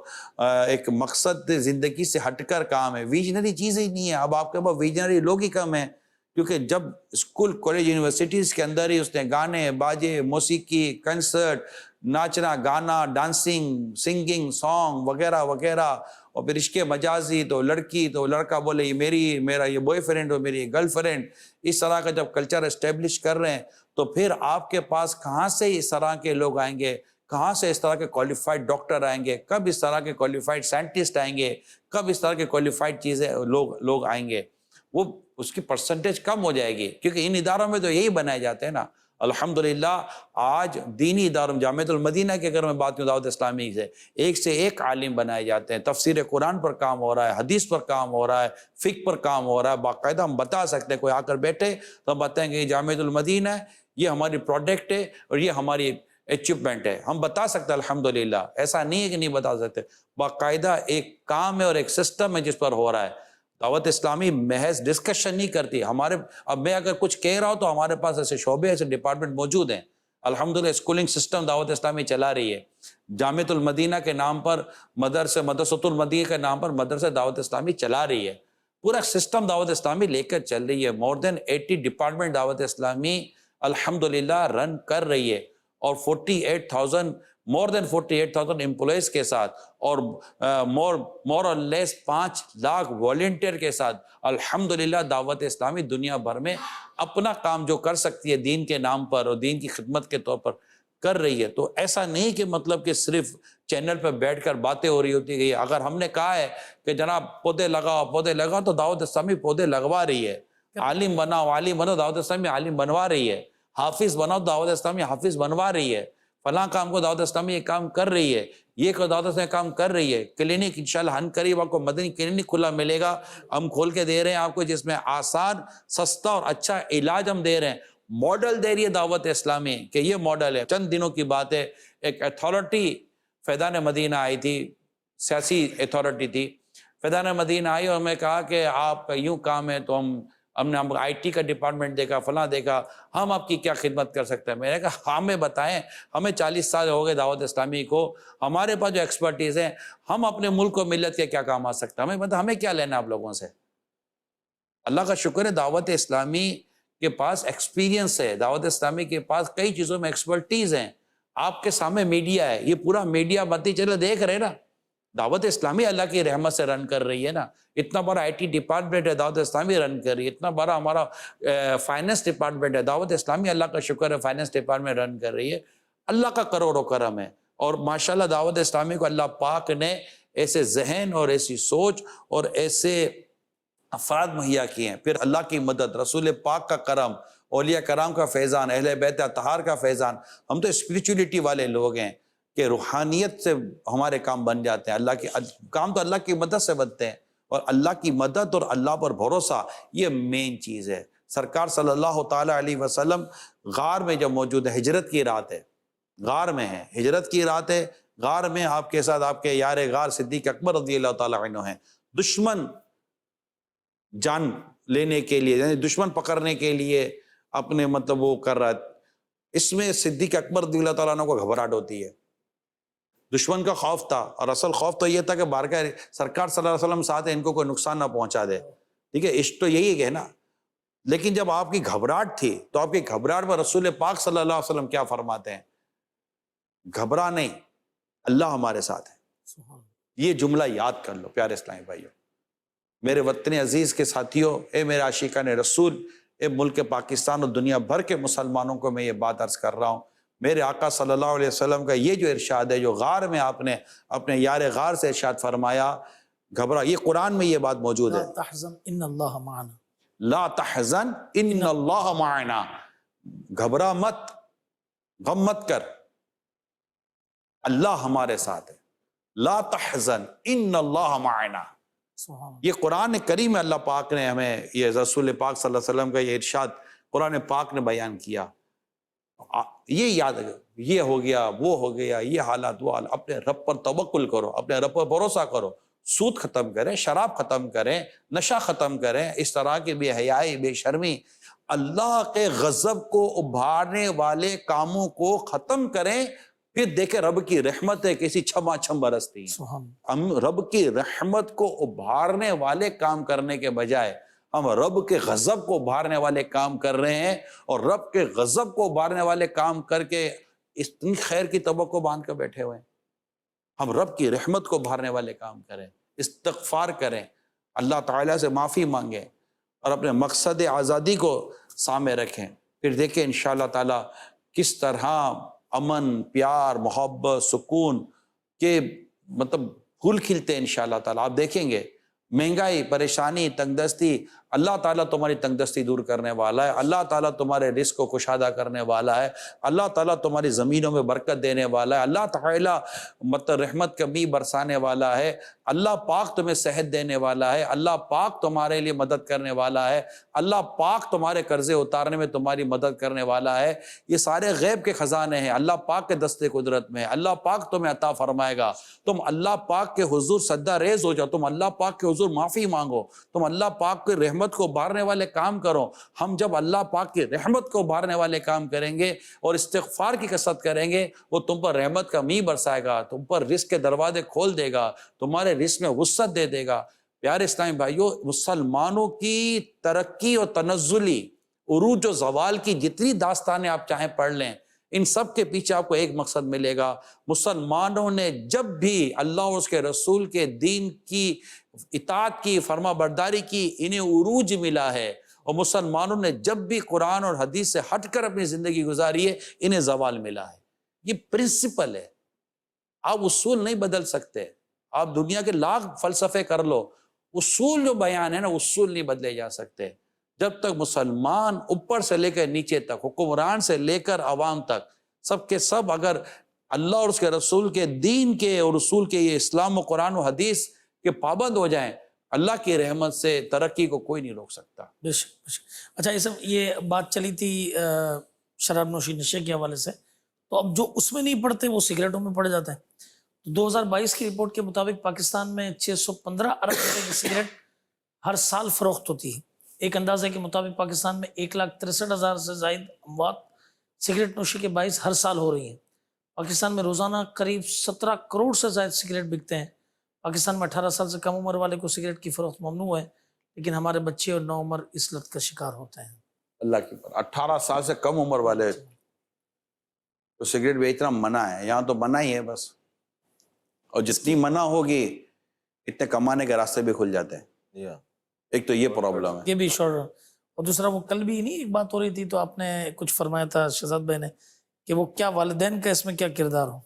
ایک مقصد زندگی سے ہٹ کر کام ہے، ویژنری چیزیں ہی نہیں ہے. اب آپ کے پاس ویژنری لوگ ہی کم ہیں، کیونکہ جب اسکول کالج یونیورسٹیز کے اندر ہی اس نے گانے باجے، موسیقی، کنسرٹ، ناچنا گانا، ڈانسنگ، سنگنگ، سانگ وغیرہ وغیرہ، اور پھر عشق مجازی، تو لڑکی تو لڑکا بولے یہ میرا یہ بوائے فرینڈ اور میری گرل فرینڈ، اس طرح کا جب کلچر اسٹیبلش کر رہے ہیں تو پھر آپ کے پاس کہاں سے اس طرح کے لوگ آئیں گے؟ کہاں سے اس طرح کے کوالیفائڈ ڈاکٹر آئیں گے؟ کب اس طرح کے کوالیفائڈ سائنٹسٹ آئیں گے؟ کب اس طرح کے کوالیفائڈ چیزیں لوگ آئیں گے؟ وہ اس کی پرسنٹیج کم ہو جائے گی، کیونکہ ان اداروں میں تو یہی بنائے جاتے ہیں نا. الحمدللہ آج دینی اداروں، جامعۃ المدینہ کی اگر میں بات کروں دعوت اسلامی سے، ایک سے ایک عالم بنائے جاتے ہیں، تفسیر قرآن پر کام ہو رہا ہے، حدیث پر کام ہو رہا ہے، فقہ پر کام ہو رہا ہے. باقاعدہ ہم بتا سکتے ہیں، کوئی آ کر بیٹھے تو ہم بتائیں گے یہ جامعۃ المدینہ ہے، یہ ہماری پروڈکٹ ہے اور یہ ہماری اچیومنٹ ہے، ہم بتا سکتے ہیں. الحمدللہ ایسا نہیں ہے کہ نہیں بتا سکتے، باقاعدہ ایک کام ہے اور ایک سسٹم ہے جس پر ہو رہا ہے. دعوت اسلامی محض ڈسکشن نہیں کرتی. اب میں اگر کچھ کہہ رہا ہوں تو ہمارے پاس ایسے شعبے، ایسے ڈپارٹمنٹ موجود ہیں. الحمدللہ اسکولنگ سسٹم دعوت اسلامی چلا رہی ہے. جامعۃ المدینہ کے نام پر مدرسۃ المدینہ کے نام پر مدرسہ دعوت اسلامی چلا رہی ہے. پورا سسٹم دعوت اسلامی لے کر چل رہی ہے. مور دین 80 ڈپارٹمنٹ دعوت اسلامی الحمدللہ رن کر رہی ہے، اور 48,000 مور دین 48,000 امپلائیز کے ساتھ، اور مور اور لیس 5 لاکھ والنٹیئر کے ساتھ الحمدللہ دعوت اسلامی دنیا بھر میں اپنا کام جو کر سکتی ہے دین کے نام پر اور دین کی خدمت کے طور پر کر رہی ہے. تو ایسا نہیں کہ مطلب کہ صرف چینل پہ بیٹھ کر باتیں ہو رہی ہوتی ہے. اگر ہم نے کہا ہے کہ جناب پودے لگاؤ تو دعوت اسلامی پودے لگوا رہی ہے. عالم بناؤ دعوت اسلامی عالم بنوا رہی ہے. حافظ بناؤ دعوت اسلامی حافظ بنوا رہی ہے. فلاں کام کو دعوت اسلامی یہ کام کر رہی ہے، یہ کو دعوت اسلامی کام کر رہی ہے. کلینک انشاءاللہ ہن قریب آپ کو مدنی کلینک کھلا ملے گا، ہم کھول کے دے رہے ہیں آپ کو، جس میں آسان، سستا اور اچھا علاج ہم دے رہے ہیں. ماڈل دے رہی ہے دعوت اسلامی کہ یہ ماڈل ہے. چند دنوں کی بات ہے، ایک اتھارٹی فیضان مدینہ آئی تھی، سیاسی اتھارٹی تھی. فیضان مدینہ آئی اور میں کہا کہ آپ کا یوں کام ہے، تو ہم نے آئی ٹی کا ڈپارٹمنٹ دیکھا، فلاں دیکھا، ہم آپ کی کیا خدمت کر سکتے ہیں. میں نے کہا ہمیں بتائیں، ہمیں 40 سال ہو گئے دعوت اسلامی کو، ہمارے پاس جو ایکسپرٹیز ہے، ہم اپنے ملک و ملت کے کیا کام آ سکتے ہیں. ہمیں بتا ہمیں کیا لینا آپ لوگوں سے. اللہ کا شکر ہے دعوت اسلامی کے پاس ایکسپیرینس ہے، دعوت اسلامی کے پاس کئی چیزوں میں ایکسپرٹیز ہیں. آپ کے سامنے میڈیا ہے، یہ پورا میڈیا بتی چلے دیکھ رہے نا، دعوت اسلامی اللہ کی رحمت سے رن کر رہی ہے نا. اتنا بڑا آئی ٹی ڈپارٹمنٹ ہے, دعوت اسلامی رن کر رہی ہے. اتنا بڑا ہمارا فائننس ڈپارٹمنٹ ہے, دعوت اسلامی اللہ کا شکر ہے فائننس ڈپارٹمنٹ رن کر رہی ہے. اللہ کا کروڑ و کرم ہے. اور ماشاءاللہ دعوت اسلامی کو اللہ پاک نے ایسے ذہن اور ایسی سوچ اور ایسے افراد مہیا کیے ہیں. پھر اللہ کی مدد, رسول پاک کا کرم, اولیاء کرام کا فیضان, اہل بیت اطہار کا فیضان. ہم تو اسپریچولیٹی والے لوگ ہیں کہ روحانیت سے ہمارے کام بن جاتے ہیں. اللہ کے کام تو اللہ کی مدد سے بنتے ہیں, اور اللہ کی مدد اور اللہ پر بھروسہ یہ مین چیز ہے. سرکار صلی اللہ تعالیٰ علیہ وسلم غار میں جب موجود ہے, ہجرت کی رات ہے, غار میں ہے, ہجرت کی رات ہے, غار میں آپ کے ساتھ آپ کے یار غار صدیق اکبر رضی اللہ تعالیٰ عنہ ہیں. دشمن جان لینے کے لیے, یعنی دشمن پکڑنے کے لیے اپنے مطلب وہ کر رہا ہے. اس میں صدیق اکبر رضی اللہ تعالیٰ عنہ کو گھبراہٹ ہوتی ہے. دشمن کا خوف تھا, اور اصل خوف تو یہ تھا کہ بارگاہ سرکار صلی اللہ علیہ وسلم ساتھ ہے, ان کو کوئی نقصان نہ پہنچا دے. ٹھیک ہے, عشق تو یہی ہے نا. لیکن جب آپ کی گھبراہٹ تھی تو آپ کی گھبراہٹ پر رسول پاک صلی اللہ علیہ وسلم کیا فرماتے ہیں؟ گھبرا نہیں, اللہ ہمارے ساتھ ہے. یہ جملہ یاد کر لو پیارے اسلامی بھائیوں, میرے وطن عزیز کے ساتھیوں, اے میرے عاشقان رسول, اے ملک پاکستان اور دنیا بھر کے مسلمانوں کو میں یہ بات عرض کر رہا ہوں. میرے آقا صلی اللہ علیہ وسلم کا یہ جو ارشاد ہے, جو غار میں آپ نے اپنے یار غار سے ارشاد فرمایا, گھبرا, یہ قرآن میں یہ بات موجود ہے.
لا تحزن ان اللہ معنا,
لا تحزن ان اللہ معنا, گھبرا مت, غم مت کر, اللہ ہمارے ساتھ ہے. لا تحزن ان اللہ معنا, یہ قرآن کریم میں اللہ پاک نے ہمیں, یہ رسول پاک صلی اللہ علیہ وسلم کا یہ ارشاد قرآن پاک نے بیان کیا. یہ یاد ہے, یہ ہو گیا, وہ ہو گیا, یہ حالات, وہ حالات. اپنے رب پر توکل کرو, اپنے رب پر بھروسہ کرو. سود ختم کریں, شراب ختم کریں, نشہ ختم کریں, اس طرح کی بے حیائی, بے شرمی, اللہ کے غضب کو ابھارنے والے کاموں کو ختم کریں. پھر دیکھیں رب کی رحمت ہے کسی چھما چھم برستی ہے. ہم رب کی رحمت کو ابھارنے والے کام کرنے کے بجائے ہم رب کے غضب کو ابھارنے والے کام کر رہے ہیں, اور رب کے غضب کو ابھارنے والے کام کر کے اتنی خیر کی توقع باندھ کر بیٹھے ہوئے ہیں. ہم رب کی رحمت کو ابھارنے والے کام کریں, استغفار کریں, اللہ تعالیٰ سے معافی مانگیں, اور اپنے مقصد آزادی کو سامنے رکھیں. پھر دیکھیں انشاءاللہ تعالیٰ کس طرح امن, پیار, محبت, سکون کے مطلب پھول کھلتے ہیں انشاءاللہ تعالیٰ. آپ دیکھیں گے مہنگائی, پریشانی, تنگ دستی, اللہ تعالیٰ تمہاری تنگ دستی دور کرنے والا ہے. اللہ تعالیٰ تمہارے رزق کو کشادہ کرنے والا ہے. اللہ تعالیٰ تمہاری زمینوں میں برکت دینے والا ہے. اللہ تعالیٰ مطلب رحمت کا بھی برسانے والا ہے. اللہ پاک تمہیں صحت دینے والا ہے. اللہ پاک تمہارے لیے مدد کرنے والا ہے. اللہ پاک تمہارے قرضے اتارنے میں تمہاری مدد کرنے والا ہے. یہ سارے غیب کے خزانے ہیں, اللہ پاک کے دستے قدرت میں ہے. اللہ پاک تمہیں عطا فرمائے گا. تم اللہ پاک کے حضور سجدہ ریز ہو جاؤ, تم اللہ پاک کے حضور معافی مانگو, تم اللہ پاک کی رحمت کو ابھارنے والے کام کرو. ہم جب اللہ پاک کی رحمت کو ابھارنے والے کام کریں گے اور استغفار کی کثرت کریں گے, وہ تم پر رحمت کا میہ برسائے گا, تم پر رزق کے دروازے کھول دے گا, تمہارے رزق میں وسعت دے دے گا. پیارے اسلامی بھائیوں, مسلمانوں کی ترقی اور تنزلی, عروج و زوال کی جتنی داستانیں آپ چاہیں پڑھ لیں, ان سب کے پیچھے آپ کو ایک مقصد ملے گا. مسلمانوں نے جب بھی اللہ اور اس کے رسول کے دین کی اطاعت کی, فرما برداری کی, انہیں عروج ملا ہے. اور مسلمانوں نے جب بھی قرآن اور حدیث سے ہٹ کر اپنی زندگی گزاری ہے, انہیں زوال ملا ہے. یہ پرنسپل ہے, آپ اصول نہیں بدل سکتے. آپ دنیا کے لاکھ فلسفے کر لو, اصول جو بیان ہے نا, اصول نہیں بدلے جا سکتے. جب تک مسلمان اوپر سے لے کر نیچے تک, حکمران سے لے کر عوام تک, سب کے سب اگر اللہ اور اس کے رسول کے دین کے اور رسول کے یہ اسلام و قرآن و حدیث کے پابند ہو جائیں, اللہ کی رحمت سے ترقی کو کوئی نہیں روک سکتا.
بے شک, بے شک. اچھا, یہ بات چلی تھی شراب نوشی نشے کے حوالے سے, تو اب جو اس میں نہیں پڑتے وہ سگریٹوں میں پڑ جاتے ہیں. 2022 کی رپورٹ کے مطابق پاکستان میں 615 ارب روپے کی سگریٹ ہر سال فروخت ہوتی ہے. ایک اندازے کے مطابق پاکستان میں 1,63,000 سے زائد اموات سگریٹ نوشی کے باعث ہر سال ہو رہی ہیں. پاکستان میں روزانہ قریب 17 کروڑ سے زائد سگریٹ بکتے ہیں. پاکستان میں 18 سال سے کم عمر والے کو سگریٹ کی فروخت ممنوع ہے, لیکن ہمارے بچے اور نوعمر اس لت کا شکار ہوتے ہیں.
اللہ کی پر 18 سال سے کم عمر والے تو سگریٹ بیچنا منع ہے. یہاں تو منع ہی ہے بس. اور جتنی منع ہوگی اتنے کمانے کے راستے بھی کھل جاتے ہیں. ایک تو یہ پرابلم ہے.
یہ بھی شور. اور دوسرا وہ کل بھی نہیں ایک بات ہو رہی تھی تو آپ نے کچھ فرمایا تھا شہزاد بھائی نے کہ وہ کیا والدین کا اس میں کیا کردار ہو.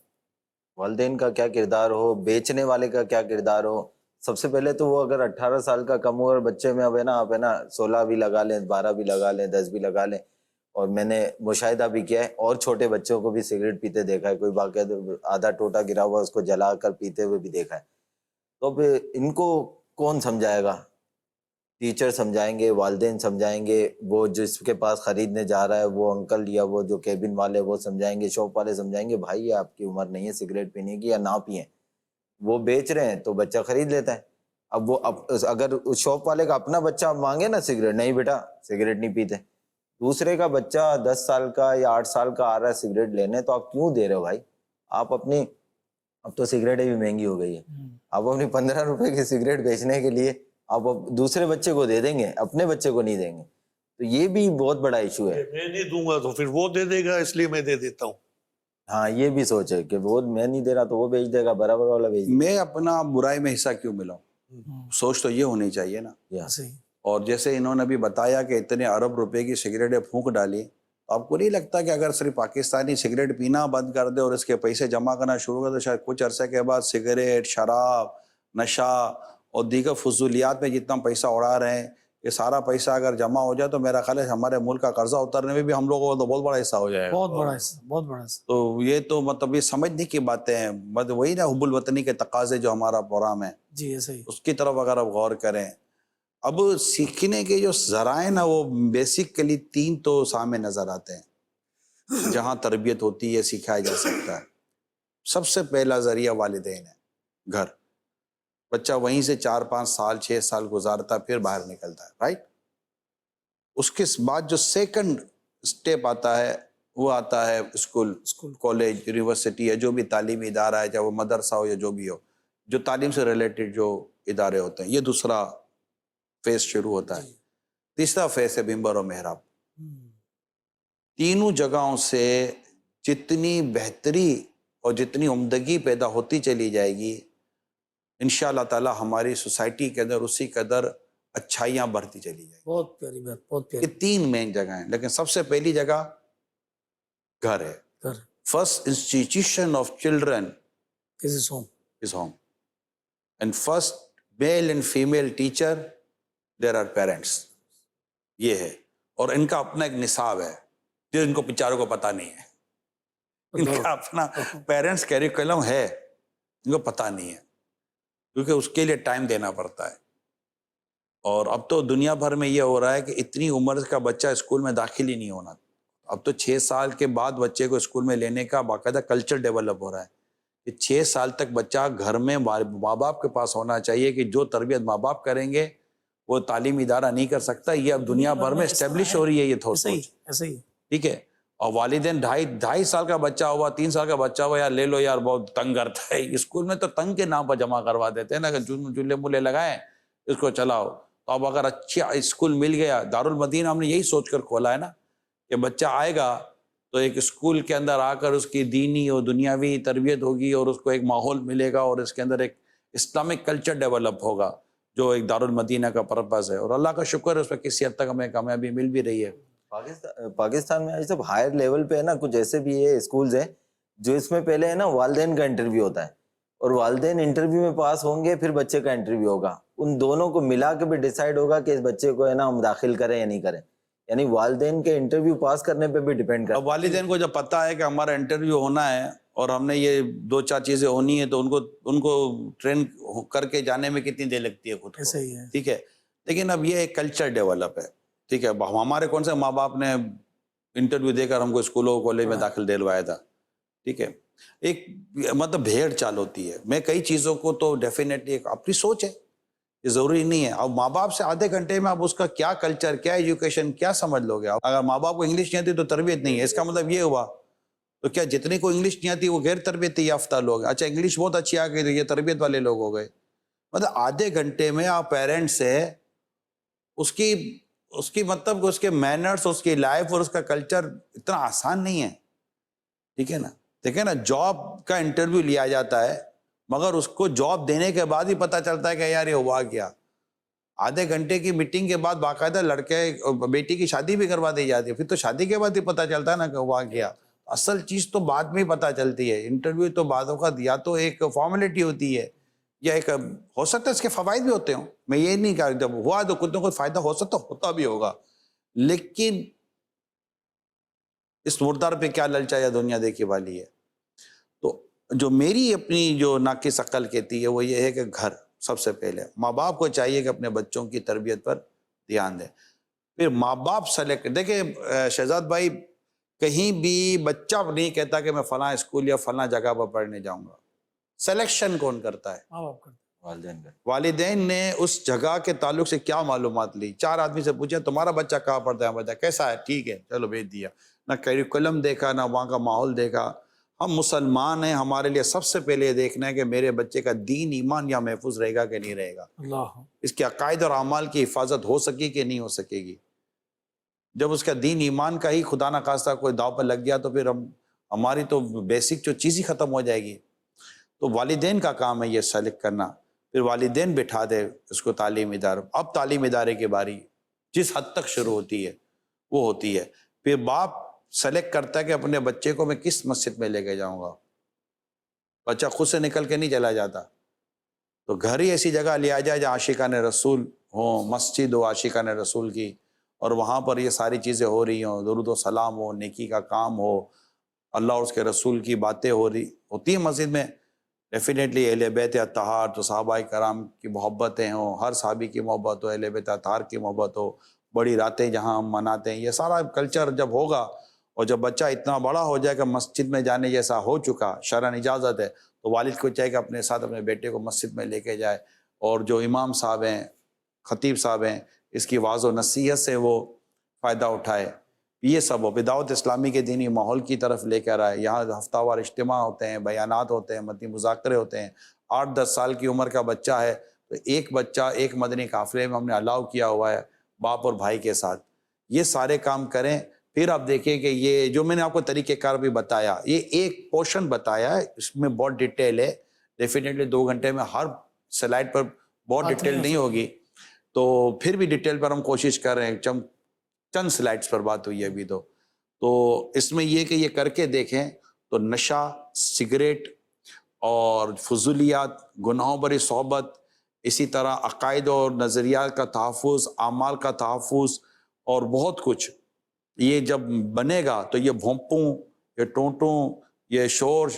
والدین کا کیا کردار ہو, بیچنے والے کا کیا کردار ہو. سب سے پہلے تو وہ اگر 18 سال کا کم عمر بچے میں اب ہے نا, آپ ہے نا 16 بھی لگا لیں, 12 بھی لگا لیں, 10 بھی لگا لیں. اور میں نے مشاہدہ بھی کیا ہے اور چھوٹے بچوں کو بھی سگریٹ پیتے دیکھا ہے, کوئی باقاعدہ آدھا ٹوٹا گرا ہوا اس کو جلا کر پیتے ہوئے بھی دیکھا ہے. تو اب ان کو کون سمجھائے گا؟ ٹیچر سمجھائیں گے, والدین سمجھائیں گے, وہ جس کے پاس خریدنے جا رہا ہے وہ انکل یا وہ جو کیبن والے وہ سمجھائیں گے, شاپ والے سمجھائیں گے بھائی یہ آپ کی عمر نہیں ہے سگریٹ پینے کی, یا نہ پئیں. وہ بیچ رہے ہیں تو بچہ خرید لیتا ہے. اب وہ اگر شاپ والے کا اپنا بچہ مانگے نا سگریٹ, نہیں بیٹا سگریٹ نہیں پیتے, دوسرے کا بچہ 10 سال کا یا 8 سال کا آ رہا ہے سگریٹ لینے, تو آپ کیوں دے رہے ہو بھائی؟ آپ اپنی, اب تو سگریٹیں بھی مہنگی ہو گئی ہے, آپ اپنی 15 روپے کی سگریٹ بیچنے کے لیے آپ دوسرے بچے کو دے دیں گے, اپنے بچے کو نہیں دیں گے. تو یہ بھی بہت بڑا ایشو ہے.
میں نہیں دوں گا تو پھر وہ دے دے گا, اس لیے میں دے دیتا ہوں.
ہاں یہ بھی سوچ ہے کہ وہ میں نہیں دے رہا تو وہ بیچ دے گا, برابر والا بیچ دے گا.
میں اپنا برائی میں حصہ کیوں ملاؤں؟ سوچ تو یہ ہونی چاہیے نا.
صحیح.
اور جیسے انہوں نے بھی بتایا کہ اتنے ارب روپے کی سگریٹیں پھونک ڈالی, تو آپ کو نہیں لگتا کہ اگر صرف پاکستانی سگریٹ پینا بند کر دے اور اس کے پیسے جمع کرنا شروع کر دے, شاید کچھ عرصے کے بعد سگریٹ, شراب, نشہ اور دیگر فضولیات میں جتنا پیسہ اڑا رہے ہیں, یہ سارا پیسہ اگر جمع ہو جائے تو میرا خیال ہے ہمارے ملک کا قرضہ اترنے میں بھی ہم لوگوں کو تو بہت بڑا حصہ ہو جائے گا.
بہت بڑا حصہ, بہت بڑا حصہ.
تو یہ تو مطلب یہ سمجھنے کی باتیں ہیں, مطلب وہی نا حب الوطنی کے تقاضے جو ہمارا پروگرام ہے
جی ایسے ہی.
اس کی طرف اگر آپ غور کریں. اب سیکھنے کے جو ذرائع نا وہ بیسیکلی 3 تو سامنے نظر آتے ہیں جہاں تربیت ہوتی ہے, سکھایا جا سکتا ہے. سب سے پہلا ذریعہ والدین ہے, گھر. بچہ وہیں سے 4-5 سال 6 سال گزارتا ہے, پھر باہر نکلتا ہے, رائٹ. اس کے بعد جو سیکنڈ اسٹیپ آتا ہے وہ آتا ہے اسکول, کالج, یونیورسٹی یا جو بھی تعلیمی ادارہ ہے, چاہے وہ مدرسہ ہو یا جو بھی ہو, جو تعلیم سے ریلیٹڈ جو ادارے ہوتے ہیں. یہ دوسرا فیز شروع ہوتا ہے. تیسرا فیز ہے ممبر و محراب. تینوں جگہوں سے جتنی بہتری اور جتنی عمدگی پیدا ہوتی چلی جائے گی, انشاءاللہ تعالی ہماری سوسائٹی کے اندر اسی قدر اچھائیاں بڑھتی چلی جائیں.
بہت پیاری بات, بہت پیاری.
یہ 3 مین جگہ ہیں, لیکن سب سے پہلی جگہ گھر ہے.
گھر.
First institution of children
is home.
is home. And first male and female teacher, there are parents. یہ ہے. اور ان کا اپنا ایک نصاب ہے جو ان کو بیچاروں کو پتہ نہیں ہے. ان کا اپنا پیرنٹس کیریکولم ہے, ان کو پتہ نہیں ہے, کیونکہ اس کے لیے ٹائم دینا پڑتا ہے. اور اب تو دنیا بھر میں یہ ہو رہا ہے کہ اتنی عمر کا بچہ اسکول میں داخل ہی نہیں ہونا. اب تو 6 سال کے بعد بچے کو اسکول میں لینے کا باقاعدہ کلچر ڈیولپ ہو رہا ہے کہ 6 سال تک بچہ گھر میں ماں باپ کے پاس ہونا چاہیے, کہ جو تربیت ماں باپ کریں گے وہ تعلیمی ادارہ نہیں کر سکتا. یہ اب دنیا بھر میں اسٹیبلش ہو رہی ہے یہ تھوڑا,
ایسے ہی.
ٹھیک ہے. اور والدین 2.5 سال کا بچہ ہوا, 3 سال کا بچہ ہوا, یار لے لو یار, بہت تنگ کرتا ہے. اسکول میں تو تنگ کے نام پر جمع کروا دیتے ہیں نا, کہ جھولے مولے لگائیں اس کو چلاؤ. تو اب اگر اچھا اسکول مل گیا, دارالمدینہ ہم نے یہی سوچ کر کھولا ہے نا کہ بچہ آئے گا تو ایک اسکول کے اندر آ کر اس کی دینی اور دنیاوی تربیت ہوگی, اور اس کو ایک ماحول ملے گا, اور اس کے اندر ایک اسلامک کلچر ڈیولپ ہوگا جو ایک دارالمدینہ کا پرپز ہے. اور اللہ کا شکر ہے اس پہ کسی حد تک ہمیں کامیابی مل بھی رہی ہے.
پاکستان میں سب ہائر لیول پہ ہے نا, کچھ ایسے بھی ہے اسکولز ہیں جو اس میں پہلے ہے نا والدین کا انٹرویو ہوتا ہے, اور والدین انٹرویو میں پاس ہوں گے, پھر بچے کا انٹرویو ہوگا. ان دونوں کو ملا کے بھی ڈیسائیڈ ہوگا کہ اس بچے کو ہے نا ہم داخل کریں یا نہیں کریں. یعنی والدین کے انٹرویو پاس کرنے پہ بھی ڈیپینڈ کرتا ہے.
اب والدین کو جب پتہ ہے کہ ہمارا انٹرویو ہونا ہے اور ہم نے یہ 2-4 چیزیں ہونی ہیں, تو ان کو ٹرین کر کے جانے میں کتنی دیر لگتی ہے خود کو, ٹھیک ہے. لیکن اب یہ ایک کلچر ڈیولپ ہے, ٹھیک ہے. ہمارے کون سے ماں باپ نے انٹرویو دے کر ہم کو اسکولوں کالج میں داخل دلوایا تھا, ٹھیک ہے. ایک مطلب بھیڑ چال ہوتی ہے. میں کئی چیزوں کو تو ڈیفینیٹلی ایک اپنی سوچ ہے, یہ ضروری نہیں ہے. اب ماں باپ سے آدھے گھنٹے میں آپ اس کا کیا کلچر, کیا ایجوکیشن, کیا سمجھ لو گے. اگر ماں باپ کو انگلش نہیں آتی تو تربیت نہیں ہے, اس کا مطلب یہ ہوا تو کیا جتنے کو انگلش نہیں آتی وہ غیر تربیتی یافتہ لوگ. اچھا انگلش بہت اچھی آ گئی تو یہ تربیت والے لوگ ہو گئے. مطلب آدھے گھنٹے میں آپ پیرنٹ سے اس کی مطلب اس کے مینرز, اس کی لائف اور اس کا کلچر اتنا آسان نہیں ہے, ٹھیک ہے نا. دیکھیں نا, جاب کا انٹرویو لیا جاتا ہے, مگر اس کو جاب دینے کے بعد ہی پتہ چلتا ہے کہ یار یہ ہوا کیا. آدھے گھنٹے کی میٹنگ کے بعد باقاعدہ لڑکے بیٹی کی شادی بھی کروا دی جاتی ہے, پھر تو شادی کے بعد ہی پتہ چلتا ہے نا کہ ہوا کیا. اصل چیز تو بعد میں ہی پتہ چلتی ہے. انٹرویو تو بعد اوقات یا تو ایک فارمیلٹی ہوتی ہے یا ایک ہو سکتا ہے اس کے فوائد بھی ہوتے ہوں, میں یہ نہیں کہا جب ہوا تو کچھ نہ کچھ فائدہ ہو سکتا ہوتا بھی ہوگا, لیکن اس مردار پہ کیا للچایا دنیا دیکھی والی ہے. تو جو میری اپنی جو ناقص عقل کہتی ہے وہ یہ ہے کہ گھر سب سے پہلے ماں باپ کو چاہیے کہ اپنے بچوں کی تربیت پر دھیان دیں. پھر ماں باپ سلیکٹ دیکھیں شہزاد بھائی, کہیں بھی بچہ نہیں کہتا کہ میں فلاں اسکول یا فلاں جگہ پر پڑھنے جاؤں گا. سلیکشن کون کرتا ہے؟
ماں باپ کرتے.
والدین نے اس جگہ کے تعلق سے کیا معلومات لی؟ 4 آدمی سے پوچھا تمہارا بچہ کہاں پڑھتا ہے, بچہ کیسا ہے, ٹھیک ہے چلو بھیج دیا. نہ کیریکولم دیکھا نہ وہاں کا ماحول دیکھا. ہم مسلمان ہیں, ہمارے لیے سب سے پہلے یہ دیکھنا ہے کہ میرے بچے کا دین ایمان یا محفوظ رہے گا کہ نہیں رہے گا,
اللہ
اس کے عقائد اور اعمال کی حفاظت ہو سکی کہ نہیں ہو سکے گی. جب اس کا دین ایمان کا ہی خدا نہ خواستہ کوئی داؤ پر لگ گیا تو پھر ہماری تو بیسک جو چیز ہی ختم ہو جائے گی. تو والدین کا کام ہے یہ سلیکٹ کرنا. پھر والدین بٹھا دے اس کو تعلیم ادارہ. اب تعلیم ادارے کی باری جس حد تک شروع ہوتی ہے وہ ہوتی ہے. پھر باپ سلیکٹ کرتا ہے کہ اپنے بچے کو میں کس مسجد میں لے کے جاؤں گا. بچہ خود سے نکل کے نہیں چلا جاتا, تو گھر ہی ایسی جگہ لیا جائے جہاں عاشقان رسول ہوں, مسجد ہو عاشقان رسول کی, اور وہاں پر یہ ساری چیزیں ہو رہی ہوں, درود و سلام ہو, نیکی کا کام ہو, اللہ اور اس کے رسول کی باتیں ہوتی ہیں مسجد میں. ڈیفینیٹلی اہل بیت اطہار تو صحابہ کرام کی محبتیں ہوں, ہر صحابی کی محبت ہو, اہل بیت اطہار کی محبت ہو, بڑی راتیں جہاں ہم مناتے ہیں, یہ سارا کلچر جب ہوگا اور جب بچہ اتنا بڑا ہو جائے کہ مسجد میں جانے جیسا ہو چکا, شرعاً اجازت ہے, تو والد کو چاہیے کہ اپنے ساتھ اپنے بیٹے کو مسجد میں لے کے جائے, اور جو امام صاحب ہیں, خطیب صاحب ہیں, اس کی واعظ و نصیحت سے وہ فائدہ اٹھائے. یہ سب ہو. دعوت اسلامی کے دینی ماحول کی طرف لے کر آئے. یہاں ہفتہ وار اجتماع ہوتے ہیں, بیانات ہوتے ہیں, مدنی مذاکرے ہوتے ہیں. 8-10 سال کی عمر کا بچہ ہے تو ایک بچہ ایک مدنی قافلے میں ہم نے الاؤ کیا ہوا ہے باپ اور بھائی کے ساتھ. یہ سارے کام کریں. پھر آپ دیکھیں کہ یہ جو میں نے آپ کو طریقہ کار بھی بتایا, یہ ایک پورشن بتایا ہے, اس میں بہت ڈیٹیل ہے. ڈیفینیٹلی 2 گھنٹے میں ہر سلائڈ پر بہت ڈیٹیل نہیں ہوگی, تو پھر بھی ڈیٹیل پر ہم کوشش کر رہے ہیں. چند سلائڈز پر بات ہوئی ہے ابھی تو اس میں یہ کہ یہ کر کے دیکھیں تو نشہ, سگریٹ اور فضولیات, گناہوں بری صحبت, اسی طرح عقائد اور نظریات کا تحفظ, اعمال کا تحفظ اور بہت کچھ, یہ جب بنے گا تو یہ بھونپوں, یہ ٹونٹوں, یہ شور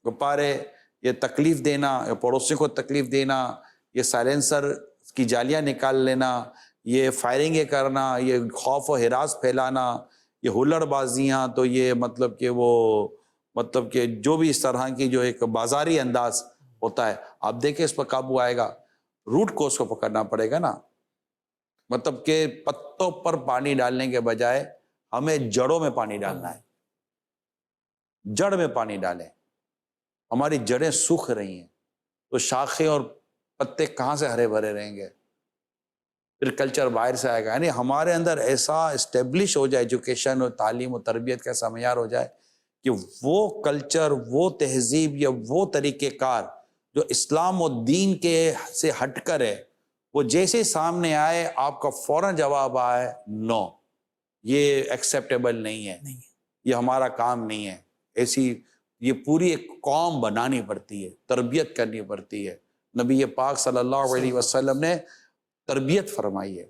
گپارے, یہ تکلیف دینا, یہ پڑوسیوں کو تکلیف دینا, یہ سائلنسر کی جالیاں نکال لینا, یہ فائرنگیں کرنا, یہ خوف و ہراس پھیلانا, یہ ہلڑ بازیاں, تو یہ مطلب کہ جو بھی اس طرح کی جو ایک بازاری انداز ہوتا ہے, آپ دیکھیں اس پر قابو آئے گا. روٹ کوز کو پکڑنا پڑے گا نا, مطلب کہ پتوں پر پانی ڈالنے کے بجائے ہمیں جڑوں میں پانی ڈالنا ہے. جڑ میں پانی ڈالیں. ہماری جڑیں سوکھ رہی ہیں تو شاخیں اور پتے کہاں سے ہرے بھرے رہیں گے؟ پھر کلچر باہر سے آئے گا. یعنی ہمارے اندر ایسا اسٹیبلش ہو جائے, ایجوکیشن اور تعلیم و تربیت کا ایسا معیار ہو جائے کہ وہ کلچر, وہ تہذیب یا وہ طریقہ کار جو اسلام و دین کے سے ہٹ کر ہے, وہ جیسے سامنے آئے آپ کا فوراً جواب آئے نو, یہ ایکسیپٹیبل نہیں ہے, یہ ہمارا کام نہیں ہے. ایسی یہ پوری ایک قوم بنانی پڑتی ہے, تربیت کرنی پڑتی ہے. نبی پاک صلی اللہ علیہ وسلم نے تربیت فرمائی ہے.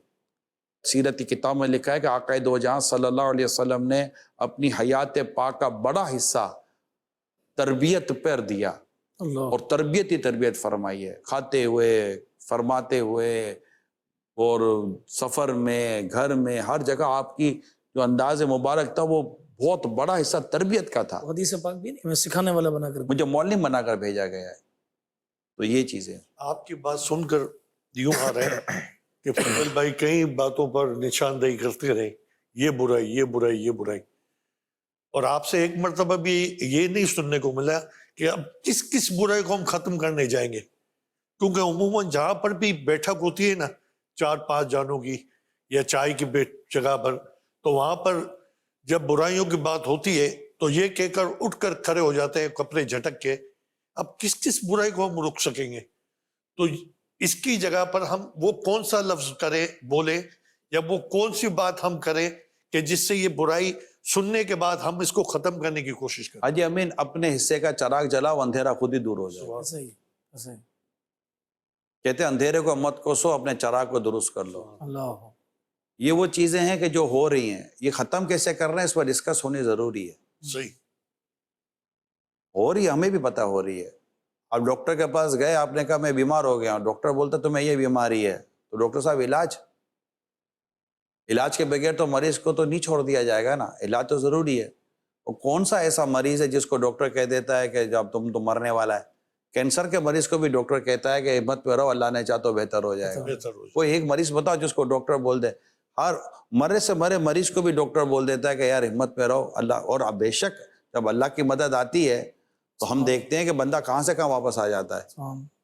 سیرت کی کتاب میں لکھا ہے کہ آقا دو جہاں صلی اللہ علیہ وسلم نے اپنی حیات پاک کا بڑا حصہ تربیت پر دیا, اور تربیت ہی تربیت فرمائی ہے. کھاتے ہوئے, فرماتے ہوئے, اور سفر میں, گھر میں, ہر جگہ آپ کی جو انداز مبارک تھا وہ بہت بڑا حصہ تربیت کا تھا.
حدیث پاک بھی نہیں, میں سکھانے والا بنا کر,
مجھے معلم بنا کر بھیجا گیا ہے. تو یہ چیزیں
آپ کی بات سن کر یوں آ رہے ہیں کہ فضل بھائی کئی باتوں پر نشاندہی کرتے رہے, یہ برائی, یہ برائی, یہ برائی, اور آپ سے ایک مرتبہ بھی یہ نہیں سننے کو ملا کہ اب کس برائی کو ہم ختم کرنے جائیں گے. کیونکہ عموماً جہاں پر بھی بیٹھک ہوتی ہے نا 4-5 جانوں کی یا چائے کی جگہ پر, تو وہاں پر جب برائیوں کی بات ہوتی ہے تو یہ کہہ کر اٹھ کر کھڑے ہو جاتے ہیں کپڑے جھٹک کے, اب کس کس برائی کو ہم روک سکیں گے؟ تو اس کی جگہ پر ہم وہ کون سا لفظ کریں بولیں یا وہ کون سی بات ہم کریں کہ جس سے یہ برائی سننے کے بعد ہم اس کو ختم کرنے کی کوشش کریں؟
حاجی امین اپنے حصے کا چراغ جلاؤ، اندھیرا خود ہی دور ہو جائے.
صحیح صحیح.
کہتے ہیں اندھیرے کو مت کوسو، اپنے چراغ کو درست کر لو.
اللہ.
یہ وہ چیزیں ہیں کہ جو ہو رہی ہیں، یہ ختم کیسے کر رہے ہیں اس پر ڈسکس ہونی ضروری ہے.
صحیح.
ہو رہی ہے، ہمیں بھی پتہ ہو رہی ہے. اب ڈاکٹر کے پاس گئے، آپ نے کہا میں بیمار ہو گیا ہوں، ڈاکٹر بولتا تمہیں یہ بیماری ہے، تو ڈاکٹر صاحب علاج کے بغیر تو مریض کو تو نہیں چھوڑ دیا جائے گا نا، علاج تو ضروری ہے. وہ کون سا ایسا مریض ہے جس کو ڈاکٹر کہہ دیتا ہے کہ جب تم تو مرنے والا ہے؟ کینسر کے مریض کو بھی ڈاکٹر کہتا ہے کہ ہمت پہ رہو، اللہ نے چاہا تو بہتر ہو جائے گا.
بہتر ہو جائے.
کوئی ایک مریض بتاؤ جس کو ڈاکٹر بول دے. ہر مرے سے مرے مریض کو بھی ڈاکٹر بول دیتا ہے کہ یار ہمت پہ رہو اللہ. اور اب بے شک جب اللہ کی مدد آتی ہے تو ہم دیکھتے ہیں کہ بندہ کہاں سے کہاں واپس آ جاتا ہے.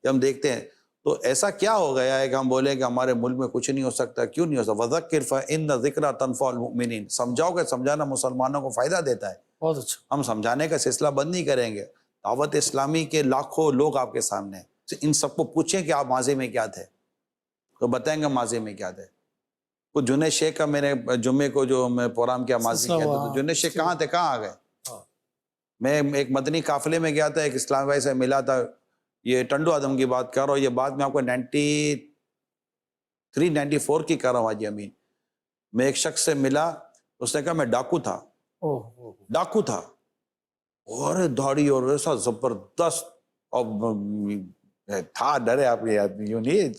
یہ ہم دیکھتے ہیں. تو ایسا کیا ہو گیا ہے کہ ہم بولیں کہ ہمارے ملک میں کچھ نہیں ہو سکتا؟ کیوں نہیں ہو سکتا؟ وَذَكِّرْ فَإِنَّ ذِكْرَىٰ تَنفَعُ الْمُؤْمِنِينَ. سمجھاؤ کہ سمجھانا مسلمانوں کو فائدہ دیتا ہے.
بہت اچھا.
ہم سمجھانے کا سلسلہ بند نہیں کریں گے. دعوت اسلامی کے لاکھوں لوگ آپ کے سامنے ہیں. ان سب کو پوچھیں کہ آپ ماضی میں کیا تھے تو بتائیں گے ماضی میں کیا تھے. کچھ جنید شیخ کا میں نے جمعے کو جو میں پروگرام کیا ماضی کیا تھا، تو جنید شیخ کہاں تھے، کہاں آ گئے؟ میں ایک مدنی قافلے میں گیا تھا، ایک اسلام بھائی سے ملا تھا. یہ ٹنڈو آدم کی بات کر رہا ہوں، یہ بات میں آپ کو 93 94 کی کر رہا ہوں. حاجی امین میں ایک شخص سے ملا، اس نے کہا میں ڈاکو تھا. ڈاکو تھا اور داڑھی اور ایسا زبردست اور تھا، ڈرے آپ یوں نہیں،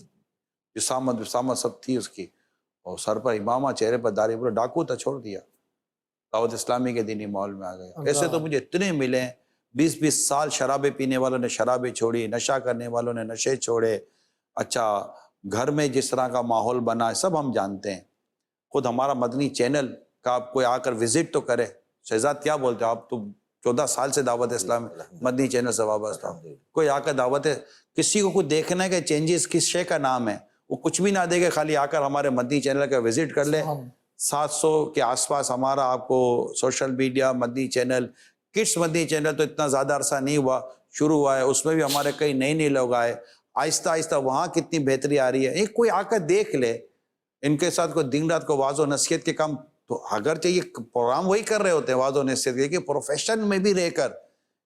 جسامت سب تھی اس کی، اور سر پر امامہ، چہرے پر داڑھی، پورا ڈاکو تھا. چھوڑ دیا، دعوت اسلامی کے دینی ماحول میں آ گیا. ایسے تو مجھے اتنے ملے ہیں. 20 سال شرابیں پینے والوں نے شرابیں چھوڑی، نشہ کرنے والوں نے نشے چھوڑے. اچھا گھر میں جس طرح کا ماحول بنا ہے سب ہم جانتے ہیں. خود ہمارا مدنی چینل کا آپ کوئی آ کر وزٹ تو کرے. شہزاد کیا بولتے ہو آپ؟ تو 14 سال سے دعوت اسلام مدنی چینل سے وابستہ. کوئی آ کر دعوت، کسی کو کوئی دیکھنا ہے کہ چینجز کس شے کا نام ہے، وہ کچھ بھی نہ دے گا، خالی آ کر ہمارے مدنی چینل کا وزٹ کر لے. 700 کے آس پاس ہمارا آپ کو سوشل میڈیا مدنی چینل، کڈس مدنی چینل تو اتنا زیادہ عرصہ نہیں ہوا، شروع ہوا ہے، اس میں بھی ہمارے کئی نئے لوگ آئے. آہستہ آہستہ وہاں کتنی بہتری آ رہی ہے. ایک کوئی آ کر دیکھ لے، ان کے ساتھ کوئی دن رات کو واعظ و نصیحت کے کام، تو اگرچہ یہ پروگرام وہی کر رہے ہوتے ہیں واعظ و نصیحت کے، کہ پروفیشن میں بھی رہ کر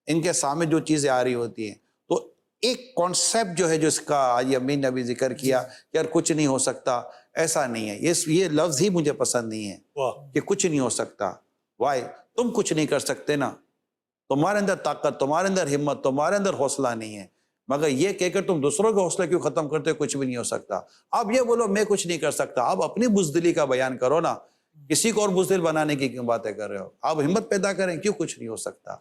ان کے سامنے جو چیزیں آ رہی ہوتی ہیں، تو ایک کانسیپٹ جو ہے جو اس کا آج امین نے ابھی ذکر کیا کہ یار کچھ نہیں ہو سکتا، ایسا نہیں ہے. یہ لفظ ہی مجھے پسند نہیں ہے کہ کچھ نہیں ہو سکتا. وائی تم کچھ نہیں کر سکتے نا، تمہارے اندر طاقت، تمہارے اندر ہمت، تمہارے اندر حوصلہ نہیں ہے، مگر یہ کہہ کر تم دوسروں کے حوصلے کیوں ختم کرتے ہو؟ کچھ بھی نہیں ہو سکتا. اب یہ بولو میں کچھ نہیں کر سکتا، اب اپنی بزدلی کا بیان کرو نا. کسی کو اور بزدل بنانے کی کیوں باتیں کر رہے ہو؟ آپ ہمت پیدا کریں، کیوں کچھ نہیں ہو سکتا؟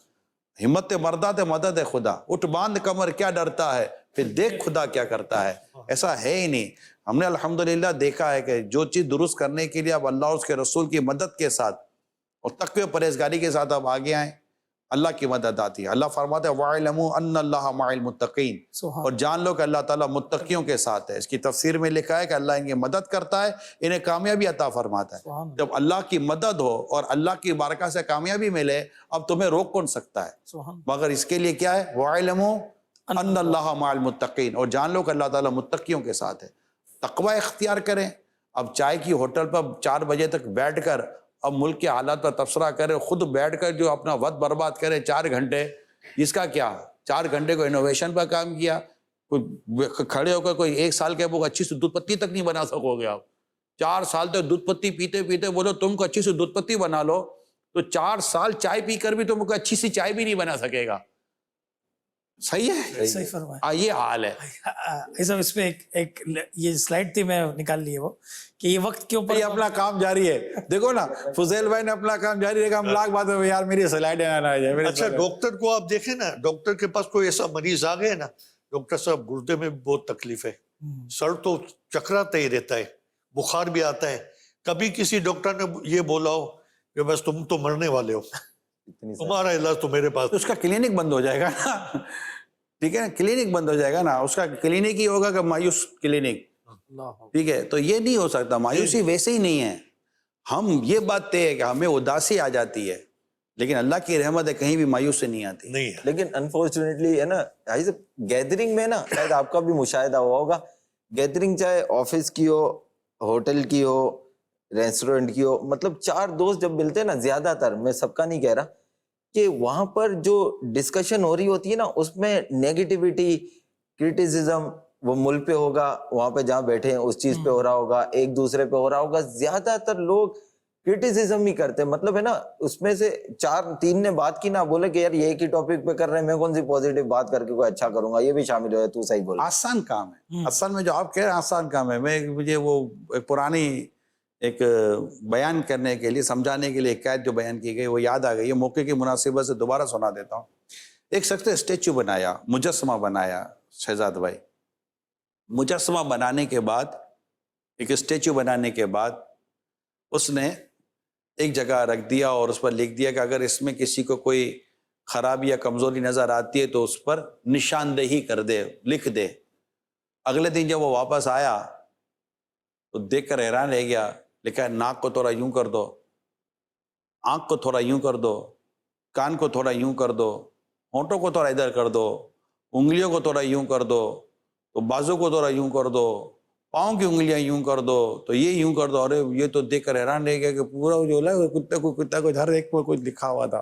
ہمت مردات مدد ہے خدا. اٹھ باندھ کمر کیا ڈرتا ہے، پھر دیکھ خدا کیا کرتا ہے. ایسا ہے ہی نہیں. ہم نے الحمدللہ دیکھا ہے کہ جو چیز درست کرنے کے لیے اب اللہ اور اس کے رسول کی مدد کے ساتھ اور تقوی و پرہیزگاری کے ساتھ اب آگے آئیں، اللہ کی مدد آتی ہے. اللہ فرماتا ہے وَاعْلَمُوا أَنَّ اللَّهَ مَعَ الْمُتَّقِينَ، اور جان لو کہ اللہ تعالیٰ متقیوں کے ساتھ ہے. اس کی تفسیر میں لکھا ہے کہ اللہ ان کی مدد کرتا ہے، انہیں کامیابی عطا فرماتا ہے. جب اللہ کی مدد ہو اور اللہ کی بارکہ سے کامیابی ملے، اب تمہیں روک کون سکتا ہے؟ مگر اس کے لیے کیا ہے؟ وَاعْلَمُوا أَنَّ اللَّهَ مَعَ الْمُتَّقِينَ، اور جان لو کہ اللہ تعالیٰ متقیوں کے ساتھ ہے. تقوی اختیار کریں. اب چائے کی ہوٹل پر 4 بجے تک بیٹھ کر اب ملک کے حالات پر تبصرہ کرے، خود بیٹھ کر جو اپنا وقت برباد کرے 4 گھنٹے، اس کا کیا؟ 4 گھنٹے کو انوویشن پر کام کیا. کوئی کھڑے ہو کر کوئی 1 سال کے ابو اچھی سی دودھ پتی تک نہیں بنا سکو گے آپ. 4 سال تک دودھ پتی پیتے پیتے بولو تم کو اچھی سی دودھ پتی بنا لو، تو 4 سال چائے پی کر بھی تم کو اچھی سی چائے بھی نہیں بنا سکے گا. صحیح ہے؟
صحیح فرمایا.
یہ حال ہے.
اس میں ایک یہ سلائڈ تھی، میں نکال لی ہے وہ، کہ یہ وقت کے اوپر
یہ اپنا کام جاری ہے. دیکھو نا فضیل بھائی نے اپنا کام جاری رکھا، ہم لاکھ باتیں یار میری سلائڈ نہ آ جائے.
اچھا ڈاکٹر کو آپ دیکھیں نا، ڈاکٹر کے پاس کوئی ایسا مریض آ گئے نا، ڈاکٹر صاحب گردے میں بہت تکلیف ہے، سر تو چکراتا ہی رہتا ہے، بخار بھی آتا ہے. کبھی کسی ڈاکٹر نے یہ بولا ہو کہ بس تم تو مرنے والے ہو، تمہارا علاج تو میرے پاس؟
اس کا کلینک بند ہو جائے گا نا. ٹھیک ہے نا، کلینک بند ہو جائے گا نا، اس کا کلینک ہی ہوگا کہ مایوس کلینک. ٹھیک ہے، تو یہ نہیں ہو سکتا. مایوسی ویسے ہی نہیں ہے. ہم یہ بات طے ہے کہ ہمیں اداسی آ جاتی ہے، لیکن اللہ کی رحمت ہے کہیں بھی مایوسی نہیں آتی.
نہیں ہے.
لیکن انفارچونیٹلی ہے نا گیدرنگ میں نا شاید آپ کا بھی مشاہدہ ہوا ہوگا, گیدرنگ چاہے آفس کی ہو, ہوٹل کی ہو, ریسٹورینٹ کی ہو, مطلب 4 دوست جب ملتے ہیں نا, زیادہ تر, میں سب کا نہیں کہہ رہا, کہ وہاں پر جو ڈسکشن ہو رہی ہوتی ہے نا اس میں نیگیٹیوٹی, کرٹیسزم, وہ ملک پہ ہوگا, وہاں پہ جہاں بیٹھے ہیں اس چیز پہ ہو رہا ہوگا, ایک دوسرے پہ ہو رہا ہوگا, زیادہ تر لوگ کرٹیسزم ہی کرتے ہیں. مطلب ہے نا اس میں سے 4-3 نے بات کی, نہ بولے کہ یار یہ ایک ہی ٹاپک پہ کر رہے ہیں, میں کون سی پازیٹیو بات کر کے کوئی اچھا کروں گا, یہ بھی شامل ہو ہے. تو صحیح بول.
آسان کام ہے اصل میں جو آپ کہہ رہے ہیں, آسان کام ہے. مجھے وہ ایک پرانی ایک بیان کرنے کے لیے, سمجھانے کے لیے ایک قید جو بیان کی گئی وہ یاد آ گئی ہے, موقع کی مناسبت سے دوبارہ سنا دیتا ہوں. ایک شخص نے اسٹیچو بنایا, مجسمہ بنایا, شہزاد بھائی, مجسمہ بنانے کے بعد, ایک اسٹیچو بنانے کے بعد اس نے ایک جگہ رکھ دیا اور اس پر لکھ دیا کہ اگر اس میں کسی کو کوئی خرابی یا کمزوری نظر آتی ہے تو اس پر نشاندہی کر دے, لکھ دے. اگلے دن جب وہ واپس آیا تو دیکھ کر حیران رہ گیا. لکھا ہے ناک کو تھوڑا یوں کر دو, آنکھ کو تھوڑا یوں کر دو, کان کو تھوڑا یوں کر دو, ہونٹوں کو تھوڑا ادھر کر دو, انگلیوں کو تھوڑا یوں کر دو, تو بازو کو تھوڑا یوں کر دو, پاؤں کی انگلیاں یوں کر دو, تو یہ یوں کر دو. ارے یہ تو دیکھ کر حیران رہ گیا کہ پورا جو ہے کتا کو ہر ایک میں کچھ لکھا ہوا تھا.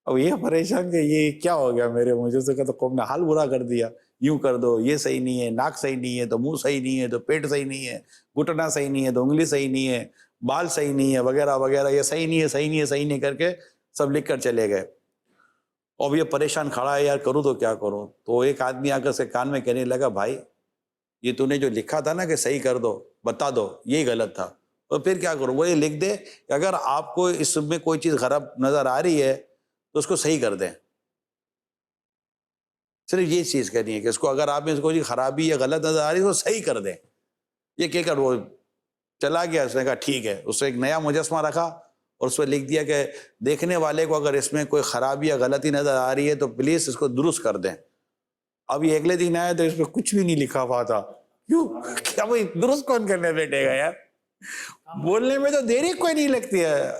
اب یہ پریشان کہ یہ کیا ہو گیا میرے, مجھے سے کہ تو قوم نے حال برا کر دیا, یوں کر دو, یہ صحیح نہیں ہے, ناک صحیح نہیں ہے تو منہ صحیح نہیں ہے تو پیٹ صحیح نہیں ہے, گھٹنا صحیح نہیں ہے تو انگلی صحیح نہیں ہے, بال صحیح نہیں ہے, وغیرہ وغیرہ, یہ صحیح نہیں ہے, صحیح نہیں ہے, صحیح نہیں کر کے سب لکھ کر چلے گئے. اب یہ پریشان کھڑا ہے, یار کروں تو کیا کروں. تو ایک آدمی آ کر سے کان میں کہنے لگا, بھائی یہ تو نے جو لکھا تھا نا کہ صحیح کر دو, بتا دو یہی غلط تھا. اور پھر کیا کروں, وہ یہ لکھ دے کہ اگر آپ کو اس میں کوئی چیز خراب نظر آ رہی ہے تو اس کو صحیح کر دیں. صرف یہ چیز کرنی ہے کہ اس کو اگر آپ میں اس کو کوئی خرابی یا غلط نظر آ رہی ہے تو صحیح کر دیں. یہ کہہ کر وہ چلا گیا. اس نے کہا ٹھیک ہے. اس نے ایک نیا مجسمہ رکھا اور اس پہ لکھ دیا کہ دیکھنے والے کو اگر اس میں کوئی خرابی یا غلطی نظر آ رہی ہے تو پلیز اس کو درست کر دیں. اب یہ اگلے دن آیا تو اس پہ کچھ بھی نہیں لکھا ہوا تھا. کیوں, کیا وہ درست کون کرنے بیٹھے گا یار, بولنے میں تو دیر ہی کوئی نہیں لگتی ہے.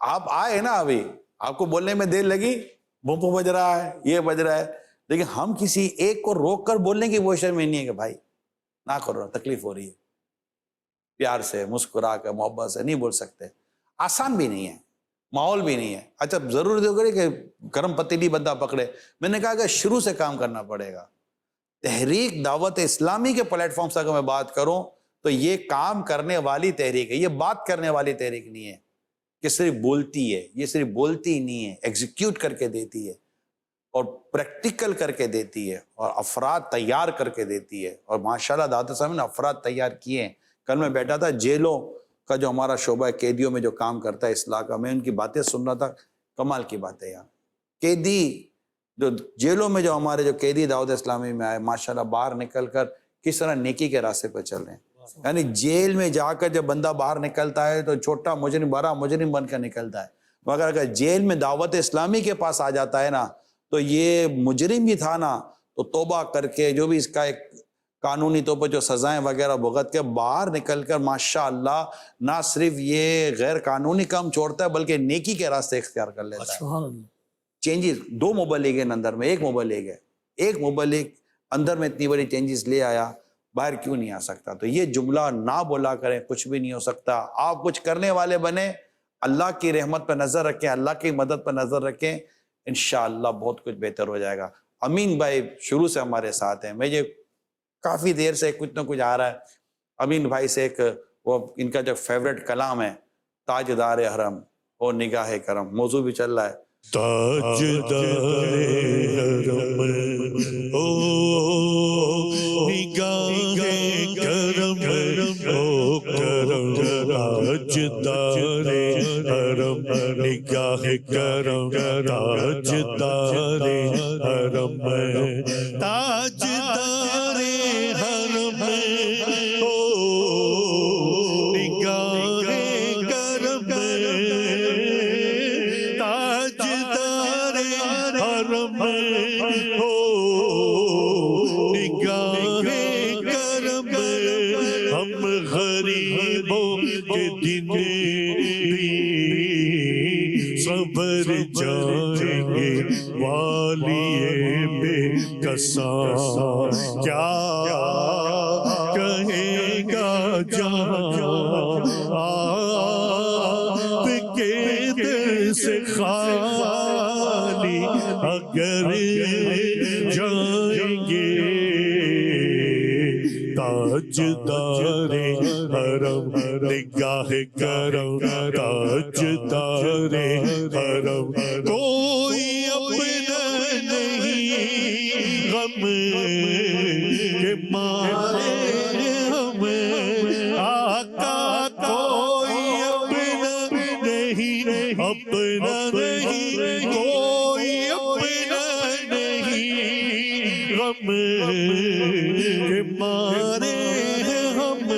آپ آئے نا, ابھی آپ کو بولنے میں دیر لگی, بھونپو بج رہا ہے, یہ بج رہا ہے, لیکن ہم کسی ایک کو روک کر بولنے کی پوزیشن میں نہیں ہے کہ بھائی نہ کرو, تکلیف ہو رہی ہے. پیار سے, مسکرا کر, محبت سے نہیں بول سکتے. آسان بھی نہیں ہے, ماحول بھی نہیں ہے. اچھا ضرور جو کرے کہ گرم پتیلی بندہ پکڑے. میں نے کہا کہ شروع سے کام کرنا پڑے گا. تحریک دعوت اسلامی کے پلیٹ فارم سے اگر میں بات کروں تو یہ کام کرنے والی تحریک ہے, یہ بات کرنے والی تحریک نہیں ہے کہ صرف بولتی ہے. یہ صرف بولتی ہی نہیں ہے, ایگزیکیوٹ کر کے دیتی ہے اور پریکٹیکل کر کے دیتی ہے اور افراد تیار کر کے دیتی ہے. اور ماشاءاللہ دعوت اسلامی نے افراد تیار کیے ہیں. کل میں بیٹھا تھا, جیلوں کا جو ہمارا شعبہ ہے, قیدیوں میں جو کام کرتا ہے اصلاح کا, میں ان کی باتیں سن رہا تھا. کمال کی باتیں یار. قیدی جو جیلوں میں جو ہمارے جو قیدی دعوت اسلامی میں آئے, ماشاءاللہ باہر نکل کر کس طرح نیکی کے راستے پہ چل رہے ہیں. یعنی جیل میں جا کر جب بندہ باہر نکلتا ہے تو چھوٹا مجرم بڑا مجرم بن کر نکلتا ہے, مگر اگر جیل میں دعوت اسلامی کے پاس آ جاتا ہے نا تو یہ مجرم بھی تھا نا, تو توبہ کر کے جو بھی اس کا ایک قانونی طور پر جو سزائیں وغیرہ بھگت کے باہر نکل کر ماشاءاللہ نہ صرف یہ غیر قانونی کام چھوڑتا ہے بلکہ نیکی کے راستے اختیار کر لیتا ہے. چینجز 2 مبلغ ہیں اندر میں, ایک مبلغ ہے, ایک مبلغ اندر میں اتنی بڑی چینجز لے آیا, باہر کیوں نہیں آ سکتا. تو یہ جملہ نہ بولا کریں, کچھ بھی نہیں ہو سکتا. آپ کچھ کرنے والے بنے, اللہ کی رحمت پہ نظر رکھیں, اللہ کی مدد پہ نظر رکھیں, انشاءاللہ بہت کچھ بہتر ہو جائے گا. امین بھائی شروع سے ہمارے ساتھ ہیں, مجھے کافی دیر سے کچھ نہ کچھ آ رہا ہے. امین بھائی سے ایک وہ ان کا جو فیوریٹ کلام ہے, تاجدار حرم اور نگاہ کرم, موضوع بھی چل رہا ہے.
تاجدار حرم او نگاہ کرم او کرم, تاجدار حرم نگاہ کرم, تاجدار حرم, تاجدار حرم او نگاہ کرم, حرم ہو نگاہ کرم. ہم غریبوں کے دن بھی قسم کیا کہے گا جہاں آپ کے در سے خالی اگر جائیں گے تاجدار حرم نگاہ کرم تاجدار حرم کوئی اپنا نہیں غم کے مارے ہمیں آقا کوئی اپنا نہیں اپنا نہیں کوئی اپنا نہیں غم کے مارے ہم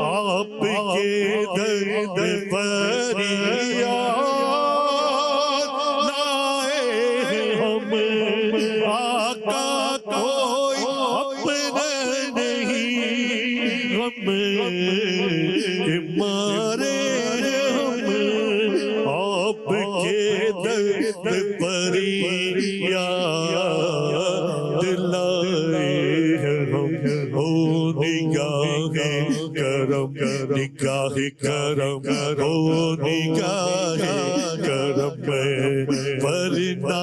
آپ کے درد فریاد لائے ہم آقا کوئی اپنا نہیں غم کے مارے ہم آپ کے درد فریاد لائے ہم ہو نگاہ کرم نگاہ کرم ہو نگاہ کرم ورنہ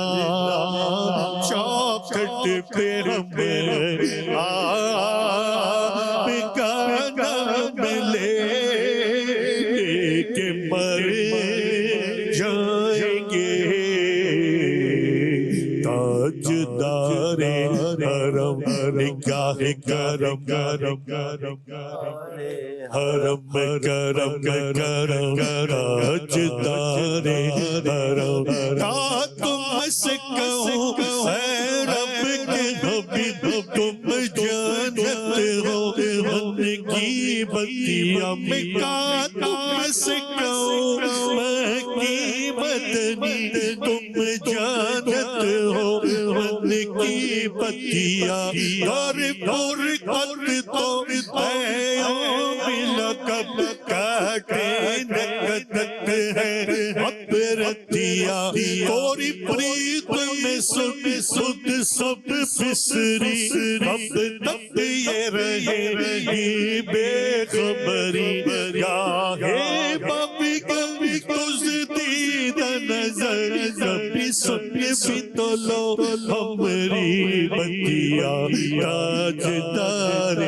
چوکھٹ پہ ہمیں آپ کا نام لے کے مر جائیں گے تاجدار حرم نگاہ کرم کرم کرم حرم کرم کرم تاجدار حرم کا تم سے کہوں اے رب کے حبیب تم جنت ہو من کی بتیاں میں کا تم سے کہوں میں کی مدنی تم جنت ہو من کی بتیاں در پر قد تو اے لقب کاٹے نکتت ہے عبرتیا توری پریت میں سن سد سب بسری رب تب یہ رہے بے خبری گاہے بابی کبھی تجھ دید نظر کبھی سن بھی تو لو ہمری بتیا تاجدار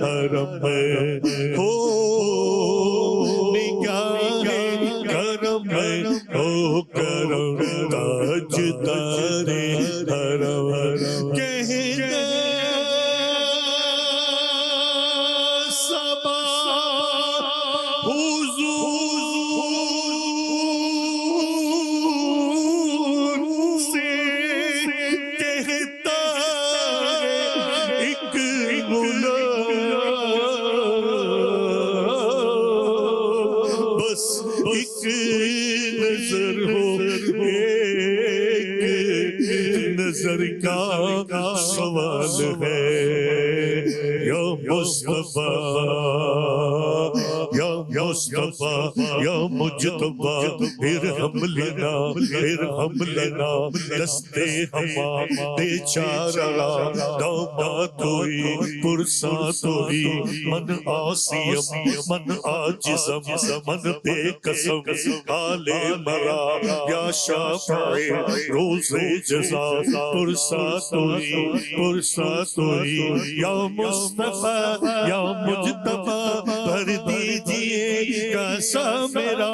حرم ہو نگاہ کرم ہو کرم تاجدار حرم کہنا صبا حضور سے کہتا ایک غلام بس ایک نظر ہو ایک نظر کا سوال ہے یا مصطفیٰ یا مصطفیٰ یا مجتبیٰ ارحم لنا دستے ہما بیچارہ داماد ہوئی پرسات ہوئی من آسیم من آجزم من بے قسم حال مرا یا شافع روز جزا پرسات ہوئی یا مصطفیٰ یا مجتبیٰ بھر دیجئے کاسا میرا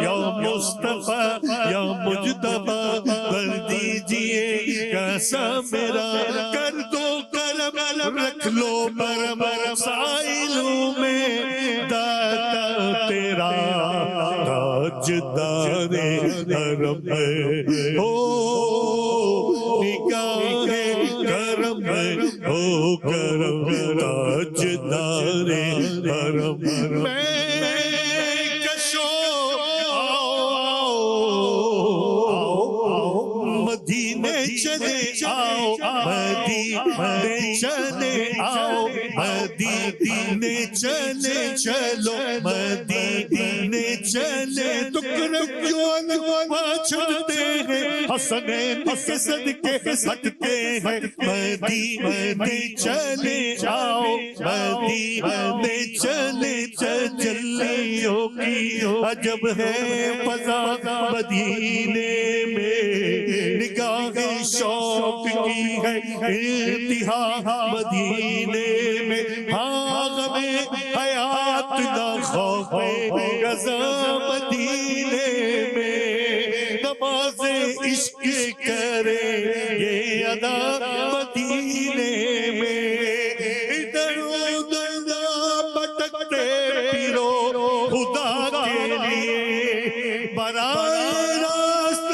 یا مصطفیٰ یا مجتبیٰ بھر دیجئے کاسا میرا کر دو کرم رکھ لو برم سائلوں میں داتا تیرا تاجدار حرم ہو نگاہ کرم ہو کرم تاجدار حرم میں کشو مدینے چلے آؤ مدینے چلے آؤ
مدینے چلے چلو مدینے چلے ٹکڑے کیوں چھوڑتے ہیں حسنین کے صدقے ہٹتے ہیں مدینے چلے آؤ مدینے چلے تجلیوں کی عجب ہے فضا مدینے میں نگاہ شوق کی ہے انتہا مدینے میں ہاں غم حیات نہ خوف رضا مدینے میں نماز عشق کرے یہ ادا مدینے میں ادھر ادھر بھٹکتے پھرو خدا کے لیے برائے راست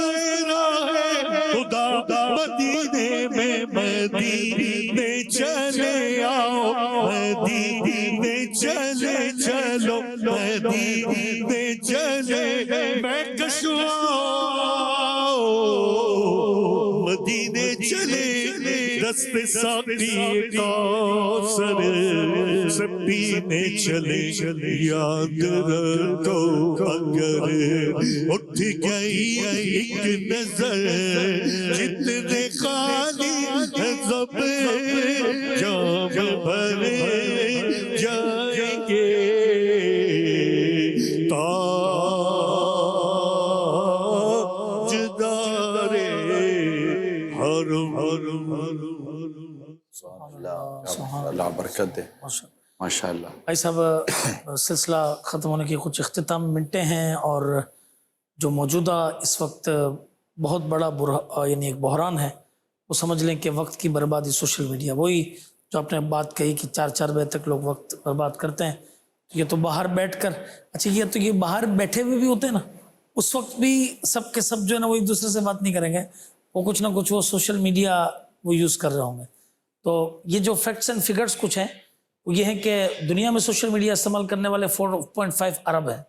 راہ خدا مدینے میں مدینے چلے آؤ مدینے چلے چلو مدینے چلے میں کشوا مدینے چلے دست ساقی کوثر سے پینے چلے یاد رکھو اگر اٹھ گئی ایک نظر جتنے خالی زب جام بھرے جائیں گے تاجدار حرم
اللہ برکت دے ماشاء اللہ.
بھائی صاحب سلسلہ ختم ہونے کی کچھ اختتام منٹیں ہیں اور جو موجودہ اس وقت بہت بڑا یعنی ایک بحران ہے وہ سمجھ لیں کہ وقت کی بربادی سوشل میڈیا. وہی جو آپ نے بات کہی کہ 4 بجے تک لوگ وقت برباد کرتے ہیں. یہ تو باہر بیٹھ کر اچھا یہ باہر بیٹھے ہوئے بھی ہوتے ہیں نا اس وقت بھی سب کے سب جو ہے نا وہ ایک دوسرے سے بات نہیں کریں گے وہ کچھ نہ کچھ وہ سوشل میڈیا وہ یوز کر رہے ہوں گے. تو یہ جو فیکٹس اینڈ فگرز کچھ ہیں وہ یہ ہے کہ دنیا میں سوشل میڈیا استعمال کرنے والے 4.5 ارب ہیں.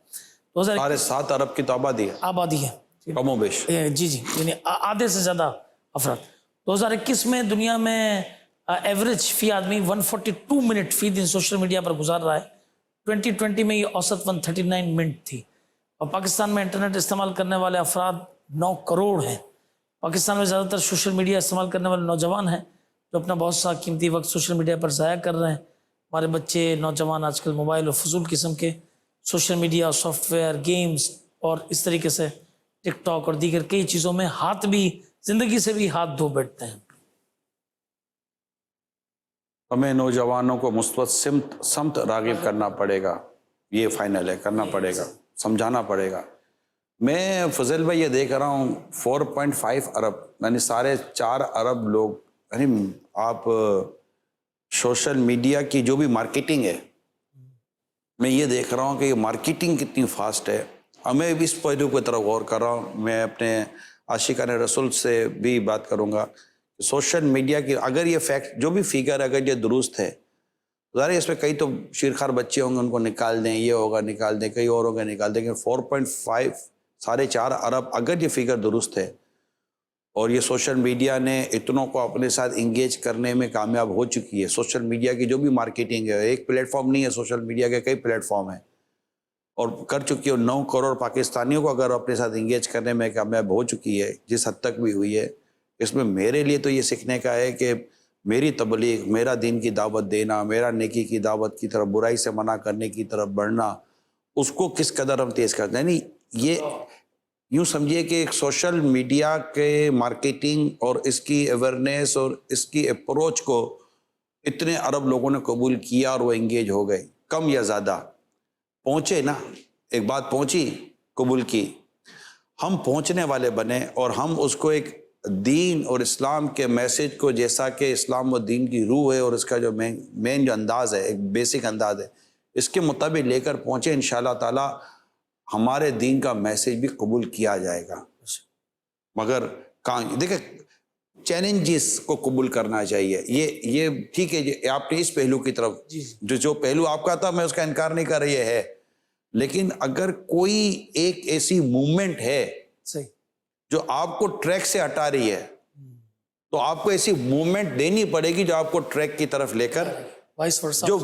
7 ارب کی تو
آبادی ہے
کم و بیش.
جی یعنی آدھے سے زیادہ افراد. 2021 میں دنیا میں ایوریج فی آدمی 142 منٹ فی دن سوشل میڈیا پر گزار رہا ہے. 2020 میں یہ اوسط 139 منٹ تھی. اور پاکستان میں انٹرنیٹ استعمال کرنے والے افراد 9 کروڑ ہیں. پاکستان میں زیادہ تر سوشل میڈیا استعمال کرنے والے نوجوان ہیں جو اپنا بہت سا قیمتی وقت سوشل میڈیا پر ضائع کر رہے ہیں. ہمارے بچے نوجوان آج کل موبائل اور فضول قسم کے social media soft where games اور اس طریقے سے ٹک ٹاک اور دیگر کئی چیزوں میں ہاتھ بھی زندگی سے بھی ہاتھ دھو بیٹھتے ہیں.
ہمیں نوجوانوں کو مثبت سمت راغب کرنا پڑے گا. یہ فائنل ہے کرنا پڑے گا سمجھانا پڑے گا. میں فضل بھائی یہ دیکھ رہا ہوں 4.5 ارب یعنی 4.5 ارب لوگ یعنی آپ سوشل میڈیا کی جو بھی مارکیٹنگ ہے میں یہ دیکھ رہا ہوں کہ یہ مارکیٹنگ کتنی فاسٹ ہے. ہمیں بھی اس پہلو کی طرف غور کر رہا ہوں. میں اپنے عاشقان رسول سے بھی بات کروں گا کہ سوشل میڈیا کی اگر یہ فیکٹ جو بھی فگر اگر یہ درست ہے ظاہر ہے اس میں کئی تو شیرخوار بچے ہوں گے ان کو نکال دیں یہ ہوگا نکال دیں کئی اور ہوگا نکال دیں. 4.5 4.5 ارب اگر یہ فگر درست ہے اور یہ سوشل میڈیا نے اتنوں کو اپنے ساتھ انگیج کرنے میں کامیاب ہو چکی ہے. سوشل میڈیا کی جو بھی مارکیٹنگ ہے ایک پلیٹ فارم نہیں ہے سوشل میڈیا کے کئی پلیٹ فارم ہیں اور کر چکی ہے. 9 کروڑ پاکستانیوں کو اگر اپنے ساتھ انگیج کرنے میں کامیاب ہو چکی ہے جس حد تک بھی ہوئی ہے اس میں میرے لیے تو یہ سیکھنے کا ہے کہ میری تبلیغ میرا دین کی دعوت دینا میرا نیکی کی دعوت کی طرف برائی سے منع کرنے کی طرف بڑھنا اس کو کس قدر ہم تیز کرتے ہیں. یعنی یہ یوں سمجھیے کہ ایک سوشل میڈیا کے مارکیٹنگ اور اس کی اویئرنیس اور اس کی اپروچ کو اتنے ارب لوگوں نے قبول کیا اور وہ انگیج ہو گئے. کم یا زیادہ پہنچے نا ایک بات پہنچی قبول کی ہم پہنچنے والے بنے اور ہم اس کو ایک دین اور اسلام کے میسج کو جیسا کہ اسلام و دین کی روح ہے اور اس کا جو مین جو انداز ہے ایک بیسک انداز ہے اس کے مطابق لے کر پہنچے انشاءاللہ تعالی ہمارے دین کا میسج بھی قبول کیا جائے گا. مگر دیکھیں چیلنجز کو قبول کرنا چاہیے. یہ ٹھیک ہے آپ نے اس پہلو کی طرف جو پہلو آپ کا تھا میں اس کا انکار نہیں کر رہی ہے لیکن اگر کوئی ایک ایسی موومنٹ ہے جو آپ کو ٹریک سے ہٹا رہی ہے تو آپ کو ایسی موومنٹ دینی پڑے گی جو آپ کو ٹریک کی طرف لے کر
وائس ورسا.
جو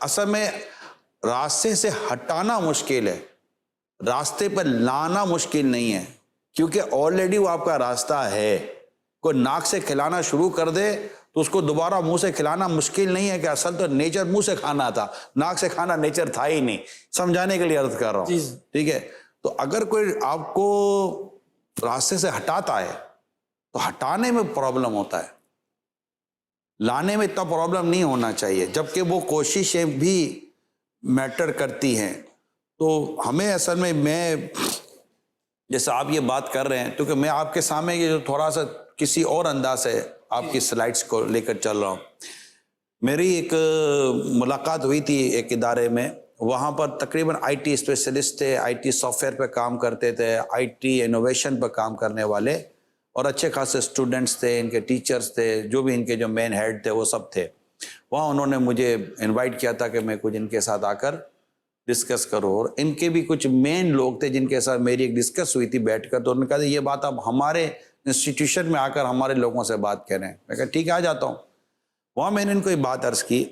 اصل میں راستے سے ہٹانا مشکل ہے، راستے پر لانا مشکل نہیں ہے، کیونکہ آلریڈی وہ آپ کا راستہ ہے. کوئی ناک سے کھلانا شروع کر دے تو اس کو دوبارہ منہ سے کھلانا مشکل نہیں ہے، کہ اصل تو نیچر منہ سے کھانا تھا، ناک سے کھانا نیچر تھا ہی نہیں. سمجھانے کے لیے عرض کر رہا ہوں. ٹھیک ہے، تو اگر کوئی آپ کو راستے سے ہٹاتا ہے تو ہٹانے میں پرابلم ہوتا ہے، لانے میں اتنا پرابلم نہیں ہونا چاہیے، جبکہ وہ کوششیں بھی میٹر کرتی ہیں. تو ہمیں اصل میں جیسے آپ یہ بات کر رہے ہیں، کیونکہ میں آپ کے سامنے یہ جو تھوڑا سا کسی اور انداز سے آپ کی سلائڈس کو لے کر چل رہا ہوں. میری ایک ملاقات ہوئی تھی ایک ادارے میں، وہاں پر تقریباً آئی ٹی اسپیشلسٹ تھے، آئی ٹی سافٹ ویئر پہ کام کرتے تھے، آئی ٹی انوویشن پہ کام کرنے والے، اور اچھے خاصے اسٹوڈنٹس تھے، ان کے ٹیچرز تھے، جو بھی ان کے جو مین ہیڈ تھے وہ سب تھے. وہاں انہوں نے مجھے انوائٹ کیا تھا کہ میں کچھ ان کے ساتھ آ کر ڈسکس کروں، اور ان کے بھی کچھ مین لوگ تھے جن کے ساتھ میری ایک ڈسکس ہوئی تھی بیٹھ کر. تو انہوں نے کہا یہ بات آپ ہمارے انسٹیٹیوشن میں آ کر ہمارے لوگوں سے بات کریں. میں کہا ٹھیک ہے، آ جاتا ہوں. وہاں میں نے ان کو یہ بات عرض کی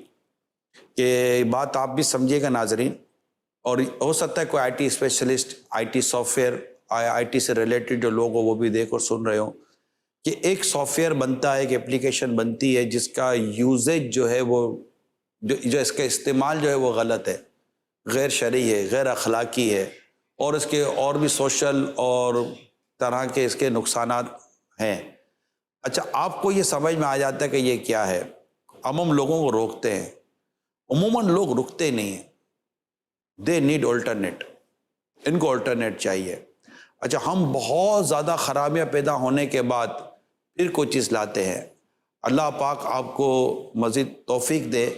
کہ بات آپ بھی سمجھیے گا ناظرین، اور ہو سکتا ہے کوئی I T specialist, I T software where, I T سے ریلیٹڈ جو لوگ ہو وہ بھی دیکھ اور سن رہے ہوں، کہ ایک سافٹ ویئر بنتا ہے، ایک اپلیکیشن بنتی ہے جس کا یوزیج جو ہے وہ جو اس کا استعمال جو ہے وہ غلط ہے، غیر شرعی ہے، غیر اخلاقی ہے، اور اس کے اور بھی سوشل اور طرح کے اس کے نقصانات ہیں. اچھا، آپ کو یہ سمجھ میں آ جاتا ہے کہ یہ کیا ہے، ہم لوگوں کو روکتے ہیں. عموماً لوگ رکتے نہیں ہیں، دے نیڈ آلٹرنیٹ، ان کو آلٹرنیٹ چاہیے. اچھا، ہم بہت زیادہ خرابیاں پیدا ہونے کے بعد پھر کوئی چیز لاتے ہیں. اللہ پاک آپ کو مزید توفیق دے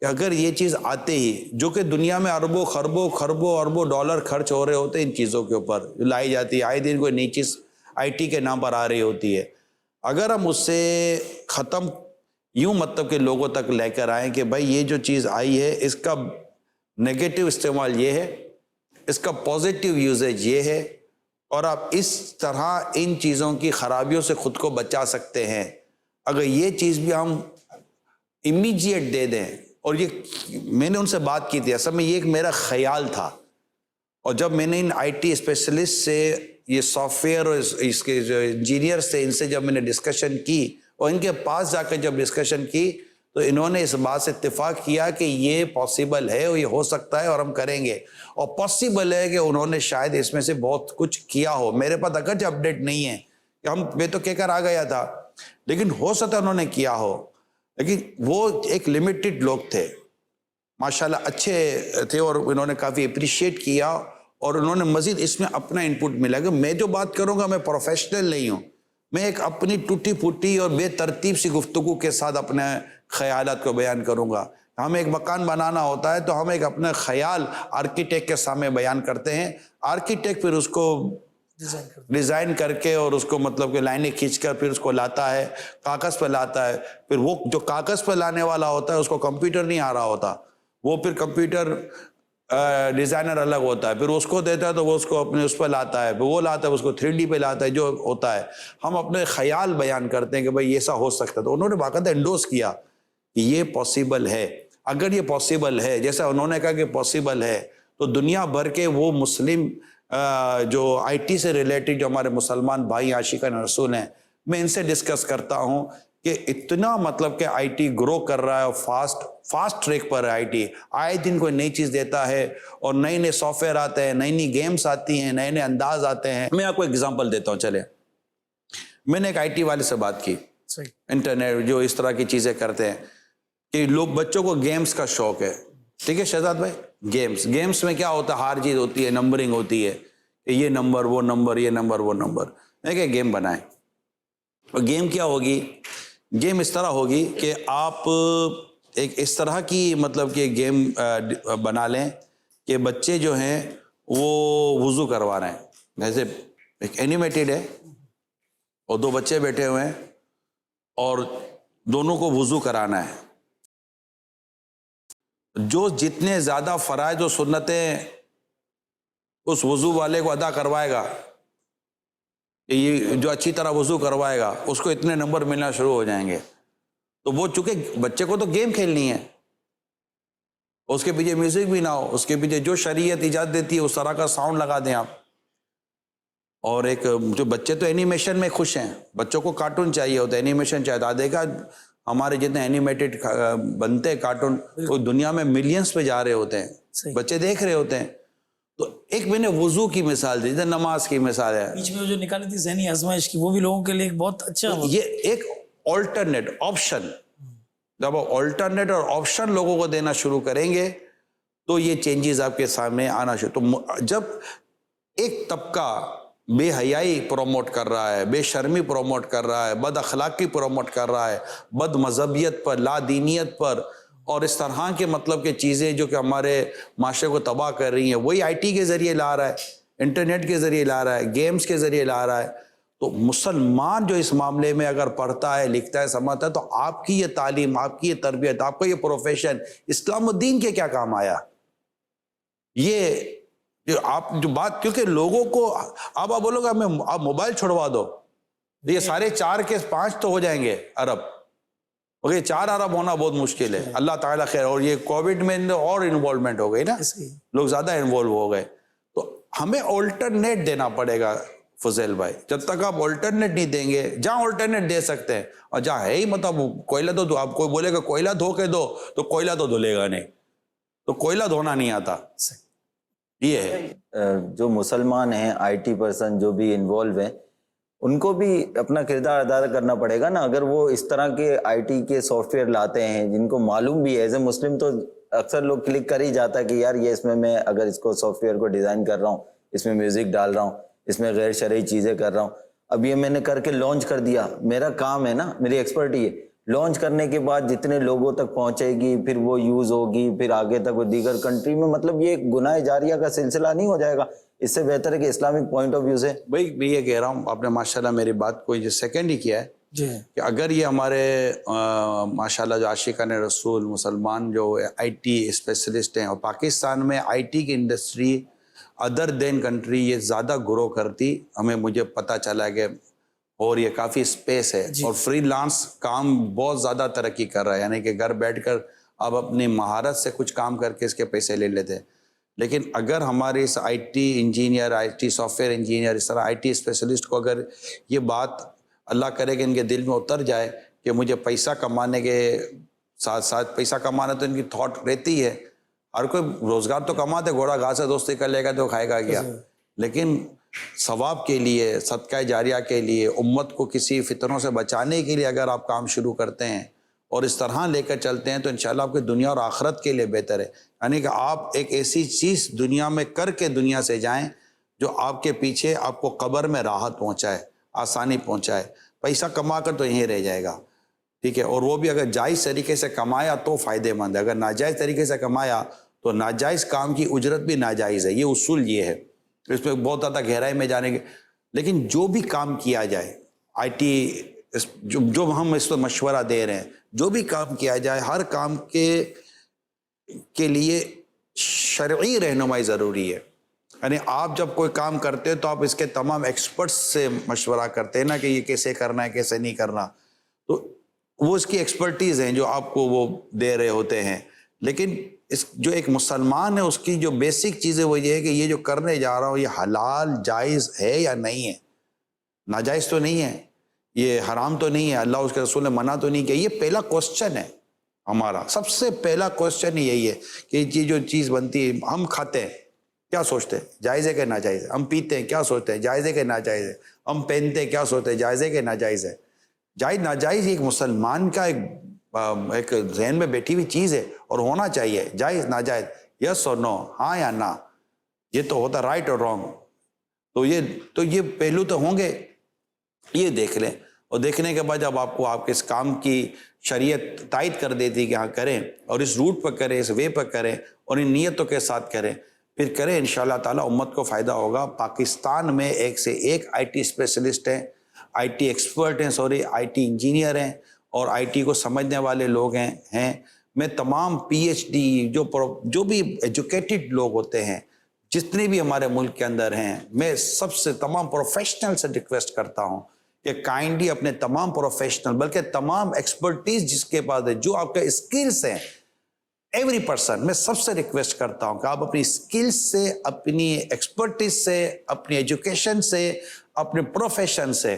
کہ اگر یہ چیز آتے ہی، جو کہ دنیا میں اربوں خربوں ڈالر خرچ ہو رہے ہوتے ہیں ان چیزوں کے اوپر، لائی جاتی ہے، آئے دن کوئی نئی چیز آئی ٹی کے نام پر آ رہی ہوتی ہے. اگر ہم اس سے ختم یوں مطلب کہ لوگوں تک لے کر آئیں کہ بھائی یہ جو چیز آئی ہے اس کا نیگیٹو استعمال یہ ہے، اس کا پازیٹیو یوزیج یہ ہے، اور آپ اس طرح ان چیزوں کی خرابیوں سے خود کو بچا سکتے ہیں. اگر یہ چیز بھی ہم امیجیٹ دے دیں، اور یہ میں نے ان سے بات کی تھی، اصل میں یہ ایک میرا خیال تھا، اور جب میں نے ان آئی ٹی اسپیشلسٹ سے یہ سافٹ ویئر اور اس کے جو انجینئرس تھے ان سے جب میں نے ڈسکشن کی، اور ان کے پاس جا کر جب ڈسکشن کی، تو انہوں نے اس بات سے اتفاق کیا کہ یہ پاسبل ہے اور یہ ہو سکتا ہے اور ہم کریں گے. اور پاسبل ہے کہ انہوں نے شاید اس میں سے بہت کچھ کیا ہو. میرے پاس اگرچہ اپڈیٹ نہیں ہے کہ میں تو کہہ کر آ گیا تھا، لیکن ہو سکتا انہوں نے کیا ہو. لیکن وہ ایک لمیٹڈ لوگ تھے، ماشاءاللہ اچھے تھے، اور انہوں نے کافی اپریشیٹ کیا، اور انہوں نے مزید اس میں اپنا انپٹ ملا کہ میں جو بات کروں گا میں پروفیشنل نہیں ہوں، میں ایک اپنی ٹوٹی پھوٹی اور بے ترتیب سی گفتگو کے ساتھ اپنے خیالات کو بیان کروں گا. ہمیں ایک مکان بنانا ہوتا ہے تو ہم ایک اپنے خیال آرکیٹیکٹ کے سامنے بیان کرتے ہیں، آرکیٹیکٹ پھر اس کو ڈیزائن کر کے اور اس کو مطلب کہ لائنیں کھینچ کر پھر اس کو لاتا ہے، کاغذ پہ لاتا ہے. پھر وہ جو کاغذ پہ لانے والا ہوتا ہے اس کو کمپیوٹر نہیں آ رہا ہوتا، وہ پھر کمپیوٹر ڈیزائنر الگ ہوتا ہے، پھر اس کو دیتا ہے تو وہ اس کو اپنے اس پہ لاتا ہے، پھر وہ لاتا ہے اس کو 3D پہ لاتا ہے. جو ہوتا ہے ہم اپنے خیال بیان کرتے ہیں کہ بھائی ایسا ہو سکتا ہے. تو انہوں نے باقاعدہ انڈورس کیا کہ یہ پاسبل ہے. اگر یہ پاسبل ہے، جیسا انہوں نے کہا کہ پاسبل ہے، تو دنیا بھر کے وہ مسلم جو آئی ٹی سے ریلیٹڈ جو ہمارے مسلمان بھائی عاشقان رسول ہیں، میں ان سے ڈسکس کرتا ہوں کہ اتنا مطلب کہ آئی ٹی گرو کر رہا ہے اور فاسٹ ٹریک پر ہے. آئی ٹی آئے دن کوئی نئی چیز دیتا ہے، اور نئے سافٹ ویئر آتے ہیں، نئی گیمز آتی ہیں، نئے انداز آتے ہیں. میں آپ کو ایگزامپل دیتا ہوں. چلے، میں نے ایک آئی ٹی والے سے بات کی، انٹرنیٹ جو اس طرح کی چیزیں کرتے ہیں، کہ لوگ بچوں کو گیمز کا شوق ہے. ٹھیک ہے شہزاد بھائی، گیمز میں کیا ہوتا ہے، ہار جیت ہوتی ہے، نمبرنگ ہوتی ہے، کہ یہ نمبر وہ نمبر، یہ نمبر وہ نمبر. میں کہ گیم بنائیں. اور گیم کیا ہوگی؟ گیم اس طرح ہوگی کہ آپ ایک اس طرح کی مطلب کہ گیم بنا لیں کہ بچے جو ہیں وہ وضو کروا رہے ہیں. جیسے ایک اینیمیٹڈ ہے اور دو بچے بیٹھے ہوئے ہیں اور دونوں کو وضو کرانا ہے. جو جتنے زیادہ فرائض و سنتیں اس وضو والے کو ادا کروائے گا، یہ جو اچھی طرح وضو کروائے گا، اس کو اتنے نمبر ملنا شروع ہو جائیں گے. تو وہ چونکہ بچے کو تو گیم کھیلنی ہے، اس کے پیچھے میوزک بھی نہ ہو, اس کے پیچھے جو شریعت اجازت دیتی ہے اس طرح کا ساؤنڈ لگا دیں آپ. اور ایک جو بچے تو اینیمیشن میں خوش ہیں, بچوں کو کارٹون چاہیے ہوتا ہے, اینیمیشن چاہیے ہوتا ہے. دیکھا ہمارے جتنے اینیمیٹڈ بنتے ہیں کارٹون وہ دنیا میں ملینز پہ جا رہے ہوتے ہیں, بچے دیکھ رہے ہوتے ہیں. تو ایک میں نے وضو کی مثال دی, نماز کی مثال ہے,
بیچ میں جو نکالی تھی ذہنی آزمائش کی, وہ بھی لوگوں کے لیے ایک بہت اچھا.
یہ ایک آلٹرنیٹ آپشن, جب آپ آلٹرنیٹ اور آپشن لوگوں کو دینا شروع کریں گے تو یہ چینجز آپ کے سامنے آنا شروع. تو جب ایک طبقہ بے حیائی پروموٹ کر رہا ہے, بے شرمی پروموٹ کر رہا ہے, بد اخلاقی پروموٹ کر رہا ہے, بد مذہبیت پر, لا دینیت پر اور اس طرح کے مطلب کہ چیزیں جو کہ ہمارے معاشرے کو تباہ کر رہی ہیں, وہی آئی ٹی کے ذریعے لا رہا ہے, انٹرنیٹ کے ذریعے لا رہا ہے, گیمز کے ذریعے لا رہا ہے. تو مسلمان جو اس معاملے میں اگر پڑھتا ہے, لکھتا ہے, سمجھتا ہے, تو آپ کی یہ تعلیم, آپ کی یہ تربیت, آپ کا یہ پروفیشن اسلام الدین کے کیا کام آیا. یہ آپ جو بات, کیونکہ لوگوں کو آپ بولو گے آپ موبائل چھوڑوا دو, یہ سارے 4 کے 5 تو ہو جائیں گے ارب, اوکے 4 ارب ہونا بہت مشکل ہے, اللہ تعالیٰ خیر. اور یہ کووڈ میں اور انوالومنٹ ہو گئی نا, لوگ زیادہ انوالو ہو گئے. تو ہمیں آلٹرنیٹ دینا پڑے گا فضیل بھائی. جب تک آپ آلٹرنیٹ نہیں دیں گے, جہاں آلٹرنیٹ دے سکتے ہیں, اور جہاں ہے ہی مطلب کوئلہ تو آپ کوئی بولے گا کوئلہ دھو کے دو, تو کوئلہ تو دھلے گا نہیں, تو کوئلہ دھونا نہیں آتا. یہ ہے
جو مسلمان ہیں, آئی ٹی پرسن جو بھی انوالو ہیں, ان کو بھی اپنا کردار ادا کرنا پڑے گا نا. اگر وہ اس طرح کے آئی ٹی کے سافٹ ویئر لاتے ہیں جن کو معلوم بھی ہے, ایز اے مسلم تو اکثر لوگ کلک کر ہی جاتا ہے کہ یار یہ اس میں اگر اس کو سافٹ ویئر کو ڈیزائن کر رہا ہوں, اس میں میوزک ڈال رہا ہوں, اس میں غیر شرعی چیزیں کر رہا ہوں, اب یہ میں نے کر کے لانچ کر دیا, میرا کام ہے نا, میری ایکسپرٹی ہے. لانچ کرنے کے بعد جتنے لوگوں تک پہنچے گی, پھر وہ یوز ہوگی, پھر آگے تک وہ دیگر کنٹری میں, مطلب یہ گناہ جاریہ کا سلسلہ نہیں ہو جائے گا. اس سے بہتر ہے کہ اسلامک پوائنٹ آف ویو سے
بھائی میں یہ کہہ رہا ہوں, آپ نے ماشاءاللہ میری بات کو یہ سیکنڈ ہی کیا ہے کہ اگر یہ ہمارے ماشاءاللہ جو عاشقان رسول مسلمان جو آئی ٹی اسپیشلسٹ ہیں, اور پاکستان میں آئی ٹی کی انڈسٹری ادر دین کنٹری یہ زیادہ گرو کرتی, مجھے پتہ چلا کہ اور یہ کافی اسپیس ہے, اور فری لانس کام بہت زیادہ ترقی کر رہا ہے, یعنی کہ گھر بیٹھ کر آپ اپنی مہارت سے کچھ کام کر کے اس کے پیسے لے لیتے ہیں. لیکن اگر ہمارے اس I T engineer, I T software ویئر انجینئر, اس طرح آئی ٹی اسپیشلسٹ کو اگر یہ بات اللہ کرے کہ ان کے دل میں اتر جائے کہ مجھے پیسہ کمانے کے ساتھ ساتھ, پیسہ کمانا تو ان کی تھاٹ رہتی ہے, ہر کوئی روزگار تو کماتے, گھوڑا گھاس سے دوستی کر لے گا تو کھائے گا کیا, لیکن ثواب کے لیے, صدقہ جاریہ کے لیے, امت کو کسی فتنوں سے بچانے کے لیے اگر آپ کام شروع کرتے ہیں اور اس طرح لے کر چلتے ہیں تو انشاءاللہ آپ کی دنیا اور آخرت کے لیے بہتر ہے. یعنی کہ آپ ایک ایسی چیز دنیا میں کر کے دنیا سے جائیں جو آپ کے پیچھے آپ کو قبر میں راحت پہنچائے, آسانی پہنچائے. پیسہ کما کر تو یہیں رہ جائے گا, ٹھیک ہے, اور وہ بھی اگر جائز طریقے سے کمایا تو فائدے مند ہے, اگر ناجائز طریقے سے کمایا تو ناجائز کام کی اجرت بھی ناجائز ہے. یہ اصول یہ ہے, اس میں بہت زیادہ گہرائی میں جانے کے, لیکن جو بھی کام کیا جائے آئی ٹی جو ہم اس پر مشورہ دے رہے ہیں, جو بھی کام کیا جائے ہر کام کے لیے شرعی رہنمائی ضروری ہے. یعنی آپ جب کوئی کام کرتے تو آپ اس کے تمام ایکسپرٹس سے مشورہ کرتے ہیں نا کہ یہ کیسے کرنا ہے کیسے نہیں کرنا, تو وہ اس کی ایکسپرٹیز ہیں جو آپ کو وہ دے رہے ہوتے ہیں. لیکن جو ایک مسلمان ہے اس کی جو بیسک چیزیں وہ یہ ہے کہ یہ جو کرنے جا رہا ہوں یہ حلال جائز ہے یا نہیں ہے, ناجائز تو نہیں ہے, یہ حرام تو نہیں ہے, اللہ اس کے رسول نے منع تو نہیں کیا. یہ پہلا کوسچن ہے ہمارا, سب سے پہلا کوسچن یہی ہے کہ یہ جو چیز بنتی ہے, ہم کھاتے ہیں کیا سوچتے ہیں جائز ہے کہ ناجائز ہے, ہم پیتے ہیں کیا سوچتے ہیں جائز ہے کہ ناجائز ہے, ہم پہنتے ہیں کیا سوچتے ہیں جائز ہے کہ ناجائز ہے. جائز ناجائز ایک مسلمان کا ایک ذہن میں بیٹھی ہوئی چیز ہے اور ہونا چاہیے, جائز ناجائز, یس اور نو, ہاں یا نہ, یہ تو ہوتا رائٹ اور رانگ. تو یہ پہلو تو ہوں گے, یہ دیکھ لیں, اور دیکھنے کے بعد جب آپ کو آپ کے اس کام کی شریعت تائید کر دیتی کہ ہاں کریں, اور اس روٹ پر کریں, اس وے پر کریں, اور ان نیتوں کے ساتھ کریں, پھر کریں, انشاءاللہ تعالیٰ امت کو فائدہ ہوگا. پاکستان میں ایک سے ایک آئی ٹی اسپیشلسٹ ہیں, آئی ٹی ایکسپرٹ ہیں, آئی ٹی انجینئر ہیں, اور آئی ٹی کو سمجھنے والے لوگ ہیں. میں تمام پی ایچ ڈی جو بھی ایجوکیٹڈ لوگ ہوتے ہیں جتنے بھی ہمارے ملک کے اندر ہیں, میں سب سے تمام پروفیشنل سے ریکویسٹ کرتا ہوں کہ کائنڈلی اپنے تمام پروفیشنل بلکہ تمام ایکسپرٹیز جس کے پاس ہے, جو آپ کے اسکلس ہیں, ایوری پرسن، میں سب سے ریکویسٹ کرتا ہوں کہ آپ اپنی سکل سے، اپنی ایکسپرٹیز سے، اپنی ایجوکیشن سے، اپنے پروفیشن سے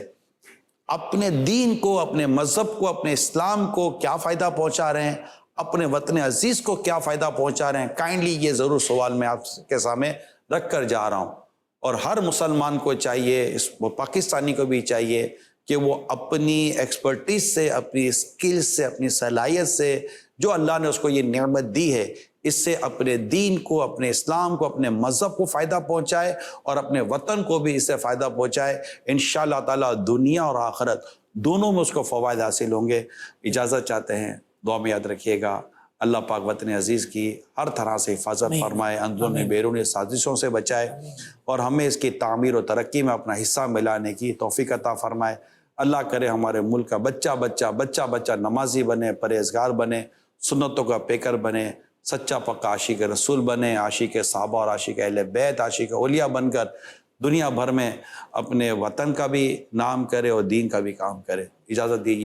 اپنے دین کو، اپنے مذہب کو، اپنے اسلام کو کیا فائدہ پہنچا رہے ہیں، اپنے وطن عزیز کو کیا فائدہ پہنچا رہے ہیں. کائنڈلی یہ ضرور سوال میں آپ کے سامنے رکھ کر جا رہا ہوں. اور ہر مسلمان کو چاہیے، وہ پاکستانی کو بھی چاہیے کہ وہ اپنی ایکسپرٹیز سے، اپنی اسکل سے، اپنی صلاحیت سے، جو اللہ نے اس کو یہ نعمت دی ہے، اس سے اپنے دین کو، اپنے اسلام کو، اپنے مذہب کو فائدہ پہنچائے اور اپنے وطن کو بھی اس سے فائدہ پہنچائے. انشاءاللہ تعالیٰ دنیا اور آخرت دونوں میں اس کو فوائد حاصل ہوں گے. اجازت چاہتے ہیں، دعا میں یاد رکھیے گا. اللہ پاک وطن عزیز کی ہر طرح سے حفاظت فرمائے، اندرونی بیرونی سازشوں سے بچائے، اور ہمیں اس کی تعمیر و ترقی میں اپنا حصہ ملانے کی توفیق عطا فرمائے. اللہ کرے ہمارے ملک کا بچہ نمازی بنے، پرہیزگار بنے، سنتوں کا پیکر بنے، سچا پکا عاشق رسول بنے، عاشق صحابہ اور عاشق اہل بیت، عاشق اولیاء بن کر دنیا بھر میں اپنے وطن کا بھی نام کرے اور دین کا بھی کام کرے. اجازت دیجیے.